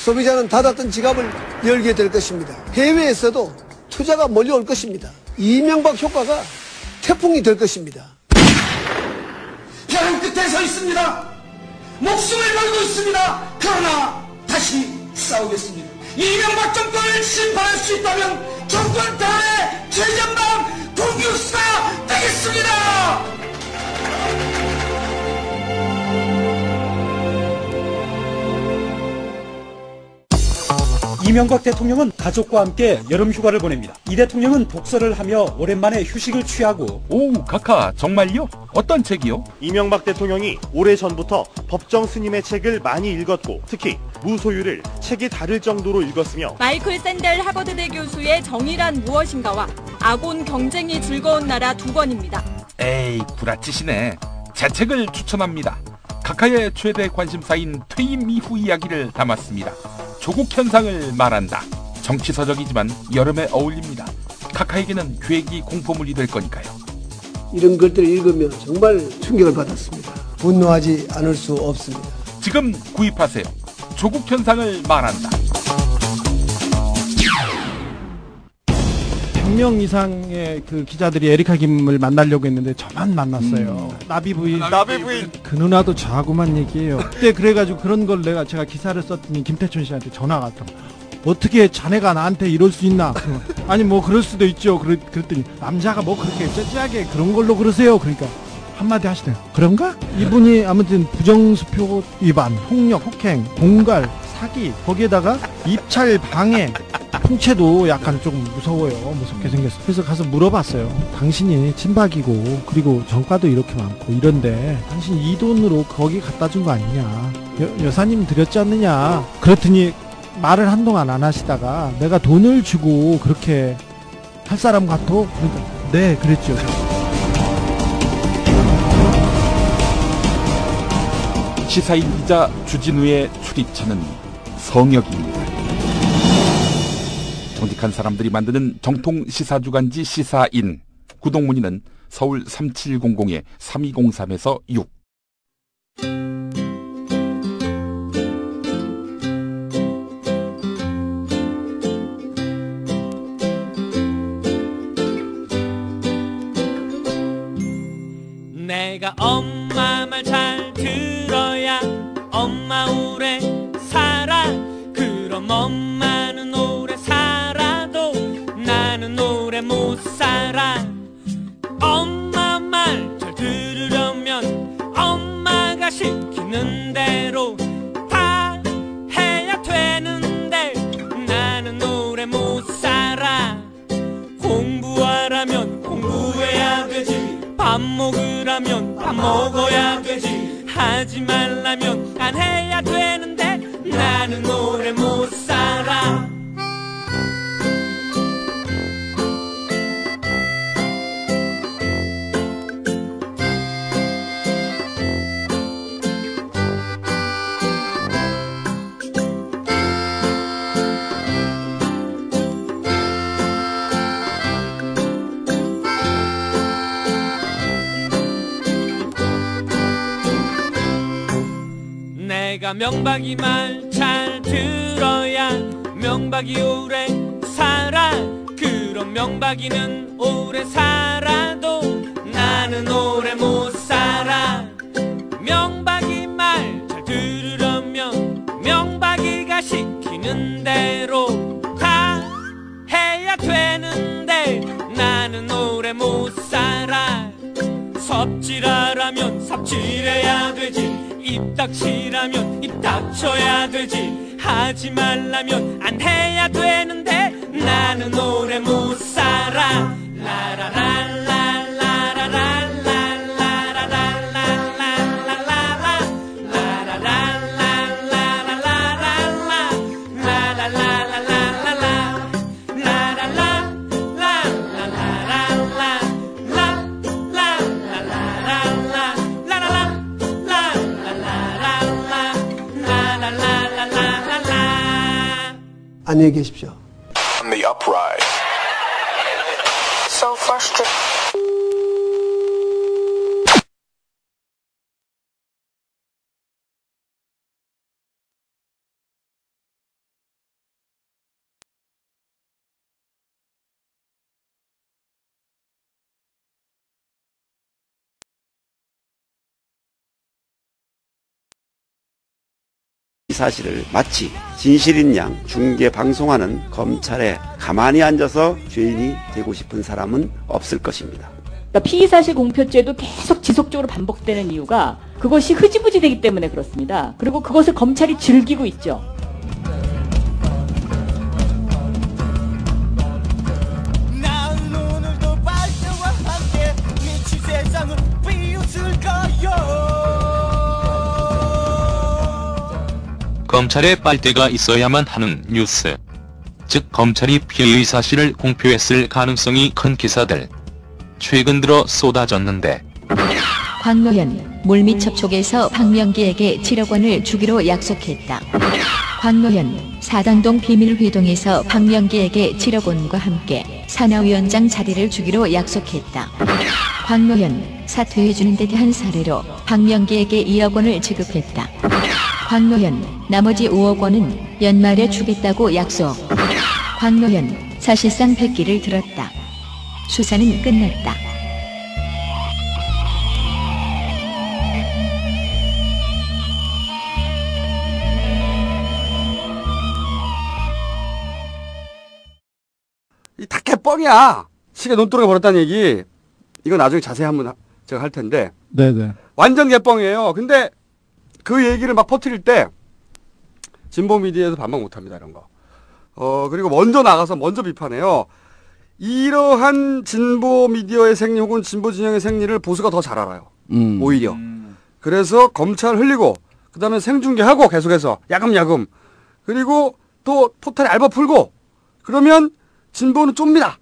Speaker 23: 소비자는 닫았던 지갑을 열게 될 것입니다. 해외에서도 투자가 몰려올 것입니다. 이명박 효과가 태풍이 될 것입니다.
Speaker 22: 벼랑 끝에 서 있습니다. 목숨을 걸고 있습니다. 그러나 다시 싸우겠습니다. 이명박 정권을 심판할 수 있다면 정권 탄핵 최전방 공유수가 되겠습니다.
Speaker 11: 이명박 대통령은 가족과 함께 여름 휴가를 보냅니다. 이 대통령은 독서를 하며 오랜만에 휴식을 취하고
Speaker 8: 오, 카카, 정말요? 어떤 책이요?
Speaker 18: 이명박 대통령이 오래전부터 법정 스님의 책을 많이 읽었고 특히 무소유를 책이 다를 정도로 읽었으며
Speaker 12: 마이클 샌델 하버드대 교수의 정의란 무엇인가와 아곤 경쟁이 즐거운 나라 2권입니다.
Speaker 8: 에이, 구라치시네. 제 책을 추천합니다. 카카의 최대 관심사인 퇴임 이후 이야기를 담았습니다. 조국 현상을 말한다. 정치서적이지만 여름에 어울립니다. 카카에게는 괴기 공포물이 될 거니까요.
Speaker 23: 이런 글들을 읽으면 정말 충격을 받았습니다. 분노하지 않을 수 없습니다.
Speaker 8: 지금 구입하세요. 조국 현상을 말한다.
Speaker 6: 100명 이상의 그 기자들이 에리카 김을 만나려고 했는데 저만 만났어요. 나비 부인. 그 누나도 저하고만 얘기해요. 그때 그래가지고 그런 걸 제가 기사를 썼더니 김태춘 씨한테 전화가 왔더라고. 어떻게 자네가 나한테 이럴 수 있나? 아니 뭐 그럴 수도 있죠. 그랬더니 남자가 뭐 그렇게 째째하게 그런 걸로 그러세요. 그러니까 한마디 하시대요. 그런가? 이분이 아무튼 부정수표 위반, 폭력, 폭행, 공갈, 사기, 거기에다가 입찰 방해, 통째도 약간 조금 무서워요. 무섭게 생겼어. 그래서 가서 물어봤어요. 당신이 친박이고 그리고 정가도 이렇게 많고 이런데 당신 이 돈으로 거기 갖다 준 거 아니냐? 여사님 드렸지 않느냐? 그랬더니 말을 한동안 안 하시다가 내가 돈을 주고 그렇게 할 사람 같아? 그러니까 네 그랬죠.
Speaker 8: 시사인기자 주진우의 출입처는 성역입니다. 정직한 사람들이 만드는 정통 시사주간지 시사인. 구독문의는 서울 3700-3203에서 6.
Speaker 13: 내가 엄마 말 잘 들어야 엄마 오래 살아. 그럼 엄마는 오래 살아도 나는 오래 못 살아. 엄마 말 잘 들으려면 엄마가 시키는 대로 다 해야 되는데 나는 오래 못 살아. 공부하라면 공부해야 되지. 밥 먹으라면 밥 먹어야 되지. 하지 말라면 안 해야 되는데 나는 오래 못 살아. 내가 명박이 말 잘 들어야 명박이 오래 살아. 그럼 명박이는 오래 살아도 나는 오래 못 살아. 명박이 말 잘 들으려면 명박이가 시키는 대로 다 해야 되는데 나는 오래 못 살아. 섭질하라면 삽질해야 되지. 입 닥치라면 입 닥쳐야 되지. 하지 말라면 안 해야 되는데 나는 오래 못 살아.
Speaker 23: 안녕히 계십시오.
Speaker 24: On the uprise.
Speaker 25: So frustrated.
Speaker 1: 이 사실을 마치 진실인 양 중계 방송하는 검찰에 가만히 앉아서 죄인이 되고 싶은 사람은 없을 것입니다.
Speaker 14: 그러니까 피의사실 공표죄도 계속 지속적으로 반복되는 이유가 그것이 흐지부지 되기 때문에 그렇습니다. 그리고 그것을 검찰이 즐기고 있죠.
Speaker 15: 검찰에 빨대가 있어야만 하는 뉴스. 즉 검찰이 피의의 사실을 공표했을 가능성이 큰 기사들. 최근 들어 쏟아졌는데.
Speaker 3: 광노현 물밑 접촉에서 박명기에게 7억 원을 주기로 약속했다. 광노현 사당동 비밀회동에서 박명기에게 7억 원과 함께 산하위원장 자리를 주기로 약속했다. 광노현 사퇴해주는 데 대한 사례로 박명기에게 2억 원을 지급했다. 광노현 나머지 5억 원은 연말에 주겠다고 약속. 광노현 사실상 백기를 들었다. 수사는 끝났다.
Speaker 2: 이 다 개뻥이야. 시계 논두렁에 버렸다는 얘기. 이거 나중에 자세히 한번 제가 할 텐데.
Speaker 6: 네네.
Speaker 2: 완전 개뻥이에요. 근데 그 얘기를 막 퍼뜨릴 때 진보 미디어에서 반박 못합니다. 이런 거. 그리고 먼저 나가서 먼저 비판해요. 이러한 진보 미디어의 생리 혹은 진보 진영의 생리를 보수가 더 잘 알아요. 오히려. 그래서 검찰 흘리고 그다음에 생중계하고 계속해서 야금야금. 그리고 또 포탈에 알바 풀고 그러면 진보는 좁니다.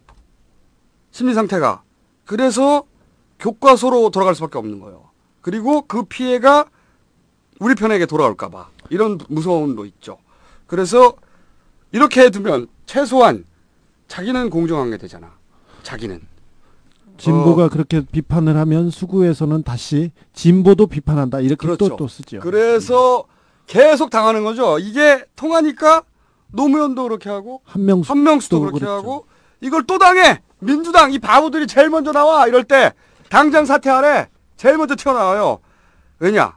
Speaker 2: 심리 상태가. 그래서 교과서로 돌아갈 수밖에 없는 거예요. 그리고 그 피해가 우리 편에게 돌아올까 봐. 이런 무서움도 있죠. 그래서 이렇게 해두면 최소한 자기는 공정한 게 되잖아. 자기는.
Speaker 6: 진보가 그렇게 비판을 하면 수구에서는 다시 진보도 비판한다. 이렇게
Speaker 2: 그렇죠.
Speaker 6: 또 쓰죠.
Speaker 2: 그래서 계속 당하는 거죠. 이게 통하니까 노무현도 그렇게 하고 한명수도 그렇게
Speaker 6: 그렇죠.
Speaker 2: 하고 이걸 또 당해. 민주당 이 바보들이 제일 먼저 나와. 이럴 때 당장 사퇴하래. 제일 먼저 튀어나와요. 왜냐?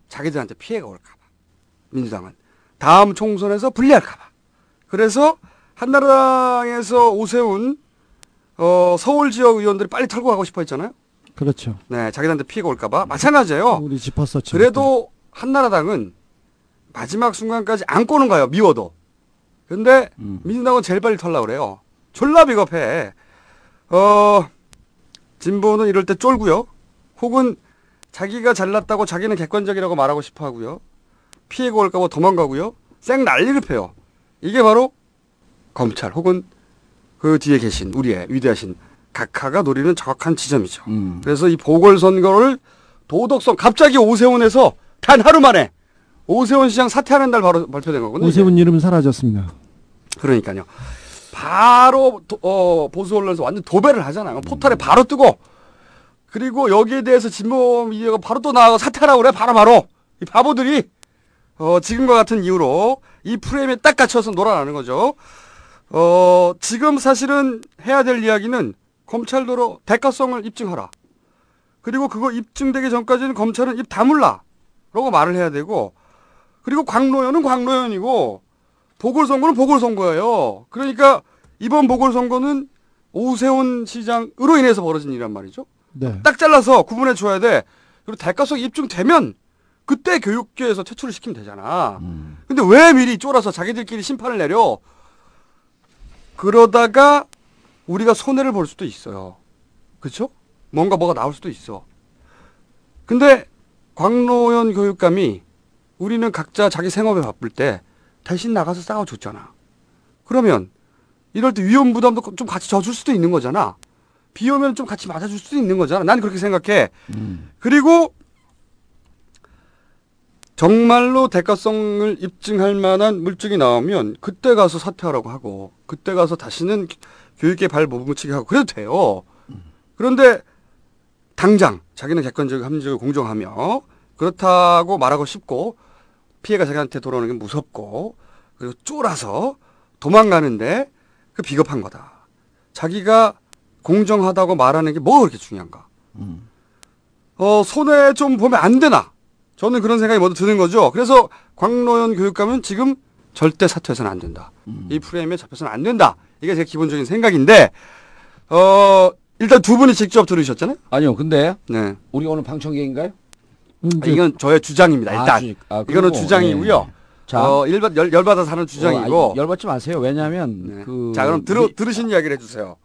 Speaker 2: 자기들한테 피해가 올까 봐. 민주당은. 다음 총선에서 불리할까 봐. 그래서 한나라당에서 오세훈 서울 지역 의원들이 빨리 털고 가고 싶어 했잖아요.
Speaker 6: 그렇죠.
Speaker 2: 네, 자기들한테 피해가 올까 봐. 마찬가지예요.
Speaker 6: 우리 짚었었죠.
Speaker 2: 그래도 한나라당은 마지막 순간까지 안고는 가요. 미워도. 근데 민주당은 제일 빨리 털려고 그래요. 졸라 비겁해. 진보는 이럴 때 쫄고요. 혹은 자기가 잘났다고 자기는 객관적이라고 말하고 싶어 하고요. 피해가 올까 봐 도망가고요. 쌩 난리를 펴요. 이게 바로 검찰 혹은 그 뒤에 계신 우리의 위대하신 각하가 노리는 정확한 지점이죠. 그래서 이 보궐선거를 도덕성 갑자기 오세훈에서 단 하루 만에 오세훈 시장 사퇴하는 날 바로 발표된 거거든요.
Speaker 6: 오세훈 이름은 사라졌습니다.
Speaker 2: 그러니까요. 바로 보수 언론에서 완전 도배를 하잖아요. 포탈에 바로 뜨고 그리고 여기에 대해서 진보 미디어가 바로 또 나와서 사퇴하라고 그래. 바로 이 바보들이 지금과 같은 이유로 이 프레임에 딱 갇혀서 놀아나는 거죠. 지금 사실은 해야 될 이야기는 검찰도로 대가성을 입증하라. 그리고 그거 입증되기 전까지는 검찰은 입 다물라. 라고 말을 해야 되고 그리고 광노현은 광노현이고 보궐선거는 보궐선거예요. 그러니까 이번 보궐선거는 오세훈 시장으로 인해서 벌어진 일이란 말이죠.
Speaker 6: 네.
Speaker 2: 딱 잘라서 구분해 줘야 돼. 그리고 대가성 입증되면 그때 교육계에서 퇴출을 시키면 되잖아. 근데 왜 미리 쫄아서 자기들끼리 심판을 내려? 그러다가 우리가 손해를 볼 수도 있어요. 그렇죠? 뭐가 나올 수도 있어. 근데 광노현 교육감이 우리는 각자 자기 생업에 바쁠 때 대신 나가서 싸워줬잖아. 그러면 이럴 때 위험 부담도 좀 같이 져줄 수도 있는 거잖아. 비 오면 좀 같이 맞아줄 수도 있는 거잖아. 난 그렇게 생각해. 그리고 정말로 대가성을 입증할 만한 물증이 나오면 그때 가서 사퇴하라고 하고 그때 가서 다시는 교육에 발 못 묻히게 하고 그래도 돼요. 그런데 당장 자기는 객관적이고 합리적이고 공정하며 그렇다고 말하고 싶고 피해가 자기한테 돌아오는 게 무섭고 그리고 쫄아서 도망가는데 그 비겁한 거다. 자기가 공정하다고 말하는 게 뭐가 그렇게 중요한가. 손해 좀 보면 안 되나. 저는 그런 생각이 먼저 드는 거죠. 그래서 광노현 교육감은 지금 절대 사퇴해서는 안 된다. 이 프레임에 잡혀서는 안 된다. 이게 제 기본적인 생각인데 일단 두 분이 직접 들으셨잖아요?
Speaker 7: 아니요. 근데
Speaker 2: 네.
Speaker 7: 우리 오늘 방청객인가요?
Speaker 2: 이건 저의 주장입니다. 일단 이거는 주장이고요.
Speaker 7: 네. 자,
Speaker 2: 열받아서 하는 주장이고.
Speaker 7: 열받지 마세요. 왜냐하면 그
Speaker 2: 자, 그럼 들으신 이야기를 해주세요.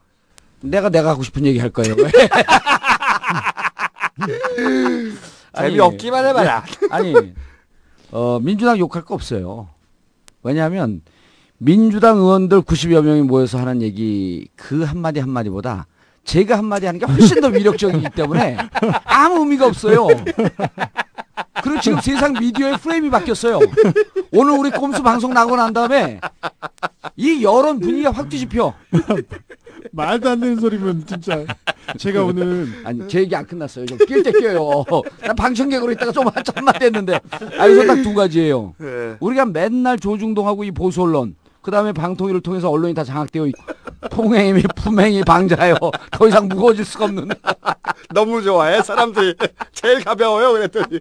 Speaker 7: 내가 하고 싶은 얘기 할 거예요.
Speaker 2: 재미없기만 해봐라.
Speaker 7: 아니, 민주당 욕할 거 없어요. 왜냐하면 민주당 의원들 90여 명이 모여서 하는 얘기 그 한마디 한마디보다 제가 한마디 하는 게 훨씬 더 위력적이기 때문에 아무 의미가 없어요. 그리고 지금 세상 미디어의 프레임이 바뀌었어요. 오늘 우리 꼼수 방송 나고 난 다음에 이 여론 분위기가 확 뒤집혀.
Speaker 6: 말도 안 되는 소리면 진짜 제가 오늘
Speaker 7: 아니 제 얘기 안 끝났어요. 좀 낄 때 껴요. 난 방청객으로 있다가 좀 한참만 됐는데 여기서 딱 두 가지예요.
Speaker 2: 네.
Speaker 7: 우리가 맨날 조중동하고 이 보수 언론 그다음에 방통위를 통해서 언론이 다 장악되어 있고 통행이 품행이 방자요. 더 이상 무거워질 수가 없는.
Speaker 2: 너무 좋아해 사람들이. 제일 가벼워요 그랬더니.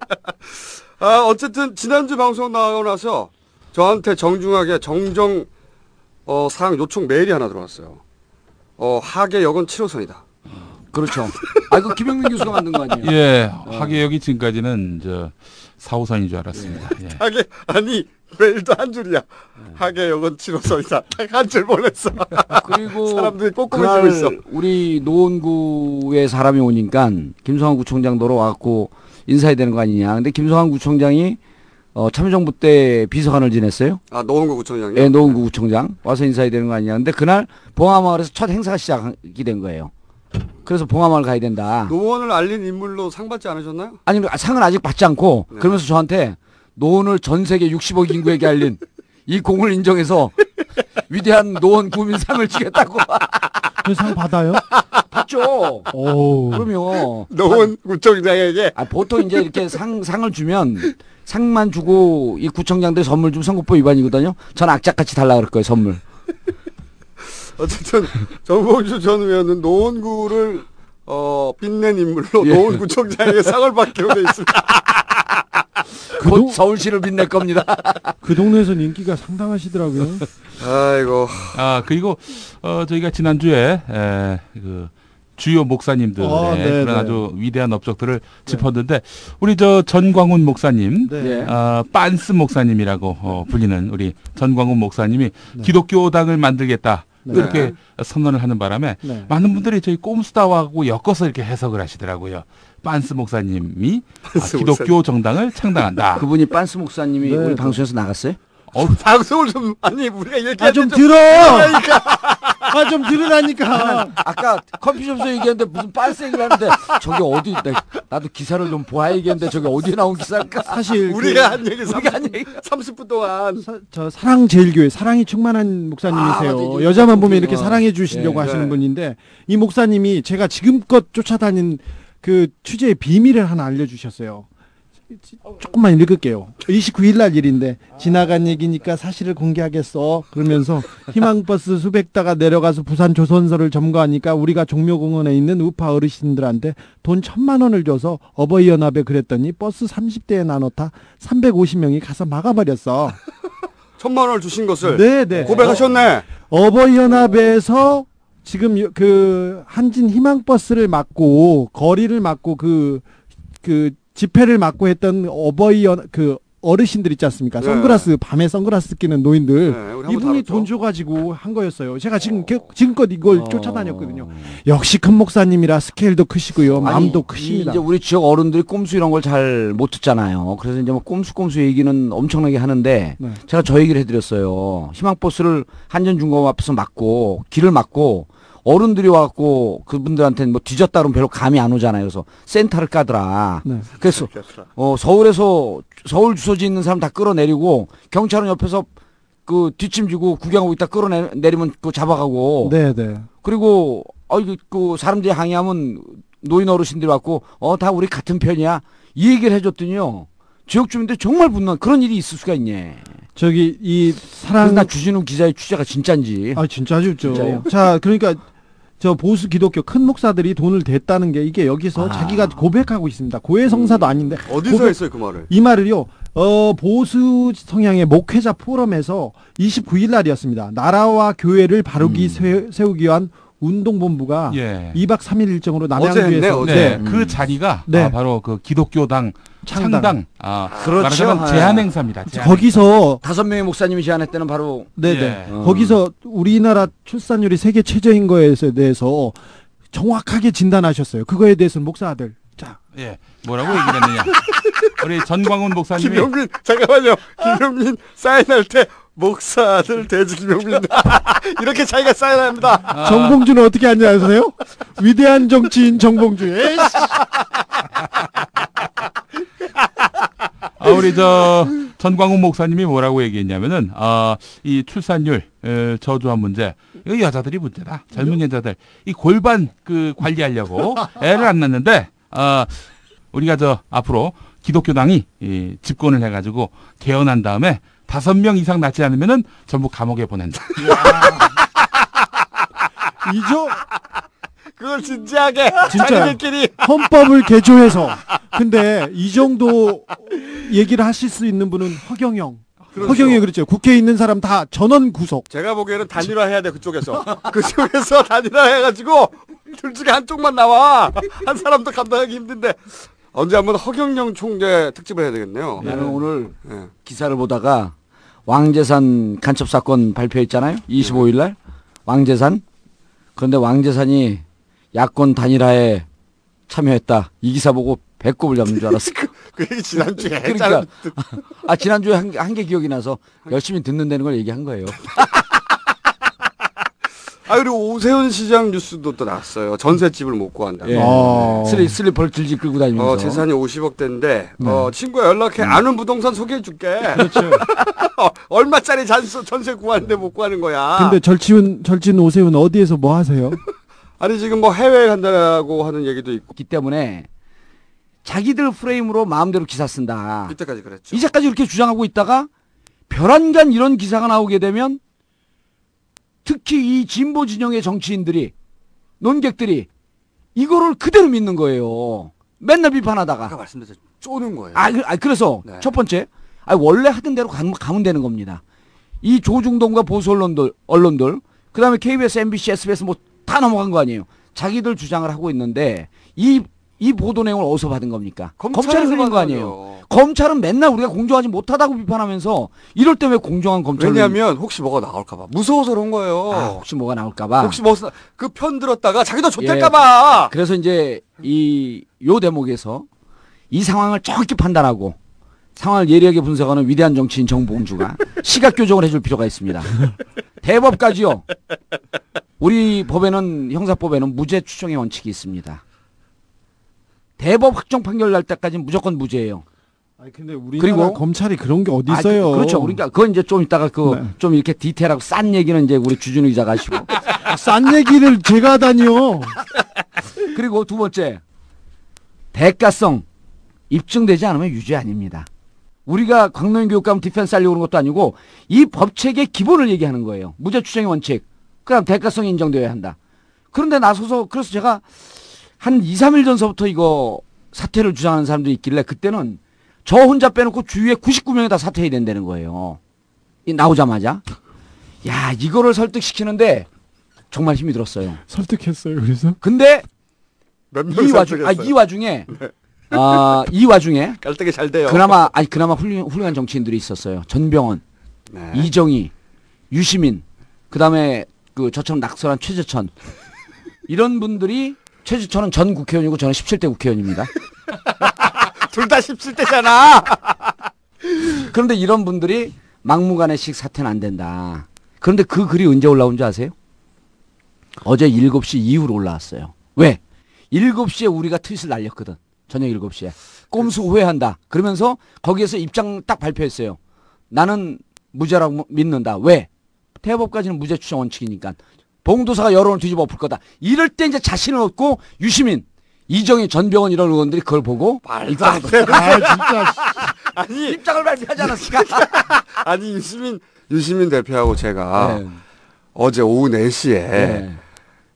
Speaker 2: 어쨌든 지난주 방송 나가고 나서 저한테 정중하게 정정 사항 요청 메일이 하나 들어왔어요. 하계 여건 7호선이다.
Speaker 7: 그렇죠. 그 김영민 교수가 만든 거 아니에요?
Speaker 8: 예, 하계역이 지금까지는 4호선인 줄 알았습니다. 예.
Speaker 2: 하계 아니 메일도 한 줄이야. 하계역은 7호선이다. 한 줄 보냈어.
Speaker 7: 그리고
Speaker 2: 사람들이 꼼꼼해지고 있어.
Speaker 7: 우리 노원구에 사람이 오니까 김성환 구청장도 와갖고 인사해야 되는 거 아니냐. 근데 김성환 구청장이 참여정부 때 비서관을 지냈어요.
Speaker 2: 노원구 구청장이요?
Speaker 7: 네, 노원구 구청장 와서 인사해야 되는 거 아니냐. 근데 그날 봉화마을에서 첫 행사가 시작이 된 거예요. 그래서 봉화마을 가야 된다.
Speaker 2: 노원을 알린 인물로 상 받지 않으셨나요?
Speaker 7: 아니 상은 아직 받지 않고 그러면서 저한테 노원을 전 세계 60억 인구에게 알린 이 공을 인정해서 위대한 노원 구민상을 주겠다고.
Speaker 6: 그 상 받아요?
Speaker 7: 받죠.
Speaker 6: 오.
Speaker 7: 그럼요.
Speaker 2: 노원 구청장에게.
Speaker 7: 보통 이제 이렇게 상을 주면 상만 주고 이 구청장들 선물 좀 선거법 위반이거든요. 전 악착같이 달라 그럴 거예요 선물.
Speaker 2: 어쨌든 정봉주 전 의원은 노원구를 빛낸 인물로 노원구청장에게 상을 받기로 돼 있습니다.
Speaker 7: 곧 서울시를 빛낼 겁니다.
Speaker 6: 그 동네에서는 인기가 상당하시더라고요.
Speaker 2: 아이고.
Speaker 8: 그리고 저희가 지난주에 그 주요 목사님들의 그런 아주 위대한 업적들을 짚었는데 우리 전광훈 목사님, 빤스 목사님이라고 불리는 우리 전광훈 목사님이 기독교당을 만들겠다. 이렇게 선언을 하는 바람에 많은 분들이 저희 꼼수다하고 엮어서 이렇게 해석을 하시더라고요. 빤스 목사님이 기독교 정당을 창당한다.
Speaker 7: 그분이 빤스 목사님이 우리 방송에서 나갔어요?
Speaker 2: 방송을 좀 우리가 이렇게
Speaker 6: 좀 들어. 좀 들으라니까.
Speaker 7: 아까 커피숍에서 얘기했는데 무슨 빤스 얘기를 하는데 저게 어디 나도 기사를 좀 보아 얘기했는데 저게 어디에 나온 기사일까?
Speaker 6: 사실
Speaker 2: 우리가 한 얘기 30분 동안
Speaker 6: 저 사랑제일교회 사랑이 충만한 목사님이세요. 여자만 보면 이렇게 사랑해 주시려고 하시는 분인데 이 목사님이 제가 지금껏 쫓아다닌 그 취재의 비밀을 하나 알려주셨어요. 조금만 읽을게요. 29일 날 일인데 지나간 얘기니까 사실을 공개하겠어. 그러면서 희망버스 수백 대가 내려가서 부산 조선소를 점거하니까 우리가 종묘공원에 있는 우파 어르신들한테 돈 1,000만 원을 줘서 어버이연합에 그랬더니 버스 30대에 나눠타 350명이 가서 막아버렸어.
Speaker 2: 1,000만 원을 주신 것을
Speaker 6: 네네.
Speaker 2: 고백하셨네.
Speaker 6: 어버이연합에서 지금 그 한진 희망버스를 막고 거리를 막고 그 집회를 막고 했던 어르신들 있지 않습니까? 선글라스 밤에 선글라스 끼는 노인들 이분이 돈 줘가지고 한 거였어요. 제가 지금껏 이걸 쫓아다녔거든요. 역시 큰 목사님이라 스케일도 크시고요, 마음도 크십니다.
Speaker 7: 이제 우리 지역 어른들이 꼼수 이런 걸 잘 못 듣잖아요. 그래서 이제 꼼수 얘기는 엄청나게 하는데 제가 저 얘기를 해드렸어요. 희망버스를 한전중공업 앞에서 막고 길을 막고 어른들이 와갖고 그분들한테는 뭐 뒤졌다 그러면 별로 감이 안 오잖아요. 그래서 센터를 까더라. 그래서 서울에서 서울 주소지 있는 사람 다 끌어내리고 경찰은 옆에서 그 뒷짐지고 구경하고 있다 끌어내리면 그 잡아가고.
Speaker 6: 네네.
Speaker 7: 그리고 그 사람들이 항의하면 노인 어르신들이 왔고 다 우리 같은 편이야 이 얘기를 해줬더니요. 지역 주민들 정말 분노한 그런 일이 있을 수가 있네.
Speaker 6: 이 사랑
Speaker 7: 나 주진우 기자의 취재가 진짜인지.
Speaker 6: 진짜죠.
Speaker 7: 진짜예요?
Speaker 6: 자, 그러니까 저 보수 기독교 큰 목사들이 돈을 댔다는 게 이게 여기서 자기가 고백하고 있습니다. 고해성사도 아닌데
Speaker 2: 어디서 했어요 그 말을?
Speaker 6: 이 말을요. 보수 성향의 목회자 포럼에서 29일 날이었습니다. 나라와 교회를 바르기 세우기 위한 운동본부가 2박 3일 일정으로 남양주에서
Speaker 8: 그 자리가 바로 그 기독교당 창당
Speaker 7: 그렇죠.
Speaker 8: 제안 행사입니다.
Speaker 6: 거기서
Speaker 7: 5명의 목사님이 제안했다는 바로
Speaker 6: 거기서 우리나라 출산율이 세계 최저인 거에 대해서 정확하게 진단하셨어요. 그거에 대해서는 목사들
Speaker 8: 뭐라고 얘기를 했느냐. 우리 전광훈 목사님이
Speaker 2: 김용민 잠깐만요. 김용민 사인할 때 목사들 대지 김용민 이렇게 자기가 사인합니다.
Speaker 6: 정봉주는 어떻게 하는지 아세요? 위대한 정치인 정봉주.
Speaker 8: 우리 전광훈 목사님이 뭐라고 얘기했냐면은 이 출산율 저조한 문제 이 여자들이 문제다. 젊은 여자들 이 골반 관리하려고 애를 안 낳는데 우리가 앞으로 기독교당이 집권을 해가지고 개헌한 다음에 5명 이상 낳지 않으면은 전부 감옥에 보낸다.
Speaker 2: 그걸 진지하게
Speaker 6: 진짜
Speaker 2: 자기들끼리
Speaker 6: 헌법을 개조해서 근데 이 정도 얘기를 하실 수 있는 분은 허경영.
Speaker 2: 그렇죠.
Speaker 6: 허경영이 그랬죠. 국회에 있는 사람 다 전원 구속.
Speaker 2: 제가 보기에는 단일화해야 돼 그쪽에서. 그쪽에서 단일화해가지고 둘 중에 한쪽만 나와. 한 사람도 감당하기 힘든데 언제 한번 허경영 총재 특집을 해야 되겠네요.
Speaker 7: 나는 오늘 기사를 보다가 왕재산 간첩 사건 발표했잖아요. 25일 날 왕재산. 그런데 왕재산이 야권 단일화에 참여했다. 이 기사 보고 배꼽을 잡는 줄 알았어.
Speaker 2: 그 얘기 지난주에
Speaker 7: 그러니까 지난주에 한 게 기억이 나서 열심히 듣는다는 걸 얘기한 거예요.
Speaker 2: 그리고 오세훈 시장 뉴스도 또 났어요. 전셋집을 못 구한다.
Speaker 7: 슬리퍼를 질질 끌고 다니면서.
Speaker 2: 재산이 50억대인데 친구가 연락해. 아는 부동산 소개해줄게.
Speaker 6: 그렇죠.
Speaker 2: 얼마짜리 전세 구하는데 못 구하는 거야.
Speaker 6: 근데 절친 오세훈 어디에서 뭐 하세요?
Speaker 2: 아니 지금 뭐 해외에 간다고 하는 얘기도 있고.
Speaker 7: 기 때문에 자기들 프레임으로 마음대로 기사 쓴다.
Speaker 2: 이때까지 그랬죠.
Speaker 7: 이제까지 이렇게 주장하고 있다가 별안간 이런 기사가 나오게 되면 특히 이 진보 진영의 정치인들이 논객들이 이거를 그대로 믿는 거예요. 맨날 비판하다가.
Speaker 2: 아까 말씀드렸죠. 쪼는 거예요.
Speaker 7: 그래서 첫 번째 원래 하던 대로 가면 되는 겁니다. 이 조중동과 보수 언론들 그다음에 KBS, MBC, SBS 뭐 다 넘어간 거 아니에요. 자기들 주장을 하고 있는데 이 보도 내용을 어디서 받은 겁니까? 검찰이 흘린 거 아니에요. 검찰은 맨날 우리가 공정하지 못하다고 비판하면서 이럴 때 왜 공정한 검찰을.
Speaker 2: 왜냐하면 혹시 뭐가 나올까봐 무서워서 그런 거예요.
Speaker 7: 혹시 뭐가 나올까봐.
Speaker 2: 혹시 뭐 그 편 들었다가 자기도 좋댈까봐.
Speaker 7: 그래서 이제 요 대목에서 이 상황을 정확히 판단하고 상황을 예리하게 분석하는 위대한 정치인 정봉주가 시각 교정을 해줄 필요가 있습니다. 대법까지요. 우리 법에는 형사법에는 무죄 추정의 원칙이 있습니다. 대법 확정 판결 날 때까지는 무조건 무죄예요.
Speaker 6: 근데 우리나라 검찰이 그런 게 어디 있어요?
Speaker 7: 그렇죠. 그러니까 그건 이제 좀 이따가 좀 이렇게 디테일하고 싼 얘기는 이제 우리 주진우 기자가 하시고.
Speaker 6: 싼 얘기를 제가 하다니요.
Speaker 7: 그리고 두 번째, 대가성 입증되지 않으면 유죄 아닙니다. 우리가 광노현 교육감 디펜스 하려고 그런 것도 아니고 이 법책의 기본을 얘기하는 거예요. 무죄 추정의 원칙. 그다음 대가성이 인정되어야 한다. 그런데 나서서 그래서 제가 한 2, 3일 전서부터 이거 사퇴를 주장하는 사람들이 있길래 그때는 저 혼자 빼놓고 주위에 99명이 다 사퇴해야 된다는 거예요. 나오자마자. 야, 이거를 설득시키는데 정말 힘이 들었어요.
Speaker 6: 설득했어요, 그래서?
Speaker 7: 근데
Speaker 2: 이
Speaker 7: 와중에 이 와중에
Speaker 2: 깔때기 잘 돼요.
Speaker 7: 그나마 훌륭한 정치인들이 있었어요. 전병헌, 이정희, 유시민, 그다음에 저처럼 낙선한 최재천 이런 분들이 최재천은 전 국회의원이고 저는 17대 국회의원입니다.
Speaker 2: 둘 다 17대잖아.
Speaker 7: 그런데 이런 분들이 막무가내식 사퇴는 안 된다. 그런데 그 글이 언제 올라온 줄 아세요? 어제 7시 이후로 올라왔어요. 왜? 7시에 우리가 트윗을 날렸거든. 저녁 7시에. 꼼수 후회한다. 그러면서 거기에서 입장 딱 발표했어요. 나는 무죄라고 믿는다. 왜? 대법까지는 무죄 추정 원칙이니까. 봉도사가 여론을 뒤집어 엎을 거다. 이럴 때 이제 자신을 얻고 유시민, 이정희, 전병헌 이런 의원들이 그걸 보고
Speaker 2: 진짜 아니
Speaker 7: 입장을 발표하지 않았을까?
Speaker 2: 아니 유시민 대표하고 제가 어제 오후 4시에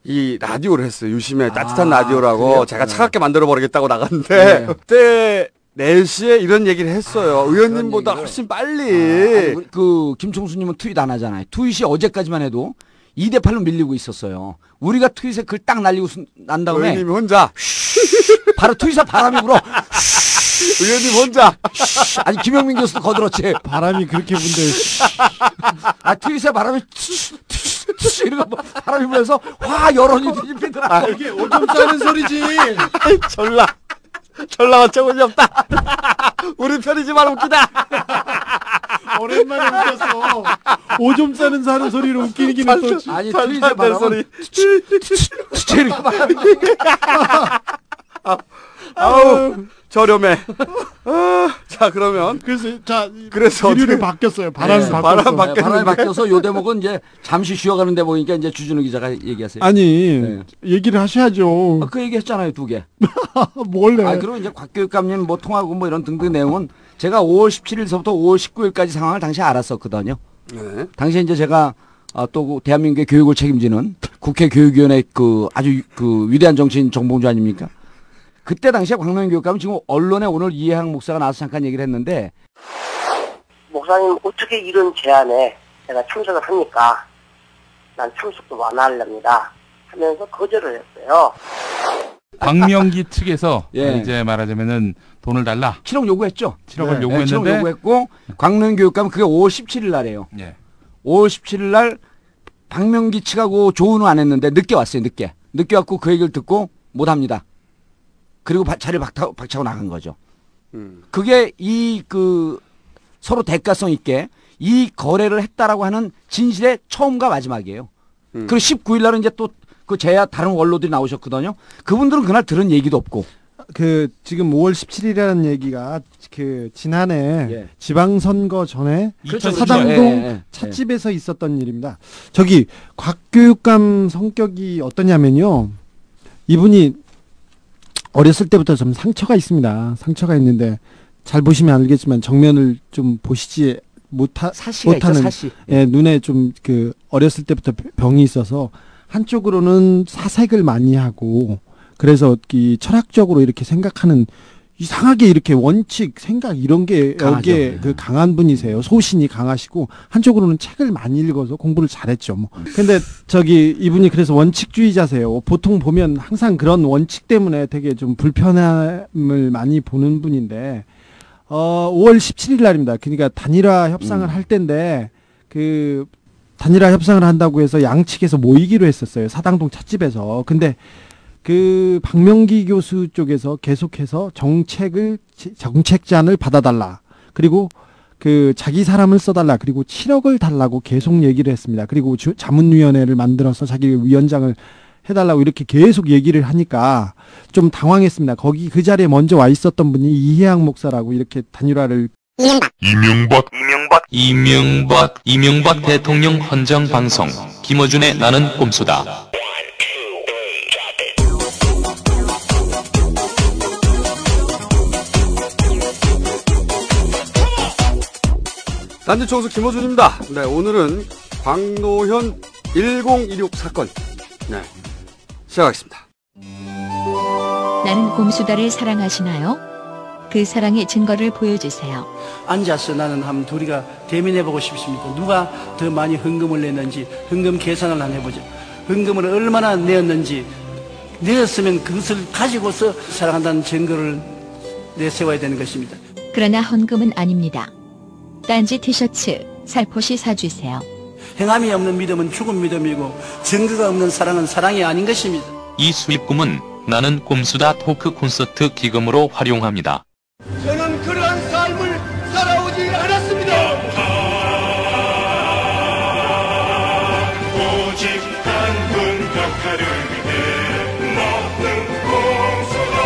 Speaker 2: 이 라디오를 했어요. 유심의 따뜻한 라디오라고
Speaker 7: 그래요?
Speaker 2: 제가 차갑게 만들어버리겠다고 나갔는데 그때 4시에 이런 얘기를 했어요. 의원님보다 훨씬 빨리.
Speaker 7: 그 김총수님은 트윗 안 하잖아요. 트윗이 어제까지만 해도 2대8로 밀리고 있었어요. 우리가 트윗에 글 딱 날리고 난 다음에
Speaker 2: 의원님이 혼자
Speaker 7: 바로 트윗에 바람이 불어.
Speaker 2: 의원님 혼자.
Speaker 7: 아니 김영민 교수도 거들었지.
Speaker 6: 바람이 그렇게 분데.
Speaker 7: 아 트윗에 바람이 이러고 바람이 불면서 화 여론이 뒤집히더라.
Speaker 6: 이게 오줌 싸는 소리지.
Speaker 2: 전라 어처구니 없다. 우리 편이지만 웃기다.
Speaker 6: 오랜만에 웃겼어. 오줌 싸는 사는 소리로 웃기긴 또.
Speaker 7: 아니 트윗에 바람은 이렇게 바람이.
Speaker 2: 아우 저렴해. 자 그러면
Speaker 6: 그래서 기류를 바뀌었어요. 바람이
Speaker 7: 바뀌어서 요 대목은 이제 잠시 쉬어가는 대목이니까 이제 주진우 기자가 얘기하세요.
Speaker 6: 아니 얘기를 하셔야죠.
Speaker 7: 그 얘기했잖아요 2개.
Speaker 6: 뭘래?
Speaker 7: 아 그리고 이제 곽교육감님 뭐 통하고 뭐 이런 등등 내용은 제가 5월 17일서부터 5월 19일까지 상황을 당시에 알았었거든요.
Speaker 2: 네.
Speaker 7: 당시에 이제 제가 또 대한민국의 교육을 책임지는 국회 교육위원회 그 아주 그 위대한 정치인 정봉주 아닙니까? 그때 당시에 광노현 교육감은 지금 언론에 오늘 이해학 목사가 나와서 잠깐 얘기를 했는데
Speaker 16: 목사님 어떻게 이런 제안에 제가 참석을 합니까? 난 참석도 완화하렵니다 하면서 거절을 했어요.
Speaker 8: 박명기 측에서
Speaker 7: 예.
Speaker 8: 이제 말하자면은 돈을 달라.
Speaker 7: 7억 요구했죠.
Speaker 8: 7억을 요구했는데
Speaker 7: 7억 요구했고 광노현 교육감은 그게 5월 17일 날이에요.
Speaker 8: 예.
Speaker 7: 5월 17일 날 박명기 측하고 조언을 안 했는데 늦게 왔어요. 늦게 왔고 그 얘기를 듣고 못합니다. 그리고 자리를 박차고 나간 거죠. 그게 이 그 서로 대가성 있게 이 거래를 했다라고 하는 진실의 처음과 마지막이에요. 그리고 19일 날은 이제 또 그 제야 다른 원로들이 나오셨거든요. 그분들은 그날 들은 얘기도 없고.
Speaker 6: 그 지금 5월 17일이라는 얘기가 그 지난해 지방선거 전에
Speaker 7: 그렇죠,
Speaker 6: 사당동 찻집에서 있었던 일입니다. 저기 곽교육감 성격이 어떠냐면요. 이분이 어렸을 때부터 좀 상처가 있습니다. 상처가 있는데 잘 보시면 알겠지만 정면을 좀 보시지 못하는 예, 눈에 좀 그 어렸을 때부터 병이 있어서 한쪽으로는 사색을 많이 하고 그래서 이 철학적으로 이렇게 생각하는 이상하게 이렇게 원칙 생각 이런 게 여기에 그 강한 분이세요. 소신이 강하시고 한쪽으로는 책을 많이 읽어서 공부를 잘했죠. 뭐. 근데 저기 이분이 그래서 원칙주의자세요. 보통 보면 항상 그런 원칙 때문에 되게 좀 불편함을 많이 보는 분인데 5월 17일 날입니다. 그러니까 단일화 협상을 할 때인데 그 단일화 협상을 한다고 해서 양측에서 모이기로 했었어요. 사당동 찻집에서. 근데 그 박명기 교수 쪽에서 계속해서 정책잔을 받아달라. 그리고 그 자기 사람을 써달라. 그리고 7억을 달라고 계속 얘기를 했습니다. 그리고 자문위원회를 만들어서 자기 위원장을 해달라고 이렇게 계속 얘기를 하니까 좀 당황했습니다. 거기 그 자리에 먼저 와 있었던 분이 이해학 목사라고 이렇게 단일화를
Speaker 15: 이명박 대통령 헌정 방송 김어준의 나는 꼼수다.
Speaker 2: 단지총수 김어준입니다. 네, 오늘은 광노현 1016 사건. 네, 시작하겠습니다.
Speaker 3: 나는 꼼수다를 사랑하시나요? 그 사랑의 증거를 보여주세요.
Speaker 17: 앉아서 나는 한번 둘이가 대면해보고 싶습니다. 누가 더 많이 헌금을 냈는지 헌금 계산을 한번 해보죠. 헌금을 얼마나 내었는지 내었으면 그것을 가지고서 사랑한다는 증거를 내세워야 되는 것입니다.
Speaker 3: 그러나 헌금은 아닙니다. 딴지 티셔츠 살포시 사주세요.
Speaker 17: 행함이 없는 믿음은 죽은 믿음이고 증거가 없는 사랑은 사랑이 아닌 것입니다.
Speaker 15: 이 수입금은 나는 꼼수다 토크 콘서트 기금으로 활용합니다.
Speaker 22: 저는 그러한 삶을 살아오지 않았습니다. 오직 한 분 격하를 위해 먹는 꼼수다.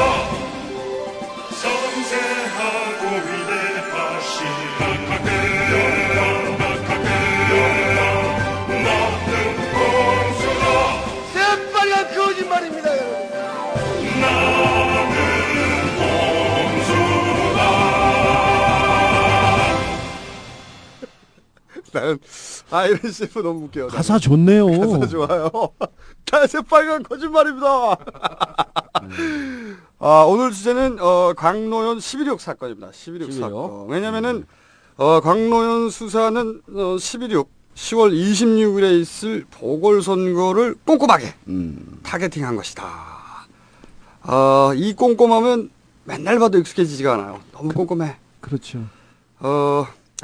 Speaker 22: 섬세하고 위대하신 먹는 꼼수다. 새빨간 거짓말입니다, 여러분.
Speaker 2: 나는 이런 CF 너무 웃겨요.
Speaker 6: 가사 좋네요.
Speaker 2: 가사 좋아요. 다 새빨간 거짓말입니다. 오늘 주제는 광노현 11.6 사건입니다. 11.6 사건. 왜냐면은 광노현 수사는 11.6 10월 26일에 있을 보궐선거를 꼼꼼하게 타겟팅한 것이다. 이 꼼꼼하면 맨날 봐도 익숙해지지가 않아요. 너무 꼼꼼해.
Speaker 6: 그렇죠.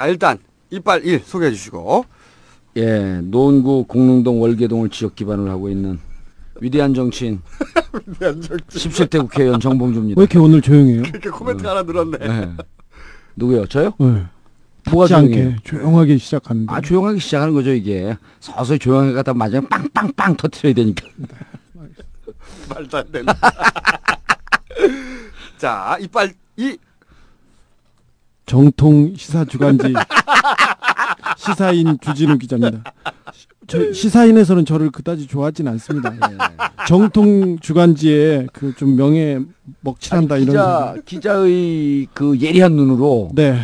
Speaker 2: 일단 이빨 1 소개해 주시고.
Speaker 7: 예, 노원구 공릉동 월계동을 지역 기반으로 하고 있는 위대한 정치인,
Speaker 2: 위대한 정치인
Speaker 7: 17대 국회의원 정봉주입니다.
Speaker 6: 왜 이렇게 오늘 조용해요?
Speaker 2: 그렇게 코멘트가 하나 늘었네.
Speaker 7: 네. 누구요? 저요?
Speaker 6: 네.
Speaker 7: 뭐가
Speaker 6: 닿지 않게 조용하게 시작하는데.
Speaker 7: 조용하게 시작하는 거죠 이게. 서서히 조용하게 가다 마지막에 빵빵빵 터뜨려야 되니까.
Speaker 2: 말도 안 된다. 자, 이빨 2.
Speaker 6: 정통 시사 주간지 시사인 주진우 기자입니다. 시사인에서는 저를 그다지 좋아하진 않습니다. 정통 주간지에 그 좀 명예 먹칠한다 이런.
Speaker 7: 기자의 그 예리한 눈으로.
Speaker 6: 네.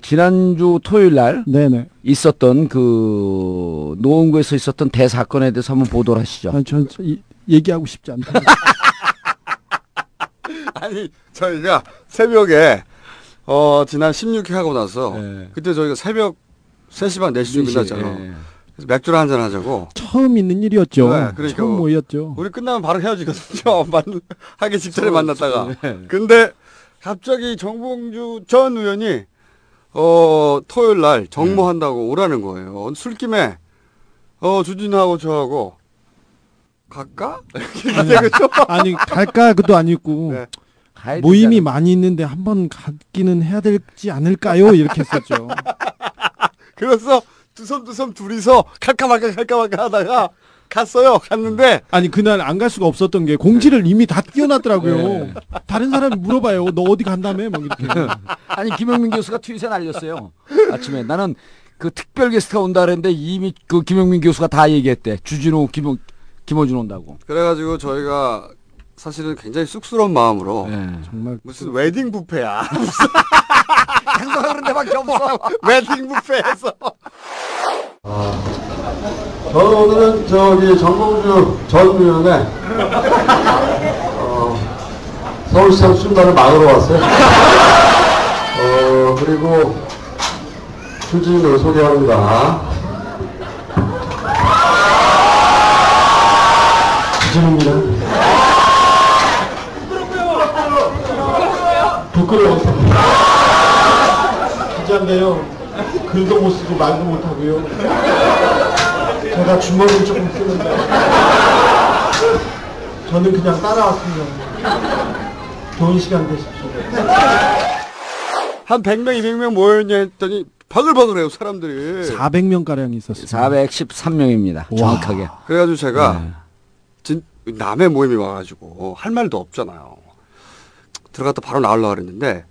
Speaker 7: 지난주 토요일 날
Speaker 6: 네네.
Speaker 7: 있었던 그 노원구에서 있었던 대사건에 대해서 한번 보도를 하시죠.
Speaker 6: 전 얘기하고 싶지 않다.
Speaker 2: 아니 저희가 새벽에 지난 16회 하고 나서 그때 저희가 새벽 3시 반 4시쯤 끝났잖아요. 그래서 맥주를 한잔 하자고.
Speaker 6: 처음 있는 일이었죠.
Speaker 2: 네, 그러니까
Speaker 6: 처음 모였죠.
Speaker 2: 우리 끝나면 바로 헤어지거든요. 하기 직전에 만났다가. 근데 갑자기 정봉주 전 의원이 토요일 날 정모한다고 오라는 거예요. 술김에 주진우하고 저하고 갈까?
Speaker 6: 아니 갈까 그것도 아니고 모임이 많이 있는데 한번 가기는 해야 되지 않을까요? 이렇게 했었죠.
Speaker 2: 그래서 두 손 둘이서 갈까 말까 하다가 갔어요. 갔는데
Speaker 6: 아니 그날 안 갈 수가 없었던 게 공지를 이미 다 띄워놨더라고요. 다른 사람이 물어봐요. 너 어디 간다며? 막 이렇게.
Speaker 7: 아니 김영민 교수가 트윗에 날렸어요. 아침에 나는 그 특별 게스트가 온다 그랬는데 이미 그 김영민 교수가 다 얘기했대. 주진우 김어준 온다고.
Speaker 2: 그래가지고 저희가 사실은 굉장히 쑥스러운 마음으로
Speaker 6: 정말
Speaker 2: 무슨 웨딩 뷔페야.
Speaker 7: 장소가 그런 데밖에 없어.
Speaker 2: 웨딩 뷔페에서. 저는 오늘은 저기 정봉주 전 의원의 서울시장 출마를 막으러 왔어요. 그리고 주진우 소개합니다. 주진우입니다. 부끄러워서
Speaker 9: 기자인데요. 글도 못 쓰고 말도 못 하고요. 제가 주머니를 조금 쓰는데 저는 그냥 따라왔습니다. 좋은 시간 되십시오.
Speaker 2: 한 100명, 200명 모였냐 했더니 바글바글해요 사람들이.
Speaker 6: 400명가량 있었어요.
Speaker 7: 413명입니다. 정확하게.
Speaker 2: 그래가지고 제가 남의 모임이 와가지고 할 말도 없잖아요. 들어갔다 바로 나오려고 그랬는데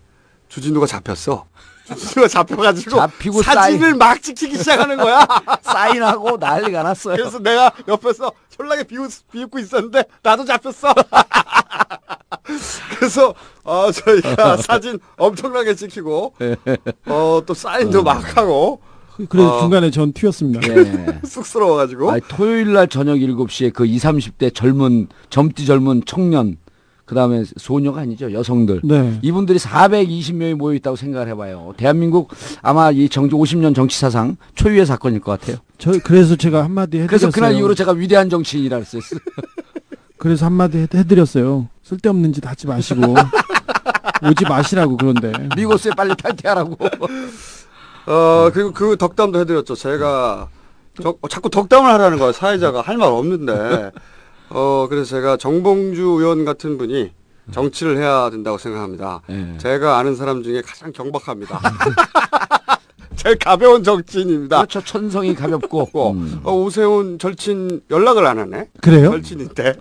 Speaker 2: 주진우가 잡혔어. 주진우가 잡혀가지고 사진을 막 찍히기 시작하는 거야.
Speaker 7: 사인하고 난리가 났어요.
Speaker 2: 그래서 내가 옆에서 졸라게 비웃고 있었는데 나도 잡혔어. 그래서 저희가 사진 엄청나게 찍히고 또 사인도 막 하고.
Speaker 6: 그래서 중간에 전 튀었습니다.
Speaker 2: 쑥스러워가지고.
Speaker 7: 토요일 날 저녁 7시에 그 20, 30대 젊디 젊은 청년 그 다음에 소녀가 아니죠. 여성들.
Speaker 6: 네.
Speaker 7: 이분들이 420명이 모여있다고 생각을 해봐요. 대한민국 아마 이 50년 정치사상 초유의 사건일 것 같아요.
Speaker 6: 그래서 제가 한마디 해드렸어요.
Speaker 7: 그래서 그날 이후로 제가 위대한 정치인이라 그랬어요.
Speaker 6: 그래서 한마디 해드렸어요. 쓸데없는 짓 하지 마시고 오지 마시라고. 그런데
Speaker 7: 미고스에 빨리 탈퇴하라고.
Speaker 2: 그리고 그 덕담도 해드렸죠. 제가 자꾸 덕담을 하라는 거예요. 사회자가 할 말 없는데. 그래서 제가 정봉주 의원 같은 분이 정치를 해야 된다고 생각합니다. 제가 아는 사람 중에 가장 경박합니다. 제일 가벼운 정치인입니다.
Speaker 7: 그렇죠. 천성이 가볍고.
Speaker 2: 오세훈 절친 연락을 안 하네.
Speaker 6: 그래요?
Speaker 2: 절친인데.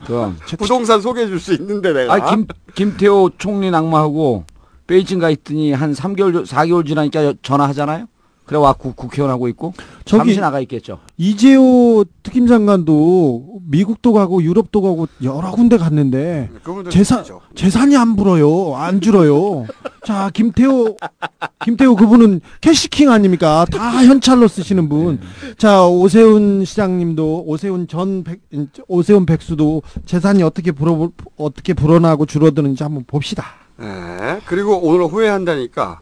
Speaker 2: 부동산 소개해 줄 수 있는데 내가.
Speaker 7: 김태호 총리 낙마하고 베이징 가 있더니 한 3개월, 4개월 지나니까 전화하잖아요. 그래 와 국회의원하고 있고
Speaker 6: 저기
Speaker 7: 잠시 나가 있겠죠.
Speaker 6: 이재호 특임장관도 미국도 가고 유럽도 가고 여러 군데 갔는데 재산이 안 불어요. 안 줄어요. 자, 김태호 그분은 캐시킹 아닙니까? 다 현찰로 쓰시는 분. 자, 오세훈 시장님도 오세훈 백수도 재산이 어떻게 불어나고 줄어드는지 한번 봅시다.
Speaker 2: 네. 그리고 오늘 후회한다니까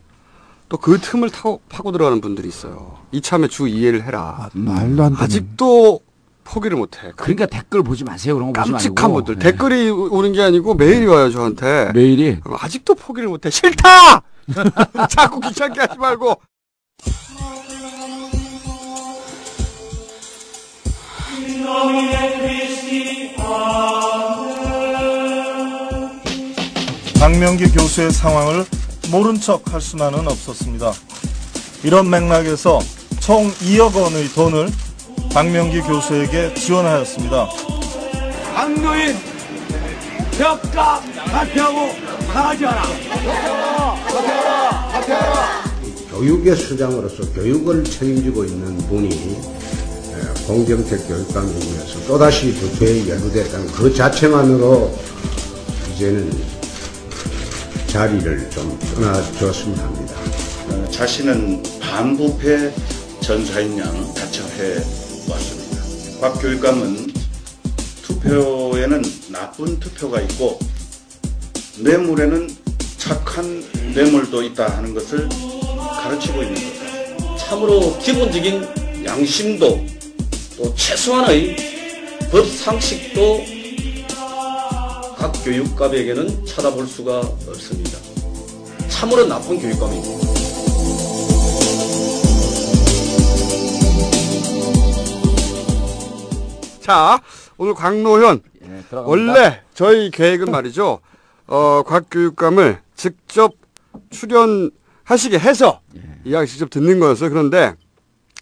Speaker 2: 또 그 틈을 파고 들어가는 분들이 있어요. 이참에 주 2회를 해라.
Speaker 6: 말도 안 되네.
Speaker 2: 아직도 포기를 못해.
Speaker 7: 그러니까 댓글 보지 마세요. 그런 거 보지 말고.
Speaker 2: 깜찍한 분들. 네. 댓글이 오는 게 아니고 메일이 와요 저한테.
Speaker 7: 메일이?
Speaker 2: 아직도 포기를 못해. 싫다! 자꾸 귀찮게 하지 말고.
Speaker 9: 박명기 교수의 상황을 모른 척 할 수만은 없었습니다. 이런 맥락에서 총 2억 원의 돈을 박명기 교수에게 지원하였습니다.
Speaker 22: 강도인 벽가 사퇴하고 사죄하라. 사퇴하라.
Speaker 10: 교육의 수장으로서 교육을 책임지고 있는 분이 공정택 교육감이면서 또다시 부패에 연루됐다는 그 자체만으로 이제는 자리를 좀 떠나줬으면 합니다.
Speaker 4: 자신은 반부패 전사인 양 자처해 왔습니다. 박 교육감은 투표에는 나쁜 투표가 있고 뇌물에는 착한 뇌물도 있다 하는 것을 가르치고 있는 거죠.
Speaker 19: 참으로 기본적인 양심도 또 최소한의 법 상식도 각 교육감에게는 찾아볼 수가 없습니다. 참으로 나쁜 교육감입니다.
Speaker 2: 자, 오늘 곽노현. 원래 저희 계획은 말이죠. 곽 교육감을 직접 출연하시게 해서 이야기 직접 듣는 거였어요. 그런데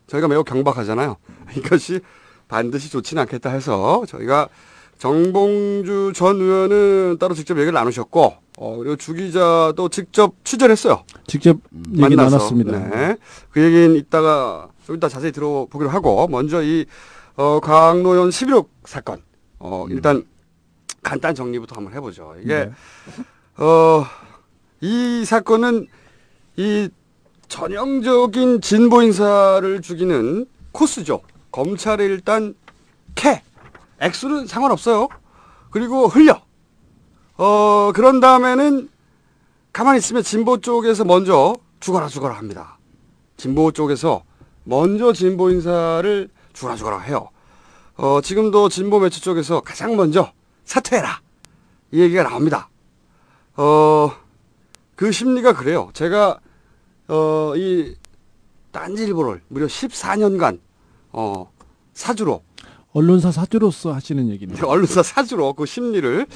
Speaker 2: 저희가 매우 경박하잖아요. 이것이 반드시 좋지는 않겠다 해서 저희가 정봉주 전 의원은 따로 직접 얘기를 나누셨고, 그리고 주 기자도 직접 취재했어요.
Speaker 6: 직접 얘기 나눴습니다.
Speaker 2: 네. 그 얘기는 이따가 좀 이따 자세히 들어보기로 하고, 먼저 이 강노현 11.6 사건, 일단 간단 정리부터 한번 해보죠. 이게 이 사건은 이 전형적인 진보 인사를 죽이는 코스죠. 검찰이 일단 액수는 상관없어요. 그리고 흘려. 그런 다음에는 가만히 있으면 진보 쪽에서 먼저 죽어라 합니다. 진보 쪽에서 먼저 진보 인사를 죽어라 해요. 지금도 진보 매체 쪽에서 가장 먼저 사퇴해라. 이 얘기가 나옵니다. 그 심리가 그래요. 제가 이 딴지일보를 무려 14년간 사주로
Speaker 6: 언론사 사주로서 하시는 얘기입니다.
Speaker 2: 언론사 사주로 그 심리를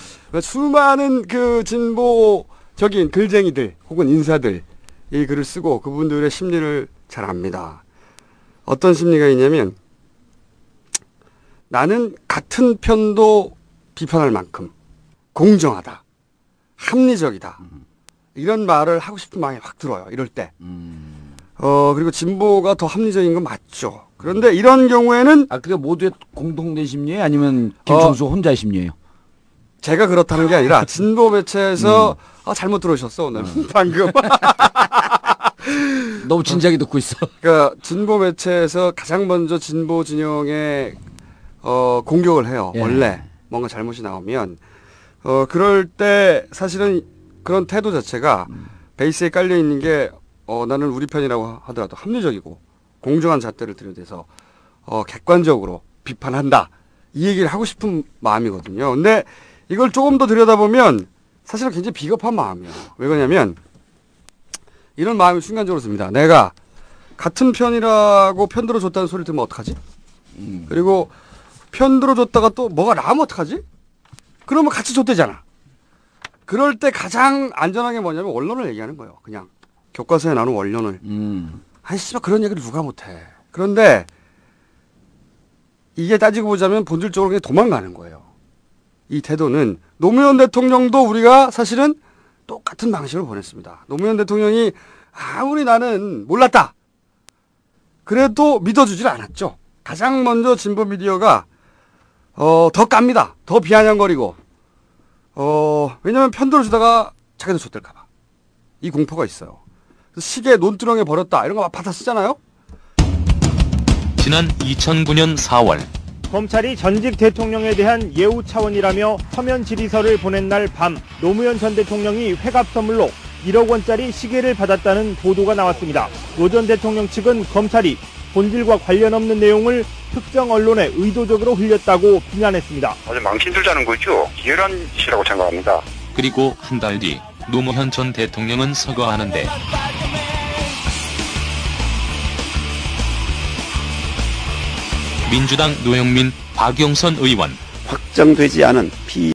Speaker 2: 수많은 그 진보적인 글쟁이들 혹은 인사들 이 글을 쓰고 그분들의 심리를 잘 압니다. 어떤 심리가 있냐면 나는 같은 편도 비판할 만큼 공정하다, 합리적이다 이런 말을 하고 싶은 마음이 확 들어요. 이럴 때. 그리고 진보가 더 합리적인 건 맞죠. 그런데 이런 경우에는
Speaker 7: 그게 모두의 공통된 심리예요? 아니면 김총수 혼자의 심리예요?
Speaker 2: 제가 그렇다는 게 아니라 진보 매체에서 잘못 들으셨어 오늘 방금.
Speaker 7: 너무 진지하게 듣고 있어.
Speaker 2: 그러니까 진보 매체에서 가장 먼저 진보 진영에 공격을 해요. 예. 원래 뭔가 잘못이 나오면 그럴 때 사실은 그런 태도 자체가 베이스에 깔려 있는 게 나는 우리 편이라고 하더라도 합리적이고 공정한 잣대를 들여대서 객관적으로 비판한다. 이 얘기를 하고 싶은 마음이거든요. 근데 이걸 조금 더 들여다보면 사실은 굉장히 비겁한 마음이에요. 왜 그러냐면 이런 마음이 순간적으로 듭니다. 내가 같은 편이라고 편들어줬다는 소리를 들으면 어떡하지? 그리고 편들어줬다가 또 뭐가 나오면 어떡하지? 그러면 같이 줬대잖아. 그럴 때 가장 안전하게 뭐냐면 원론을 얘기하는 거예요. 그냥 교과서에 나오는 원론을. 아니 씨발 그런 얘기를 누가 못해. 그런데 이게 따지고 보자면 본질적으로 그냥 도망가는 거예요. 이 태도는 노무현 대통령도 우리가 사실은 똑같은 방식으로 보냈습니다. 노무현 대통령이 아무리 나는 몰랐다. 그래도 믿어주질 않았죠. 가장 먼저 진보 미디어가 더 깝니다. 더 비아냥거리고 왜냐면 편도를 주다가 자기들 좆될까봐 이 공포가 있어요. 그래서 시계 논두렁에 버렸다 이런 거 막 받아 쓰잖아요.
Speaker 15: 지난 2009년 4월
Speaker 18: 검찰이 전직 대통령에 대한 예우 차원이라며 서면 질의서를 보낸 날 밤 노무현 전 대통령이 회갑 선물로 1억 원짜리 시계를 받았다는 보도가 나왔습니다. 노 전 대통령 측은 검찰이 본질과 관련 없는 내용을 특정 언론에 의도적으로 흘렸다고 비난했습니다.
Speaker 5: 아주 망신들자는 거죠. 기회란 시라고 생각합니다.
Speaker 15: 그리고 한 달 뒤 노무현 전 대통령은 서거하는데 민주당 노영민, 박용선 의원
Speaker 1: 확정되지 않은